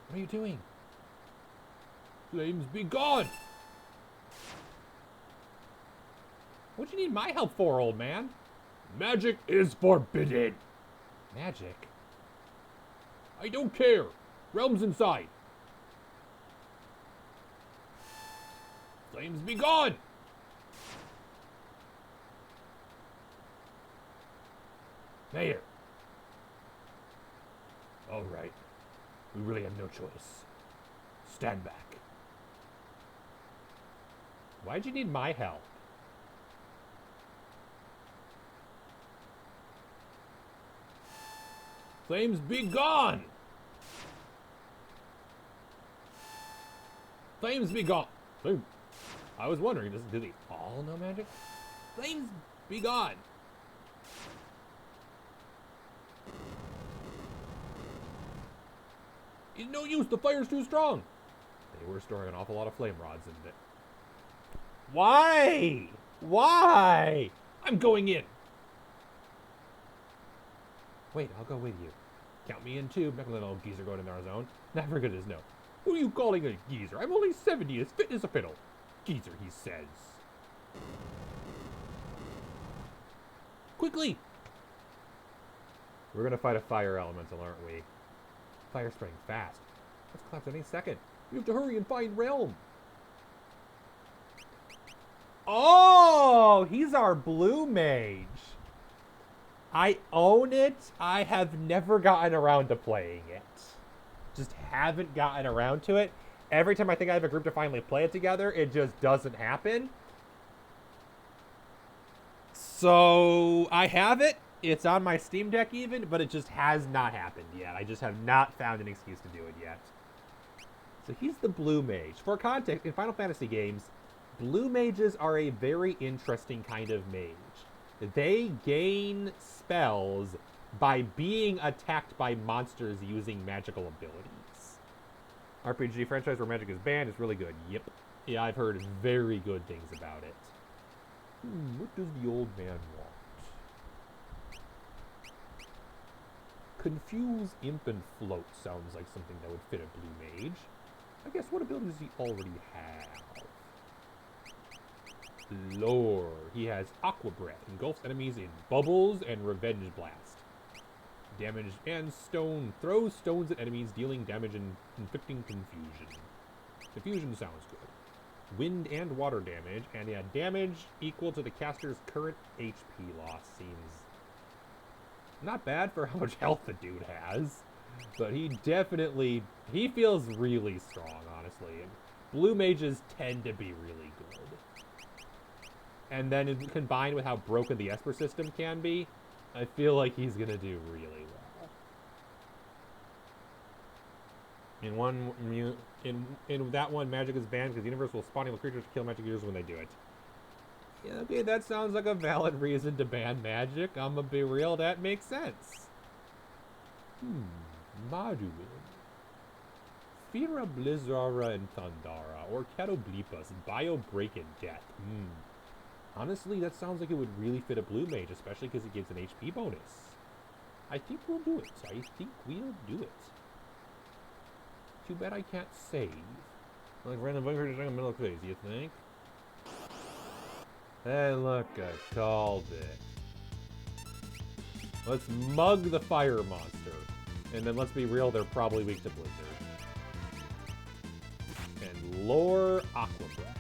What are you doing? Flames be gone! What do you need my help for, old man? Magic is forbidden. Magic? I don't care. Realm's inside. Flames be gone! There. All right. We really have no choice. Stand back. Why'd you need my help? Flames be gone! Flames be gone! I was wondering, do they all know magic? Flames be gone! It's no use, the fire's too strong! They were storing an awful lot of flame rods in it. Why? Why? I'm going in! Wait, I'll go with you. Count me in too. Make a little geezer going in our zone. Never good as no. Who are you calling a geezer? I'm only 70, as fit as a fiddle. Geezer, he says. Quickly! We're gonna fight a fire elemental, aren't we? Fire spreading fast. Let's collapse any second. We have to hurry and find Realm. Oh, he's our blue mage. I own it. I have never gotten around to playing it. Just haven't gotten around to it. Every time I think I have a group to finally play it together, it just doesn't happen. So I have it. It's on my Steam Deck even, but it just has not happened yet. I just have not found an excuse to do it yet. So he's the blue mage. For context, in Final Fantasy games, blue mages are a very interesting kind of mage. They gain spells by being attacked by monsters using magical abilities. RPG franchise where magic is banned is really good. Yep. Yeah, I've heard very good things about it. What does the old man want? Confuse, imp, and float sounds like something that would fit a blue mage. I guess what abilities does he already have? Lore. He has Aqua Breath, engulfs enemies in bubbles, and Revenge Blast. Damage and stone. Throws stones at enemies, dealing damage and inflicting confusion. Confusion sounds good. Wind and water damage, and yeah, damage equal to the caster's current HP loss seems not bad for how much health the dude has. But he feels really strong, honestly. And blue mages tend to be really good. And then combined with how broken the Esper system can be, I feel like he's gonna do really well. In that one, magic is banned because the universe will spawn evil creatures to kill magic users when they do it. Yeah, okay, that sounds like a valid reason to ban magic. I'm gonna be real, that makes sense. Maduin. Fira Blizzara and Thundara, or Catoblipas, Bio Break and Death. Honestly, that sounds like it would really fit a blue mage, especially because it gives an HP bonus. I think we'll do it. I think we'll do it. Too bad I can't save. Like random bunker in the middle of phase, you think? Hey, look, I called it. Let's mug the fire monster. And then let's be real, they're probably weak to blizzard. And lure Aqua Breath.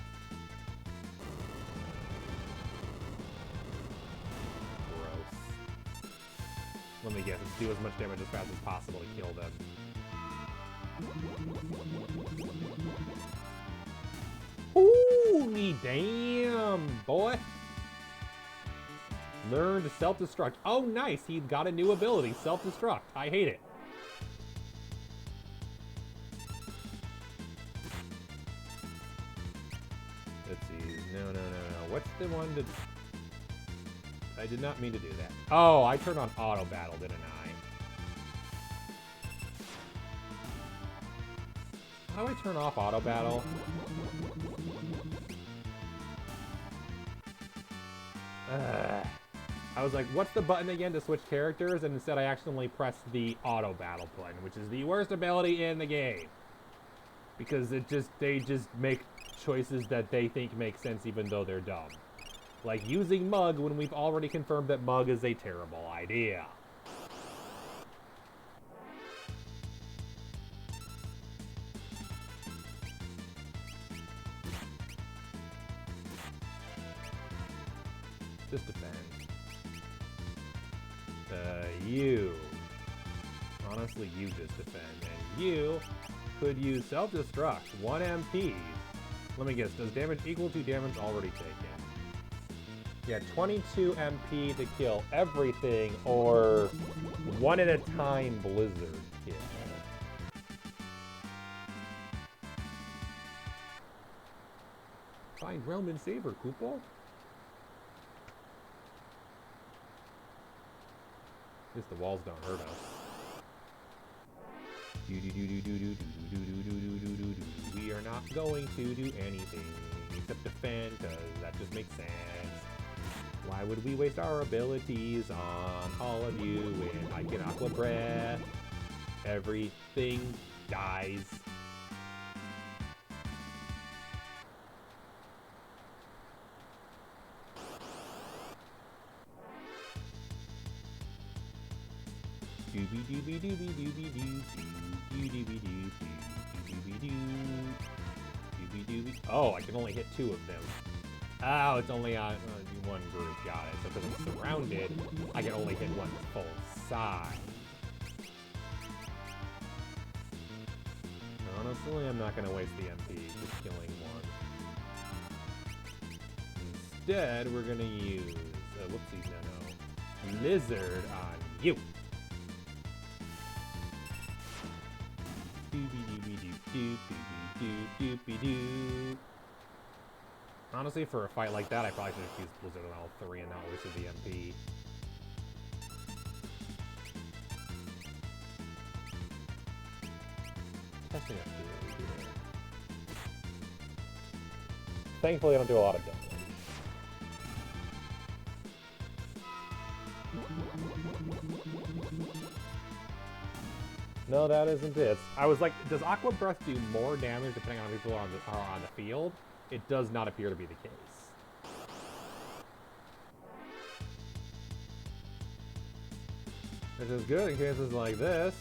Gross. Let me guess, let's do as much damage as fast as possible to kill them. Holy damn, boy. Learn to self-destruct. Oh, nice. He got a new ability, self-destruct. I hate it. Let's see. No. What's the one that... I did not mean to do that. Oh, I turned on auto battle, didn't I? How do I turn off auto battle? I was like, what's the button again to switch characters? And instead I accidentally pressed the auto battle button, which is the worst ability in the game. Because they just make choices that they think make sense even though they're dumb. Like using Mug when we've already confirmed that Mug is a terrible idea. Just defend. You. Honestly, you just defend. And you could use self-destruct. 1 MP. Let me guess, does damage equal to damage already taken? Yeah, 22 MP to kill everything, or one at a time blizzard kill. Find Realm and Saber, Koopa. At least the walls don't hurt us. We are not going to do anything except defend, because that just makes sense. Why would we waste our abilities on all of you when I can Aqua Breath? Everything dies. Doobie doobie doobie doobie doobie doobie doobie doobie. Oh, I can only hit 2 of them. Oh, it's only on one group. Got it. So because I'm surrounded, I can only hit one full side. Honestly, I'm not going to waste the MP just killing one. Instead, we're going to use... whoopsies, no. Lizard on you. Doobie-doobie-doop-doobie-doop-doobie-doop. Honestly, for a fight like that, I probably should have used Blizzard on all 3 and not wasted the MP. Testing up here. Thankfully, I don't do a lot of damage. No, that isn't it. I was like, does Aqua Breath do more damage depending on how people are on the field? It does not appear to be the case. Which is good in cases like this.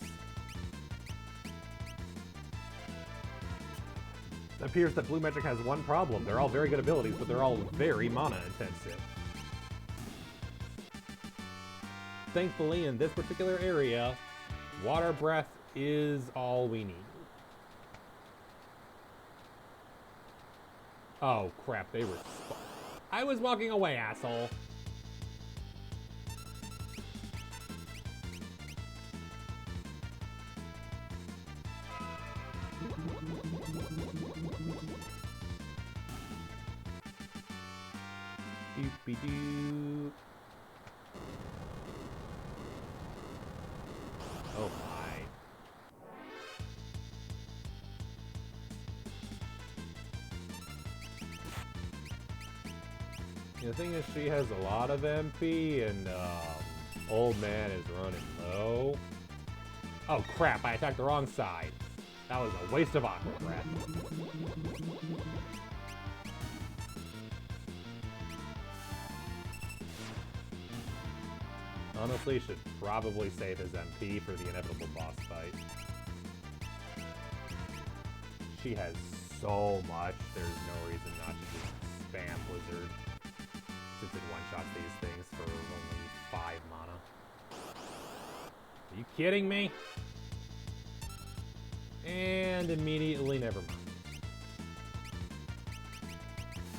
It appears that Blue Magic has one problem. They're all very good abilities, but they're all very mana intensive. Thankfully, in this particular area, Water Breath is all we need. Oh, crap, they were... I was walking away, asshole. Doopy-doo. Oh my. The thing is, she has a lot of MP, and old man is running low. Oh crap, I attacked the wrong side. That was a waste of Aqua Breath. Honestly, should probably save his MP for the inevitable boss fight. She has so much, there's no reason not to just spam Blizzard. Since it one-shots these things for only 5 mana. Are you kidding me? And immediately, never mind.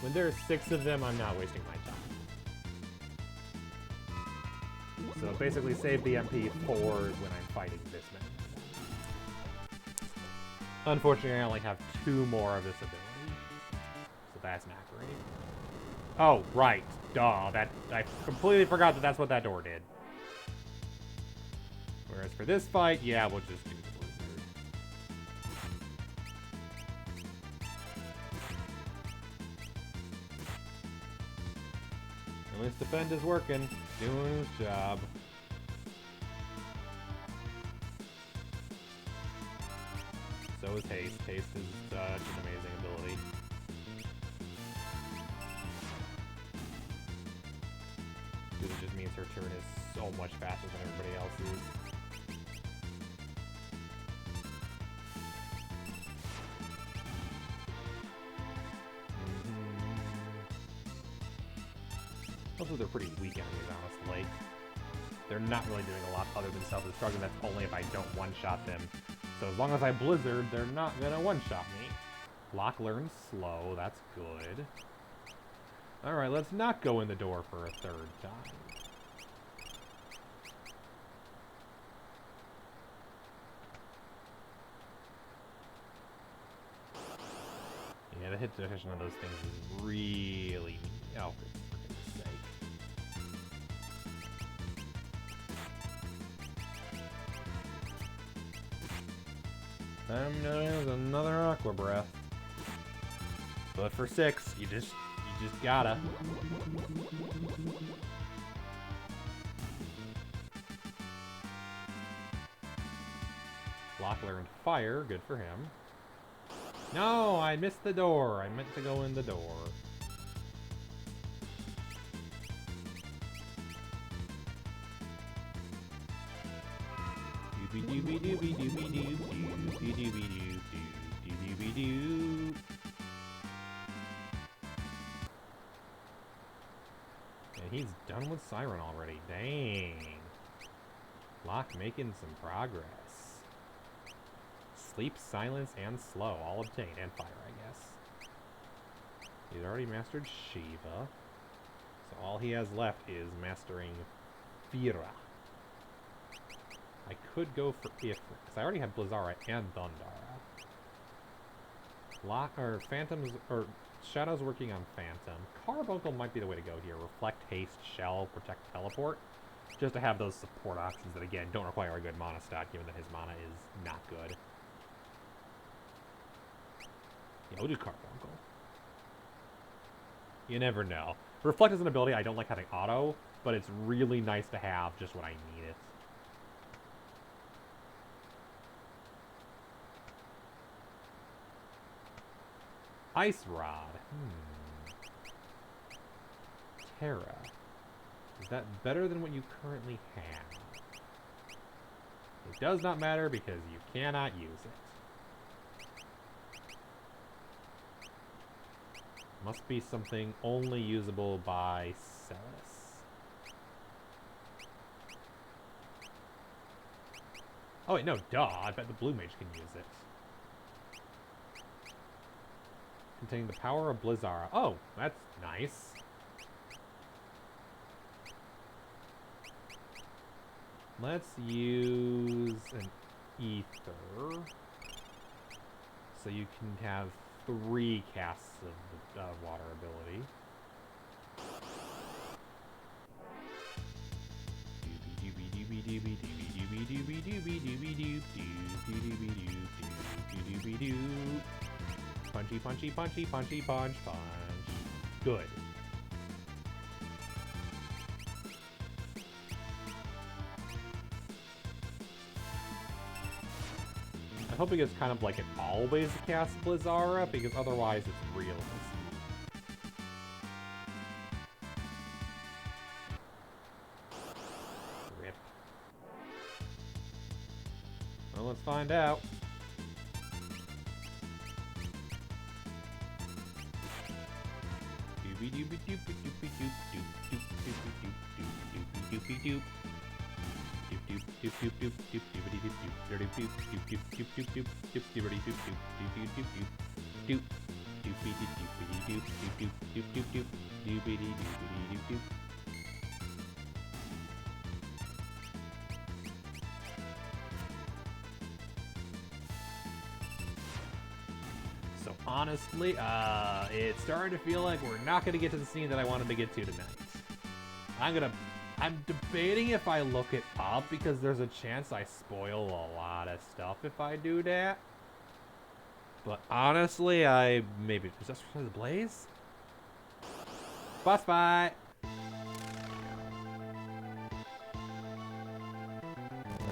When there's 6 of them, I'm not wasting my time. So basically save the MP for when I'm fighting this man. Unfortunately, I only have 2 more of this ability. So that's not great. Oh, right. Duh. I completely forgot that that's what that door did. Whereas for this fight, yeah, we'll just do the Blizzard. At least defend is working. Doing his job. So is haste. Haste is such an amazing ability. It just means her turn is so much faster than everybody else's. Also, they're pretty weak enemies, honestly. They're not really doing a lot other than self-destructing. That's only if I don't one-shot them. So as long as I Blizzard, they're not gonna one-shot me. Lock learns slow, that's good. Alright, let's not go in the door for a third time. Yeah, the hit detection on those things is really... Oh, for goodness sake. Time to use another Aqua Breath. But for 6, you just gotta. Locke learned Fire, good for him. No, I missed the door. I meant to go in the door. Doobie doobie doobie doobie doo doobie doobie doo doobie doo. And he's done with Siren already. Dang. Locke making some progress. Sleep, silence, and slow, all obtained. And fire, I guess. He's already mastered Shiva. So all he has left is mastering Fira. I could go for Ifrit, because I already have Blizzara and Thundara. Phantom's, or Shadow's working on Phantom. Carbuncle might be the way to go here. Reflect, Haste, Shell, Protect, Teleport. Just to have those support options that, again, don't require a good mana stat, given that his mana is not good. Yeah, we'll do Carbuncle. You never know. Reflect is an ability I don't like having auto, but it's really nice to have just when I need it. Ice Rod. Terra. Is that better than what you currently have? It does not matter because you cannot use it. Must be something only usable by Celis. Oh wait, no, duh. I bet the Blue Mage can use it. Containing the power of Blizzara. Oh, that's nice. Let's use an Ether. So you can have 3 casts of the water ability. Punchy, punchy, punchy, punchy, punch, punch. Good. I'm hoping it's kind of like it always casts Blizzara, because otherwise it's real risky. Rip. Well, let's find out. So honestly, it's starting to feel like we're not going to get to the scene that I wanted to get to tonight. I'm debating if I look it up, because there's a chance I spoil a lot of stuff if I do that. But honestly, maybe... Is that for the Blaze? Boss fight!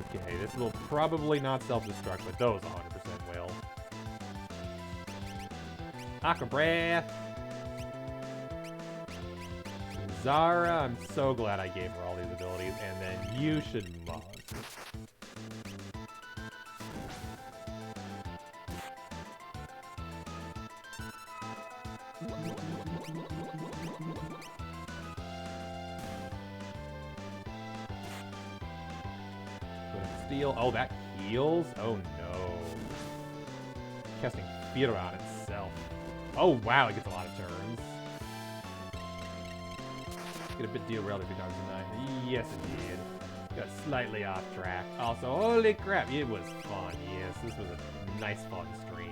Okay, this will probably not self-destruct, but those 100% will. Aqua Breath! Zara, I'm so glad I gave her all these abilities, and then you should mug. Steel. Oh, that heals? Oh no. Casting Fear on itself. Oh wow, it gets a lot of turns. get a bit derailed every time tonight. Yes, it did. Got slightly off track. Also, holy crap, it was fun. Yes, this was a nice, fun stream.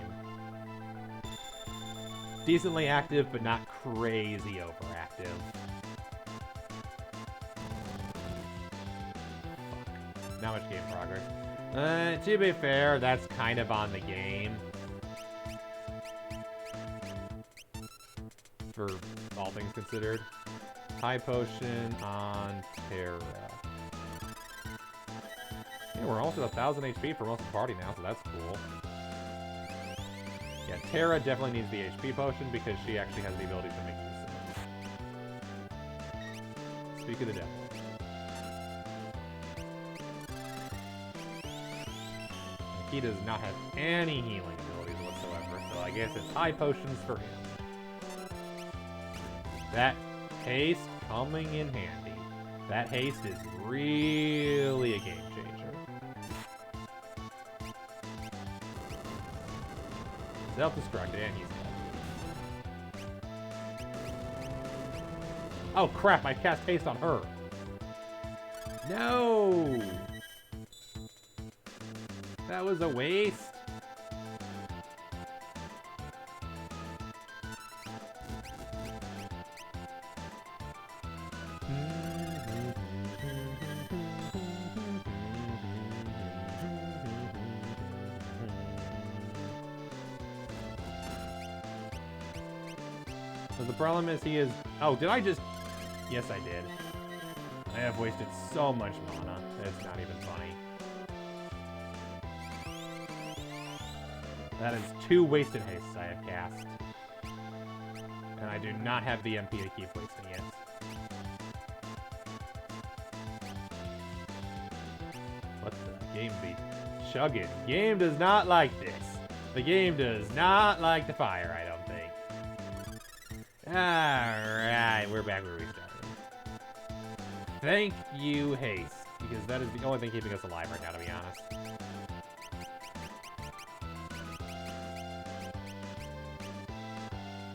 Decently active, but not crazy overactive. Fuck. Not much game progress. To be fair, that's kind of on the game. For all things considered. High potion on Terra. Yeah, we're almost at 1,000 HP for most of the party now, so that's cool. Yeah, Terra definitely needs the HP potion because she actually has the ability to make use of it. Speak of the devil. He does not have any healing abilities whatsoever, so I guess it's high potions for him. That haste coming in handy. That haste is really a game changer. Self-destruct, and he's dead. Oh crap, I cast haste on her. No! That was a waste. So the problem is he is... Oh, did I just... Yes, I did. I have wasted so much mana. It's not even funny. That is 2 wasted hastes I have cast. And I do not have the MP to keep wasting it. Let the game be chugging. Game does not like this. The game does not like the fire, I don't think. Alright, we're back where we started. Thank you, haste. Because that is the only thing keeping us alive right now, to be honest.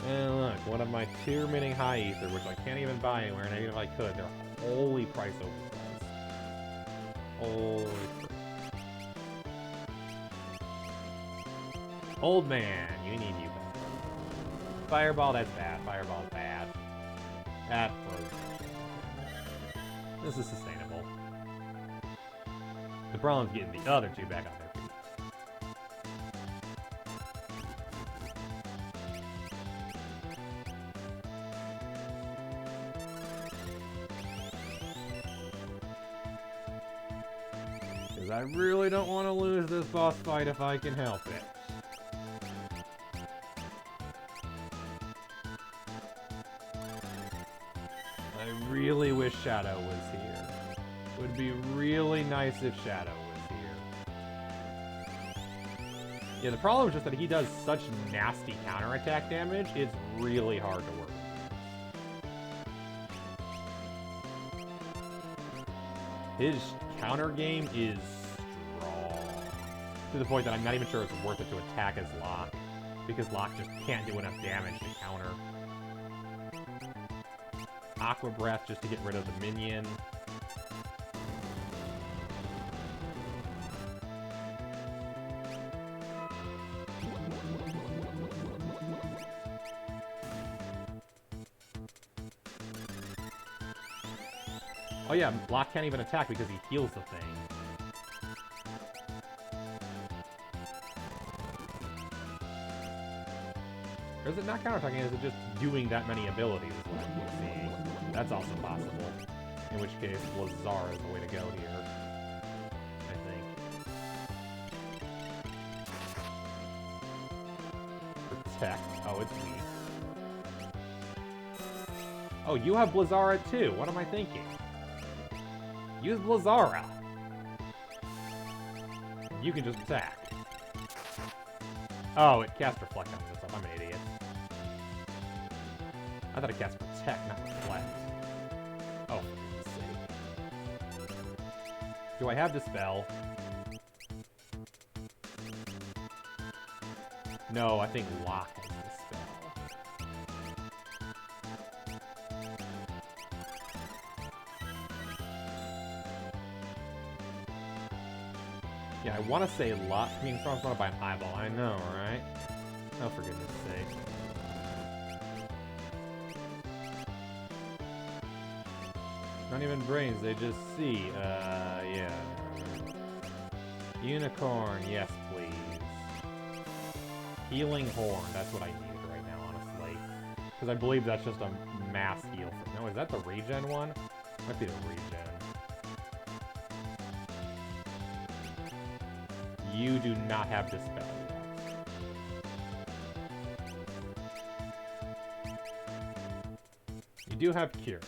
And look, one of my 2 remaining high ether, which I can't even buy anywhere, and even if I could, they're holy price overprice. Holy crap. Old man, you need you back. Fireball, that's bad. Fireball's bad. That was... This is sustainable. The problem's getting the other 2 back on their feet. Because I really don't want to lose this boss fight if I can help it. I really wish Shadow was here. It would be really nice if Shadow was here. Yeah, the problem is just that he does such nasty counterattack damage, it's really hard to work. His counter game is strong. To the point that I'm not even sure it's worth it to attack as Locke. Because Locke just can't do enough damage to counter. Aqua Breath just to get rid of the minion. Oh yeah, Locke can't even attack because he heals the thing. Or is it not counterattacking? Is it just doing that many abilities is what I'm seeing? That's also possible. In which case, Lazar is the way to go here. I think. Protect. Oh, it's weak. Oh, you have Blizzara too. What am I thinking? Use Blizzara. You can just attack. Oh, it cast Reflect on itself. I'm an idiot. I thought it cast Protect, not Reflect. Oh, for goodness sake. Do I have Dispel? No, I think Locke has Dispel. Yeah, I want to say lot being surrounded by an eyeball. I know, right? Oh, for goodness sake. Not even brains, they just see. Yeah. Unicorn, yes, please. Healing horn, that's what I need right now, honestly. Because I believe that's just a mass heal. No, is that the regen one? Might be the regen. You do not have Dispel yet. You do have Cure.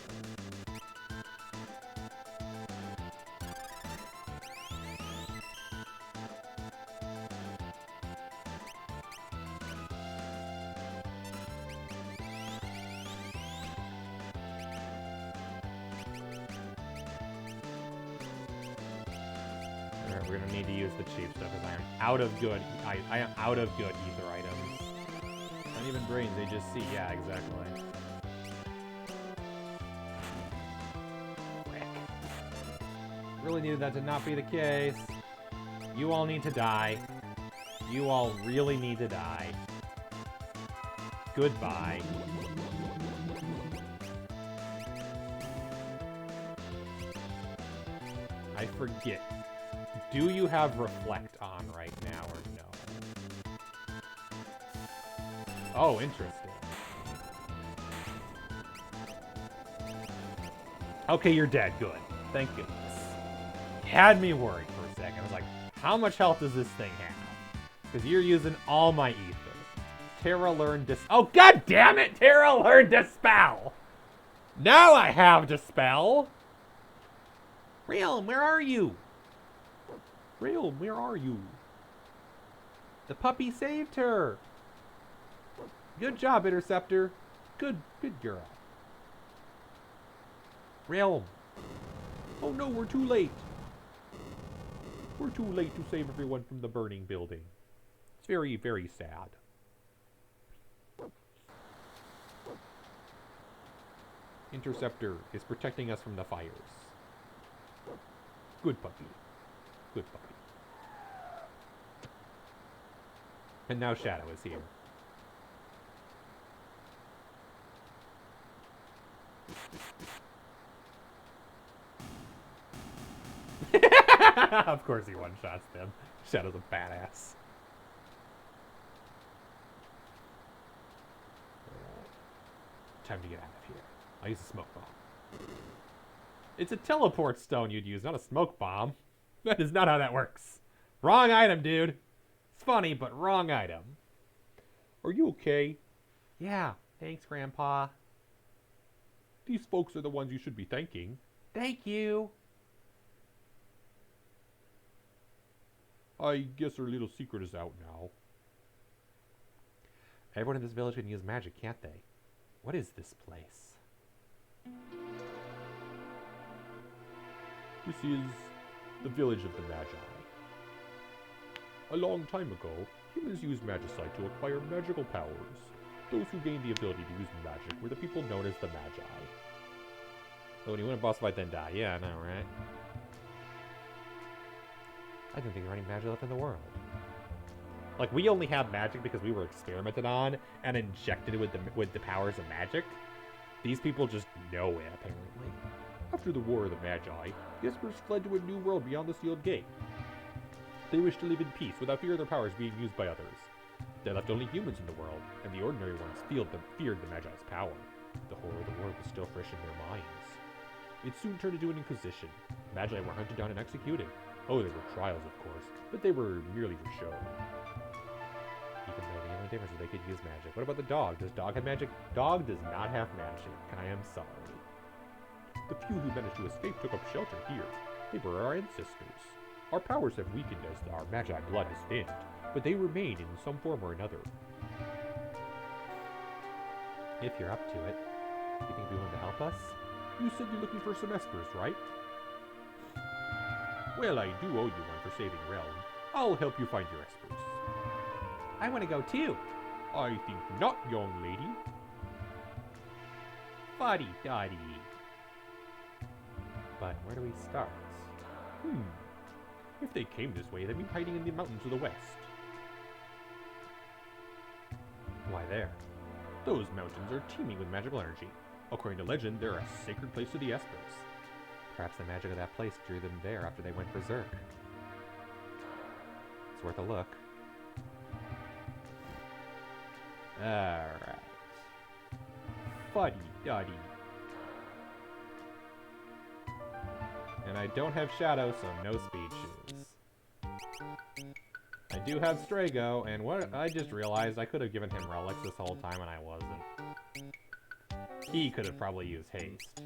We're gonna need to use the cheap stuff because I am out of good. I am out of good ether items. Not even brains, they just see. Yeah, exactly. Frick. Really needed that to not be the case. You all need to die. You all really need to die. Goodbye. I forget. Do you have Reflect on right now or no? Oh, interesting. Okay, you're dead. Good. Thank goodness. Had me worried for a second. I was like, how much health does this thing have? Because you're using all my ether. Terra learned Oh, god damn it! Terra learned Dispel! Now I have Dispel! Realm, where are you? Realm, where are you? The puppy saved her. Good job, Interceptor. Good girl. Realm. Oh no, we're too late. We're too late to save everyone from the burning building. It's very, very sad. Interceptor is protecting us from the fires. Good puppy. Good puppy. And now Shadow is here. Of course he one-shots them. Shadow's a badass. Time to get out of here. I'll use a smoke bomb. It's a teleport stone you'd use, not a smoke bomb. That is not how that works. Wrong item, dude. It's funny, but wrong item. Are you okay? Yeah, thanks, Grandpa. These folks are the ones you should be thanking. Thank you. I guess our little secret is out now. Everyone in this village can use magic, can't they? What is this place? This is the village of the Magi. A long time ago, humans used magicite to acquire magical powers. Those who gained the ability to use magic were the people known as the Magi. So when you win a boss fight, then die. Yeah, I know, right? I didn't think there were any magic left in the world. Like, we only have magic because we were experimented on and injected with the powers of magic. These people just know it, apparently. After the War of the Magi, the Espers fled to a new world beyond the Sealed Gate. They wished to live in peace without fear of their powers being used by others. They left only humans in the world, and the ordinary ones feared the Magi's power. The horror of the war was still fresh in their minds. It soon turned into an inquisition. Magi were hunted down and executed. Oh, there were trials, of course, but they were merely for show. Even though the only difference is they could use magic. What about the dog? Does dog have magic? Dog does not have magic. I am sorry. The few who managed to escape took up shelter here. They were our ancestors. Our powers have weakened as our Magi blood has thinned, but they remain in some form or another. If you're up to it, you think you'd be willing to help us? You said you're looking for some Espers, right? Well, I do owe you one for saving Realm. I'll help you find your Espers. I want to go too. I think not, young lady. Fuddy-duddy. But where do we start? If they came this way, they'd be hiding in the mountains to the west. Why there? Those mountains are teeming with magical energy. According to legend, they're a sacred place to the Espers. Perhaps the magic of that place drew them there after they went berserk. It's worth a look. Alright. Fuddy-duddy. And I don't have Shadow, so no speed shoes. I do have Strago, and what I just realized I could have given him relics this whole time and I wasn't. He could have probably used haste.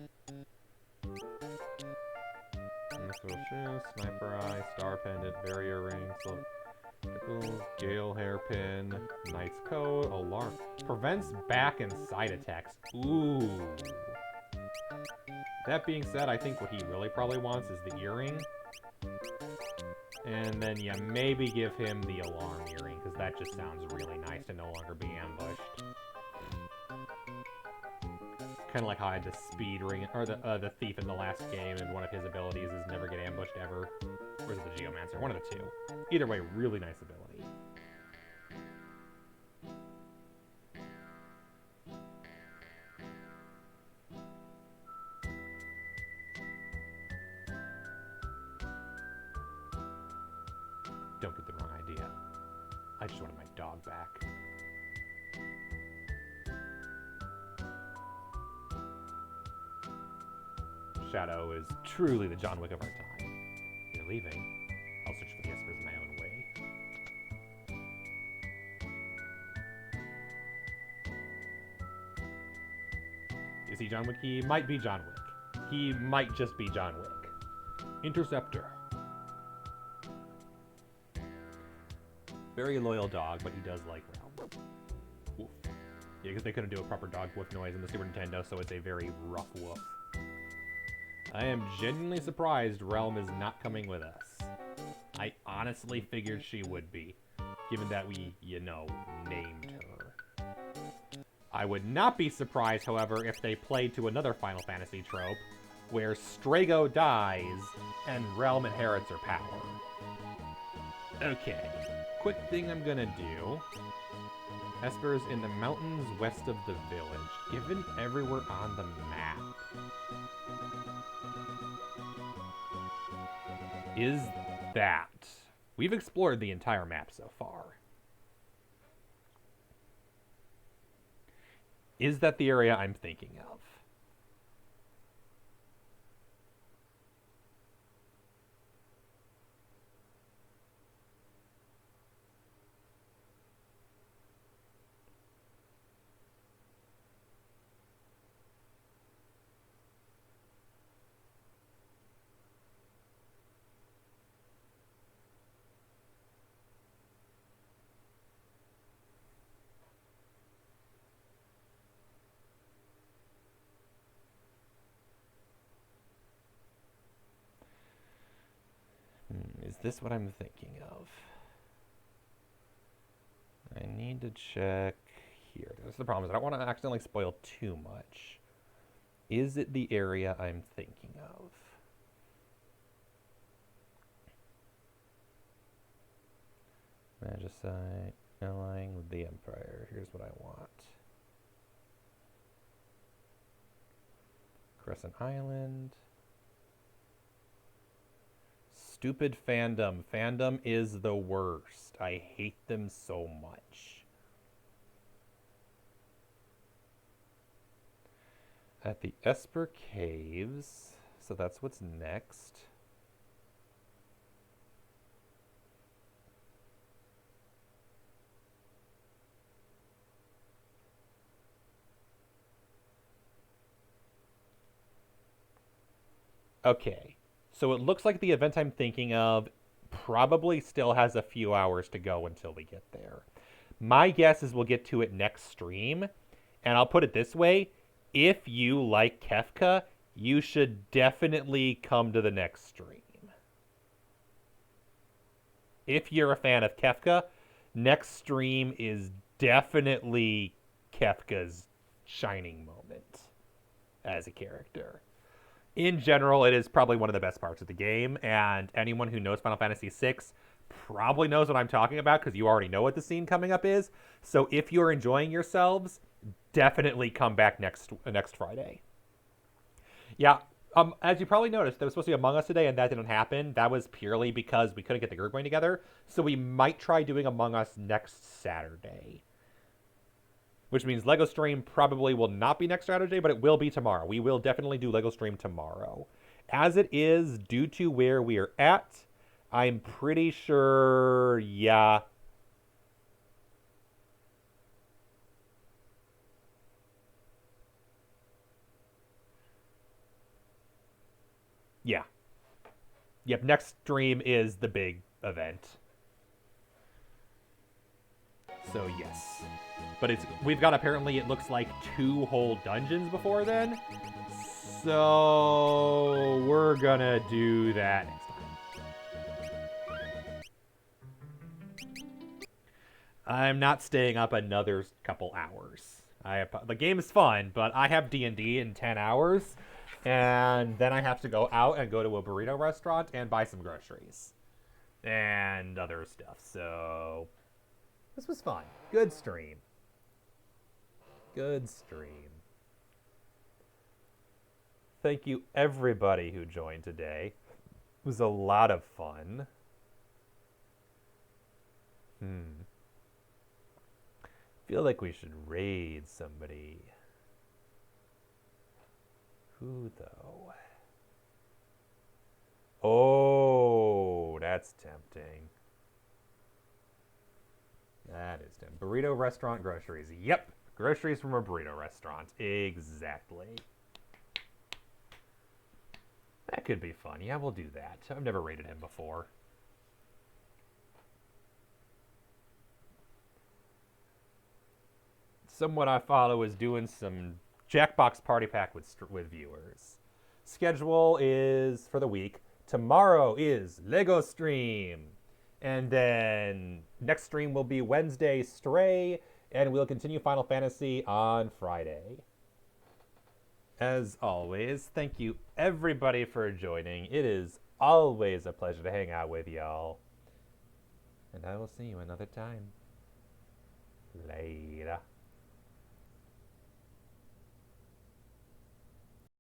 Mystical shoe, sniper eye, star pendant, barrier ring, pickles, gale hairpin, knight's coat, alarm. Prevents back and side attacks. Ooh. That being said, I think what he really probably wants is the earring. And then you maybe give him the alarm earring, because that just sounds really nice to no longer be ambushed. Kind of like how I had the speed ring, or the thief in the last game, and one of his abilities is never get ambushed ever. Or is it the geomancer? One of the two. Either way, really nice ability. Don't get the wrong idea. I just wanted my dog back. Shadow is truly the John Wick of our time. You're leaving. I'll search for the Espers my own way. Is he John Wick? He might be John Wick. He might just be John Wick. Interceptor. Very loyal dog, but he does like Realm. Woof. Yeah, because they couldn't do a proper dog woof noise in the Super Nintendo, so it's a very rough woof. I am genuinely surprised Realm is not coming with us. I honestly figured she would be, given that we, named her. I would not be surprised, however, if they played to another Final Fantasy trope, where Strago dies and Realm inherits her power. Okay. Quick thing I'm gonna do. Espers in the mountains west of the village, given everywhere on the map. Is that... We've explored the entire map so far. Is that the area I'm thinking of? Is this what I'm thinking of? I need to check here. That's the problem, is I don't want to accidentally spoil too much. Is it the area I'm thinking of? Magicite, allying with the Empire. Here's what I want. Crescent Island. Stupid fandom. Fandom is the worst. I hate them so much. At the Esper Caves. So that's what's next. Okay. So it looks like the event I'm thinking of probably still has a few hours to go until we get there. My guess is we'll get to it next stream. And I'll put it this way. If you like Kefka, you should definitely come to the next stream. If you're a fan of Kefka, next stream is definitely Kefka's shining moment as a character. In general, it is probably one of the best parts of the game, and anyone who knows Final Fantasy VI probably knows what I'm talking about because you already know what the scene coming up is. So if you're enjoying yourselves, definitely come back next Friday. Yeah. As you probably noticed, there was supposed to be Among Us today, and that didn't happen. That was purely because we couldn't get the group going together. So we might try doing Among Us next Saturday, which means Lego Stream probably will not be next Saturday, but it will be tomorrow. We will definitely do Lego Stream tomorrow. As it is, due to where we are at, I'm pretty sure, yeah. Yeah. Yep, next stream is the big event. So yes. But we've got apparently it looks like 2 whole dungeons before then. So we're gonna do that next time. I'm not staying up another couple hours. The game is fun, but I have D&D in 10 hours, and then I have to go out and go to a burrito restaurant and buy some groceries and other stuff. So this was fun. Good stream. Good stream. Thank you everybody who joined today. It was a lot of fun. Feel like we should raid somebody. Who though? Oh, that's tempting. That is tempting. Burrito restaurant groceries. Yep, groceries from a burrito restaurant. Exactly. That could be fun. Yeah, we'll do that. I've never raided him before. Someone I follow is doing some Jackbox Party Pack with viewers. Schedule is for the week. Tomorrow is Lego Stream. And then next stream will be Wednesday, Stray. And we'll continue Final Fantasy on Friday. As always, thank you everybody for joining. It is always a pleasure to hang out with y'all. And I will see you another time. Later.